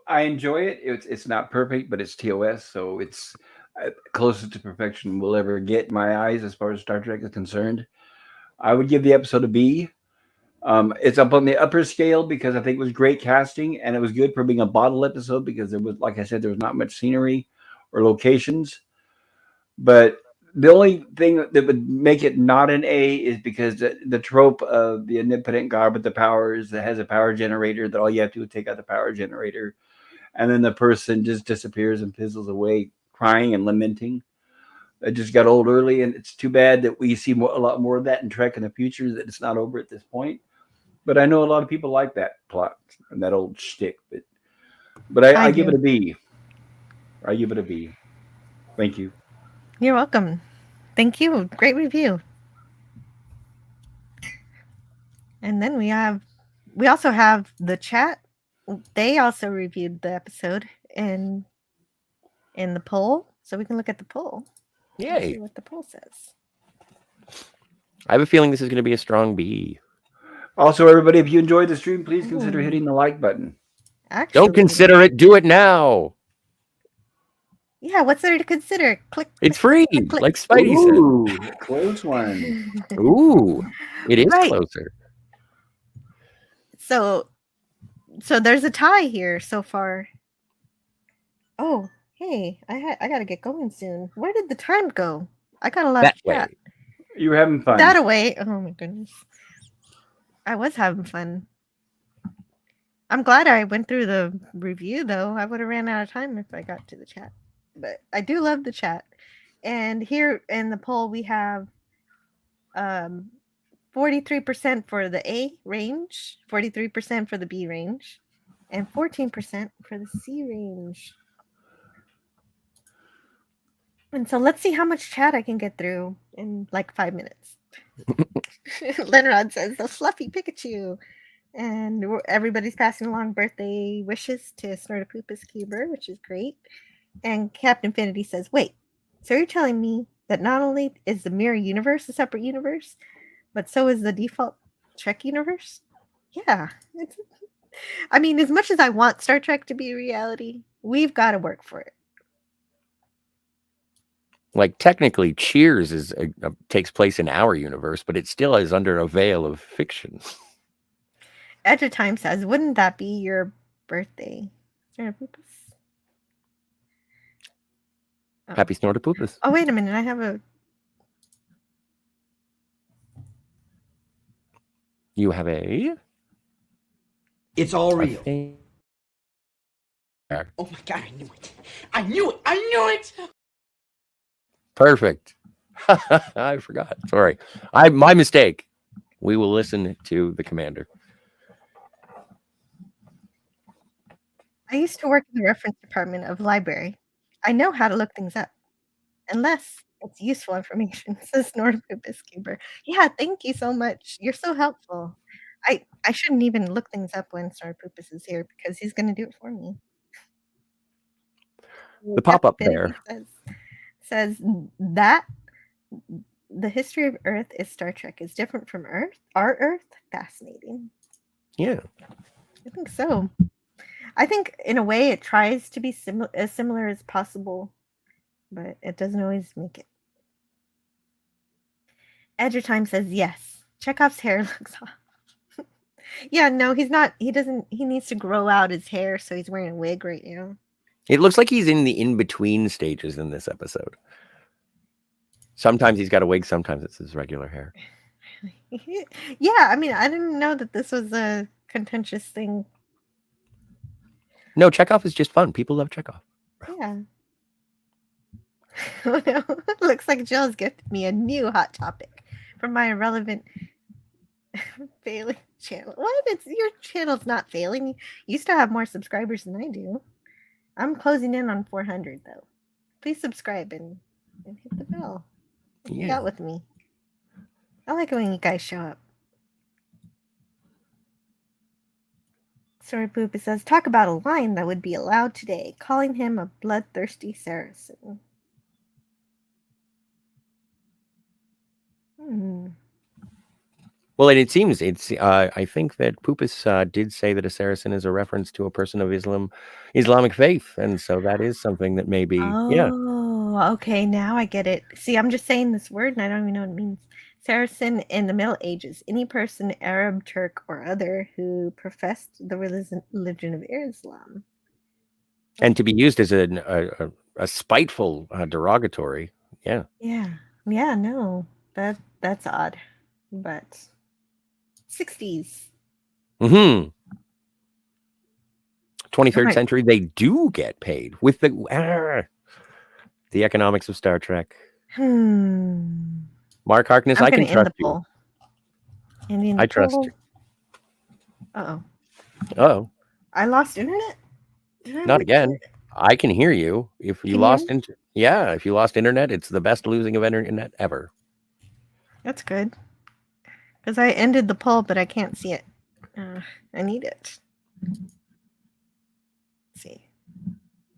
I enjoy it. It's not perfect, but it's TOS, so it's closest to perfection we'll ever get in my eyes as far as Star Trek is concerned. I would give the episode a B. It's up on the upper scale because I think it was great casting, and it was good for being a bottle episode because there was, like I said, there was not much scenery or locations. But the only thing that would make it not an A is because the trope of the omnipotent God with the powers that has a power generator that all you have to do is take out the power generator, and then the person just disappears and fizzles away, crying and lamenting. It just got old early, and it's too bad that we see a lot more of that in Trek in the future. That it's not over at this point. But I know a lot of people like that plot and that old shtick. But I give it a B. I give it a B. Thank you. You're welcome. Thank you. Great review. And then we also have the chat. They also reviewed the episode in the poll, so we can look at the poll. Yay. See what the poll says. I have a feeling this is going to be a strong B. Also, everybody, if you enjoyed the stream, please consider hitting the like button. Actually, Don't consider it. Do it now. Yeah, what's there to consider? Click. It's free, click. like Spidey Ooh, close one. said. Ooh, it is Right. closer. So there's a tie here so far. Oh, hey, I gotta get going soon. Where did the time go? I got a lot That of chat. way. You were having fun. That away. Oh my goodness. I was having fun. I'm glad I went through the review though. I would have ran out of time if I got to the chat. But I do love the chat. And here in the poll we have 43% for the A range, 43% for the B range, and 14% for the C range. And so let's see how much chat I can get through in like 5 minutes. Lenrod says the fluffy Pikachu. And everybody's passing along birthday wishes to Snortopoopas Cuber, which is great. And Captain Infinity says, wait, so you're telling me that not only is the mirror universe a separate universe, but so is the default Trek universe? Yeah. I mean, as much as I want Star Trek to be a reality, we've got to work for it. Like technically, Cheers takes place in our universe, but it still is under a veil of fiction. Edge of Time says, wouldn't that be your birthday? Happy Snortopoopas. Oh, wait a minute. I have a... You have a... It's all real. Oh my God, I knew it. I knew it. I knew it. Perfect. I forgot. Sorry. My mistake. We will listen to the commander. I used to work in the reference department of library. I know how to look things up. Unless it's useful information, says Snortopoopas Cuber. Yeah, thank you so much. You're so helpful. I shouldn't even look things up when Snortopoopas is here because he's going to do it for me. The pop-up there says that the history of Earth is Star Trek is different from Earth. Our Earth? Fascinating. Yeah. I think so. I think in a way it tries to be as similar as possible, but it doesn't always make it. Edge of Time says yes. Chekhov's hair looks off. Yeah, no, he's not. He doesn't. He needs to grow out his hair, so he's wearing a wig right now. It looks like he's in the in-between stages in this episode. Sometimes he's got a wig, sometimes it's his regular hair. Yeah, I mean, I didn't know that this was a contentious thing. No, Chekhov is just fun. People love Chekhov. Yeah. Oh no, looks like Jill's gifted me a new hot topic from my irrelevant failing channel. What? It's your channel's not failing. You used to have more subscribers than I do. I'm closing in on 400 though. Please subscribe and hit the bell. Hang out with me. I like it when you guys show up. Sorry, Poop. It says, talk about a line that would be allowed today, calling him a bloodthirsty Saracen. Well, and it seems I think that Pupus did say that a Saracen is a reference to a person of Islamic faith, and so that is something that maybe Okay, now I get it. See, I'm just saying this word and I don't even know what it means. Saracen in the Middle Ages, any person, Arab, Turk, or other who professed the religion of Islam. And to be used as a spiteful derogatory, yeah. No, that's odd, but 60s. 23rd century, they do get paid with the economics of Star Trek. Mark Harkness, I can trust you. I trust you. Uh-oh. I lost internet? Not again. I can hear you. If you lost internet, it's the best losing of internet ever. That's good. Because I ended the poll, but I can't see it. I need it. Let's see.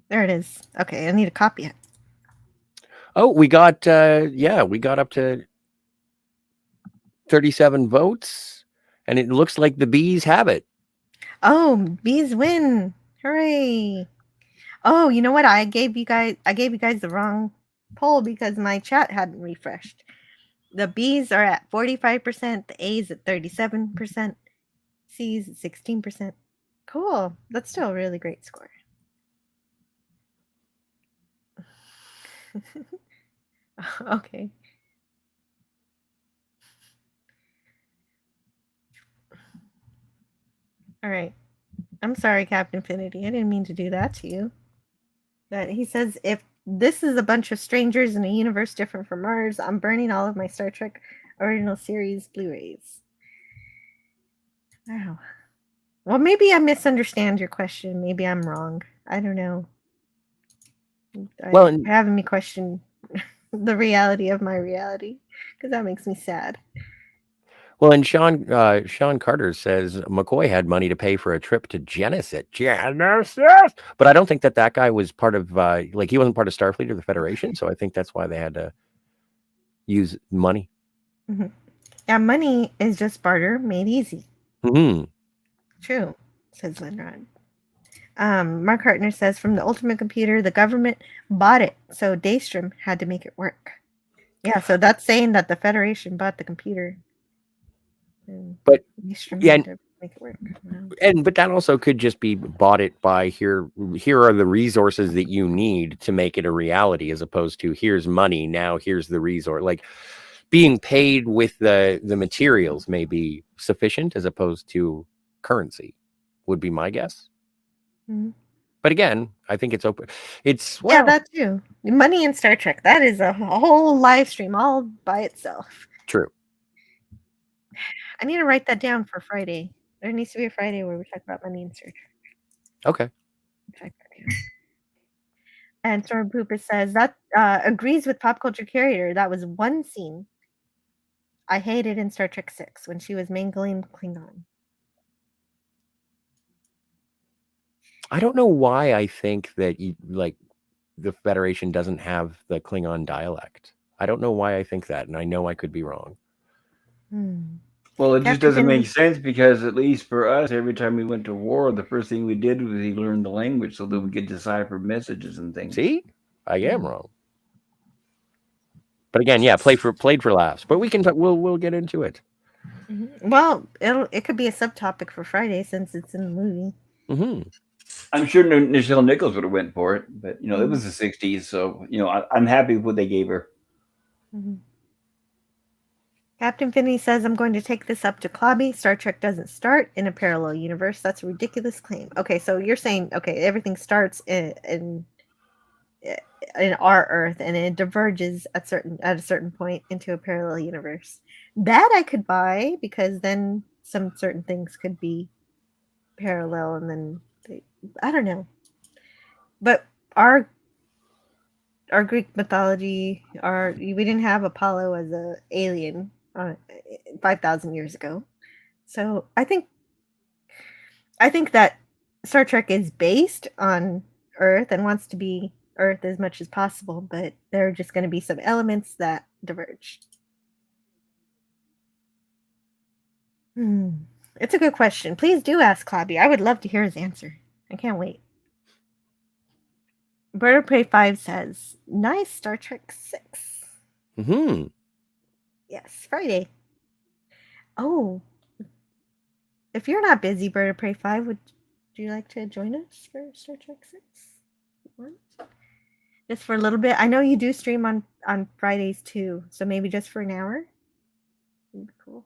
There it is. Okay, I need to copy it. Oh, we got up to 37 votes, and it looks like the bees have it. Oh, bees win. Hooray. Oh, you know what? I gave you guys the wrong poll because my chat hadn't refreshed. The B's are at 45%, the A's at 37%, C's at 16%. Cool. That's still a really great score. Okay. All right. I'm sorry, Captain Infinity. I didn't mean to do that to you. That he says, if this is a bunch of strangers in a universe different from ours, I'm burning all of my Star Trek original series Blu-rays. Wow. Well, maybe I misunderstand your question. Maybe I'm wrong. I don't know. You're having me question the reality of my reality because that makes me sad. Well, and Sean Carter says McCoy had money to pay for a trip to Genesis, but I don't think that guy was part of he wasn't part of Starfleet or the Federation, so I think that's why they had to use money. Mm-hmm. Yeah, money is just barter made easy. True, says Lenrod. Mark Hartner says, from the Ultimate Computer, the government bought it, so Daystrom had to make it work. Yeah, so that's saying that the Federation bought the computer. But Daystrom had to make it work. Wow. But that also could just be bought it by here are the resources that you need to make it a reality, as opposed to here's money, now here's the resource. Like being paid with the materials may be sufficient as opposed to currency, would be my guess. Mm-hmm. But again, I think it's open. Yeah, that too. Money in Star Trek. That is a whole live stream all by itself. True. I need to write that down for Friday. There needs to be a Friday where we talk about money in Star Trek. Okay. And Stormtrooper says that agrees with Pop Culture Carrier. That was one scene I hated in Star Trek 6 when she was mangling Klingon. I don't know why I think that the Federation doesn't have the Klingon dialect. I don't know why I think that, and I know I could be wrong. Well, it just Captain doesn't Finley- make sense because, at least for us, every time we went to war, the first thing we did was we learned the language so that we could decipher messages and things. See, I am wrong. But again, yeah, played for laughs. But we can we'll get into it. Well, it could be a subtopic for Friday since it's in the movie. Mm-hmm. I'm sure Nichelle Nichols would have went for it, but it was the '60s, so I'm happy with what they gave her. Captain Finney says, "I'm going to take this up to Clobby. Star Trek doesn't start in a parallel universe. That's a ridiculous claim." Okay, so you're saying everything starts in our Earth and it diverges at a certain point into a parallel universe. That I could buy because then some certain things could be parallel and then I don't know. But our Greek mythology, we didn't have Apollo as a alien 5,000 years ago. So I think that Star Trek is based on Earth and wants to be Earth as much as possible, but there are just going to be some elements that diverge. It's a good question. Please do ask Clobby. I would love to hear his answer. I can't wait. Bird of Prey 5 says, "Nice Star Trek 6." Mm-hmm. Yes, Friday. Oh, if you're not busy, Bird of Prey 5, would you like to join us for Star Trek 6? Just for a little bit. I know you do stream on Fridays too, so maybe just for an hour. That'd be cool.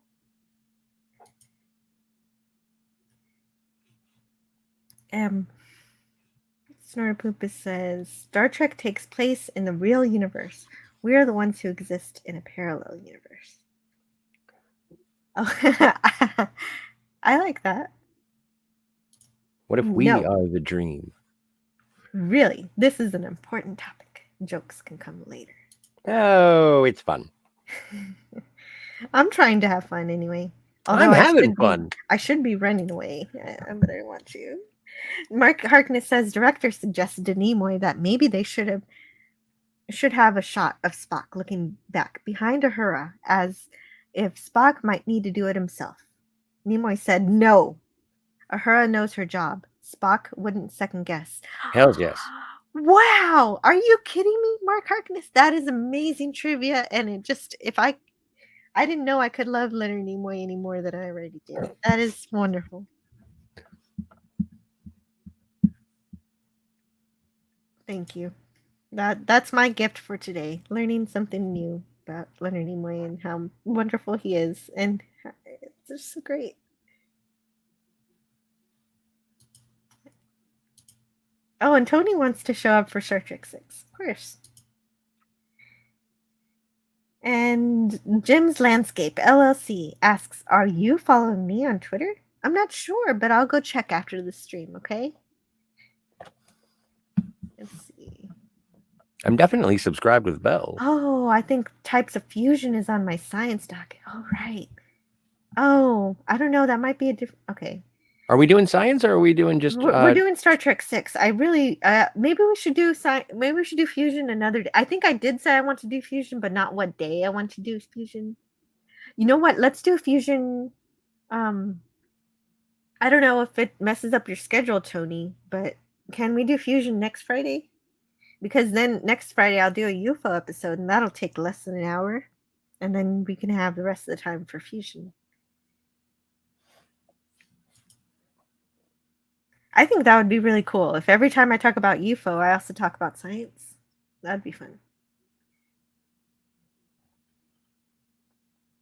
Snortopoopa says, "Star Trek takes place in the real universe. We are the ones who exist in a parallel universe." Oh, I like that. What if we No. are the dream? Really, this is an important topic. Jokes can come later. Oh, it's fun. I'm trying to have fun anyway. I'm having fun. I should be running away, but I want to. Mark Harkness says, "Director suggested to Nimoy that maybe they should have a shot of Spock looking back behind Uhura as if Spock might need to do it himself." Nimoy said, "No. Uhura knows her job. Spock wouldn't second guess." Hells yes. Wow! Are you kidding me, Mark Harkness? That is amazing trivia, and it just I didn't know I could love Leonard Nimoy any more than I already do. That is wonderful. Thank you. That's my gift for today. Learning something new about Leonard Nimoy and how wonderful he is, and it's just so great. Oh, and Tony wants to show up for Star Trek 6, of course. And Jim's Landscape LLC asks, "Are you following me on Twitter?" I'm not sure, but I'll go check after the stream, okay? Let's see. I'm definitely subscribed with Bell. Oh, I think Types of Fusion is on my science docket. Oh, right. Oh, I don't know. That might be a different... Okay. Are we doing science or are we doing just... We're doing Star Trek 6. I really... maybe we should do Fusion another day. I think I did say I want to do Fusion, but not what day I want to do Fusion. You know what? Let's do Fusion... I don't know if it messes up your schedule, Tony, but can we do Fusion next Friday? Because then next Friday I'll do a UFO episode, and that'll take less than an hour. And then we can have the rest of the time for Fusion. I think that would be really cool. If every time I talk about UFO, I also talk about science. That'd be fun.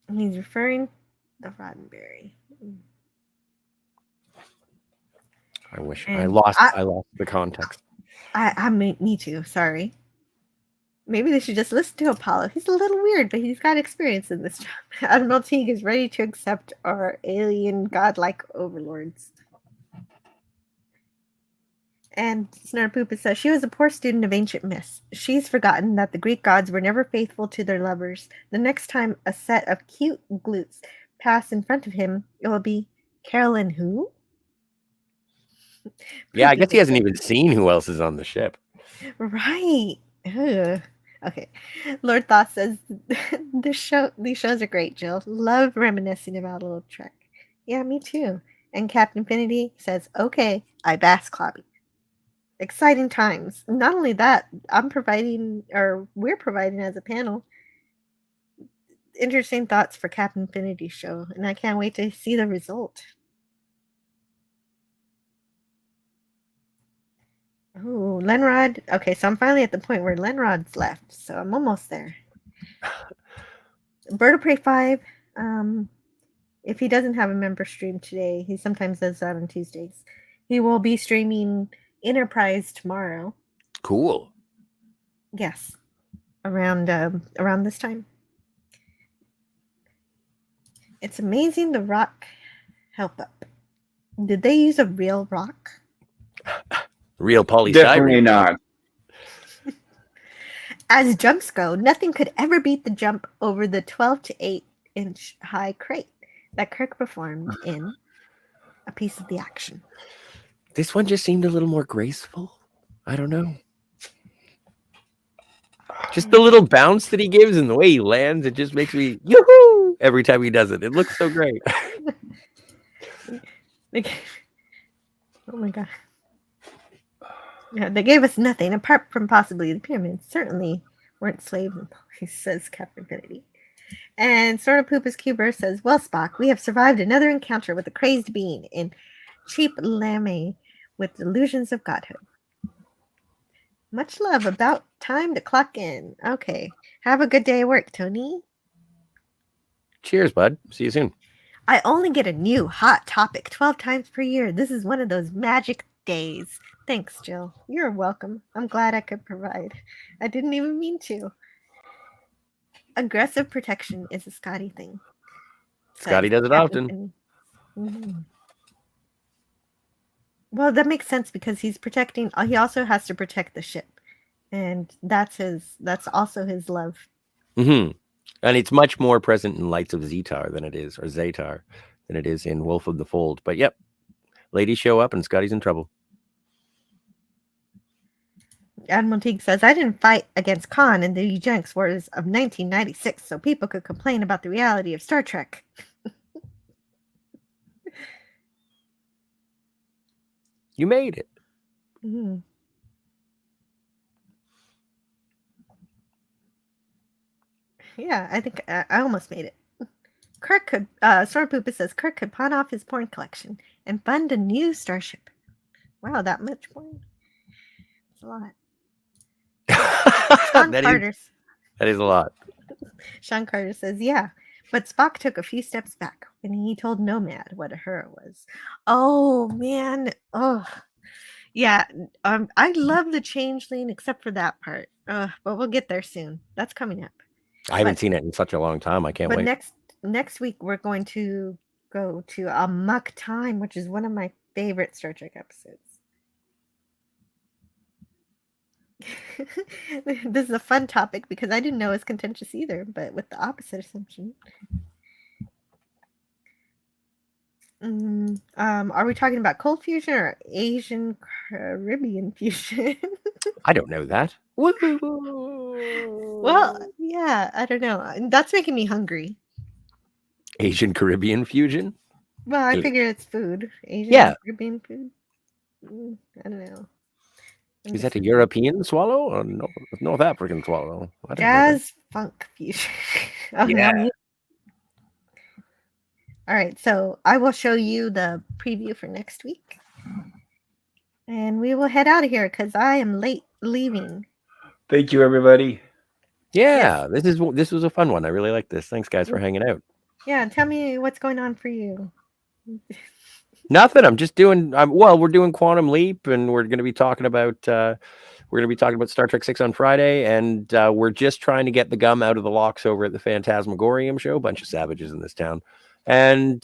And he's referring to Roddenberry. I wish And I lost the context. Me too. Sorry. Maybe they should just listen to Apollo. He's a little weird, but he's got experience in this job. Admiral Teague is ready to accept our alien godlike overlords. And Snarpoopa says, "She was a poor student of ancient myths. She's forgotten that the Greek gods were never faithful to their lovers. The next time a set of cute glutes pass in front of him, it will be Carolyn who?" Yeah, I guess he hasn't even seen who else is on the ship. Right. Ugh. Okay. Lord Thoth says these shows are great, Jill. Love reminiscing about old Trek. Yeah, me too. And Captain Infinity says, okay, I bask Clobby. Exciting times. Not only that, we're providing as a panel interesting thoughts for Captain Infinity's show, and I can't wait to see the result. Oh, Lenrod. Okay, so I'm finally at the point where Lenrod's left, so I'm almost there. Bird of Prey 5. If he doesn't have a member stream today, he sometimes does that on Tuesdays. He will be streaming Enterprise tomorrow. Cool. Yes, around this time. It's amazing the rock help up. Did they use a real rock? Real polystyrene. Definitely not. As jumps go, nothing could ever beat the jump over the 12 to 8 inch high crate that Kirk performed in A Piece of the Action. This one just seemed a little more graceful. I don't know. Just the little bounce that he gives and the way he lands, it just makes me yoo-hoo every time he does it. It looks so great. Oh my god. Yeah, they gave us nothing apart from possibly the pyramids. Certainly weren't slave employees, says Captain Infinity. And Sort of Poopus Cuber says, well, Spock, we have survived another encounter with a crazed being in cheap lame with delusions of godhood. Much love. About time to clock in. Okay. Have a good day at work, Tony. Cheers, bud. See you soon. I only get a new hot topic 12 times per year. This is one of those magic days. Thanks, Jill. You're welcome. I'm glad I could provide. I didn't even mean to. Aggressive protection is a Scotty thing. Scotty does it often. Mm-hmm. Well, that makes sense because he's protecting. He also has to protect the ship, and that's also his love. Mm-hmm. And it's much more present in Lights of Zetar than it is, or Zatar, than it is in Wolf of the Fold. But yep, ladies show up and Scotty's in trouble. Admiral Teague says, I didn't fight against Khan in the Eugenics Wars of 1996 so people could complain about the reality of Star Trek. You made it. Mm-hmm. Yeah, I think I almost made it. Kirk could, Stormpoopus says, Kirk could pawn off his porn collection and fund a new starship. Wow, that much porn? That's a lot. Sean Carter. That is a lot. Sean Carter says, yeah, but Spock took a few steps back when he told Nomad what Uhura was. Oh, man. Oh, yeah. I love the changeling except for that part. But we'll get there soon. That's coming up. I haven't seen it in such a long time. I can't wait. But next week, we're going to go to Amok Time, which is one of my favorite Star Trek episodes. This is a fun topic because I didn't know it was contentious either, but with the opposite assumption. Are we talking about cold fusion or Asian Caribbean fusion? I don't know that. Well, yeah, I don't know. That's making me hungry. Asian Caribbean fusion? Well, I figure it's food. Asian Caribbean food. I don't know. Is that a European swallow or North African swallow? Jazz funk fusion. Yeah. All right, so I will show you the preview for next week. And we will head out of here because I am late leaving. Thank you, everybody. Yeah, yes. This was a fun one. I really like this. Thanks, guys, for hanging out. Yeah, tell me what's going on for you. Nothing. I'm just doing. We're doing Quantum Leap, and we're going to be talking about. We're going to be talking about Star Trek 6 on Friday, and we're just trying to get the gum out of the locks over at the Phantasmagorium show. A bunch of savages in this town. And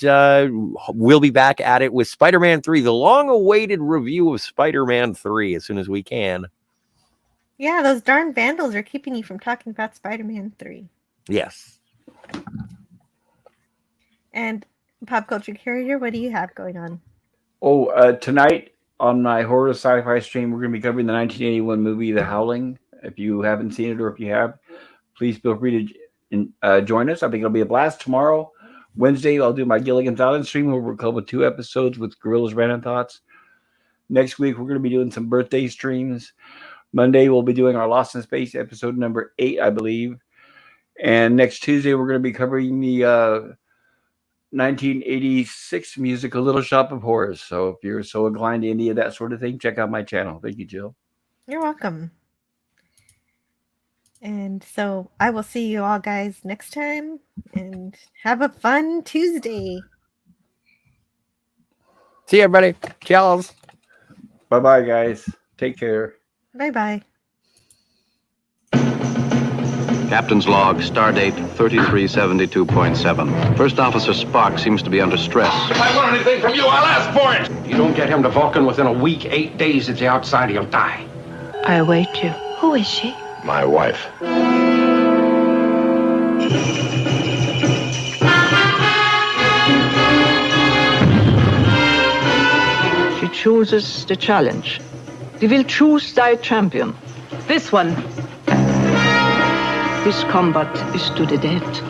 we'll be back at it with Spider-Man 3, the long-awaited review of Spider-Man 3 as soon as we can. Yeah, those darn vandals are keeping you from talking about Spider-Man 3. Yes. And Pop Culture Carrier, what do you have going on? Oh, tonight on my horror sci-fi stream, we're going to be covering the 1981 movie The Howling. If you haven't seen it, or if you have, please feel free to join us. I think it'll be a blast tomorrow. Wednesday, I'll do my Gilligan's Island stream where we'll cover 2 episodes with Gorilla's Random Thoughts. Next week, we're going to be doing some birthday streams. Monday, we'll be doing our Lost in Space episode number 8, I believe. And next Tuesday, we're going to be covering the 1986 musical Little Shop of Horrors. So if you're so inclined to any of that sort of thing, check out my channel. Thank you, Jill. You're welcome. And so I will see you all guys next time, and have a fun Tuesday. See you, everybody. Cheers. Bye-bye, guys. Take care. Bye-bye. Captain's log, stardate 3372.7. First Officer Spock seems to be under stress. If I want anything from you, I'll ask for it. You don't get him to Vulcan within a week, 8 days at the outside, he'll die. I await you. Who is she? My wife. She chooses the challenge. We will choose thy champion. This one. This combat is to the death.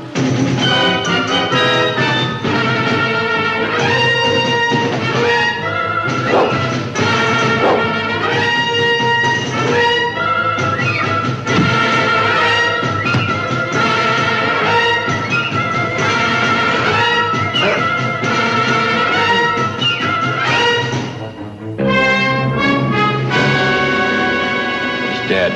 Dead.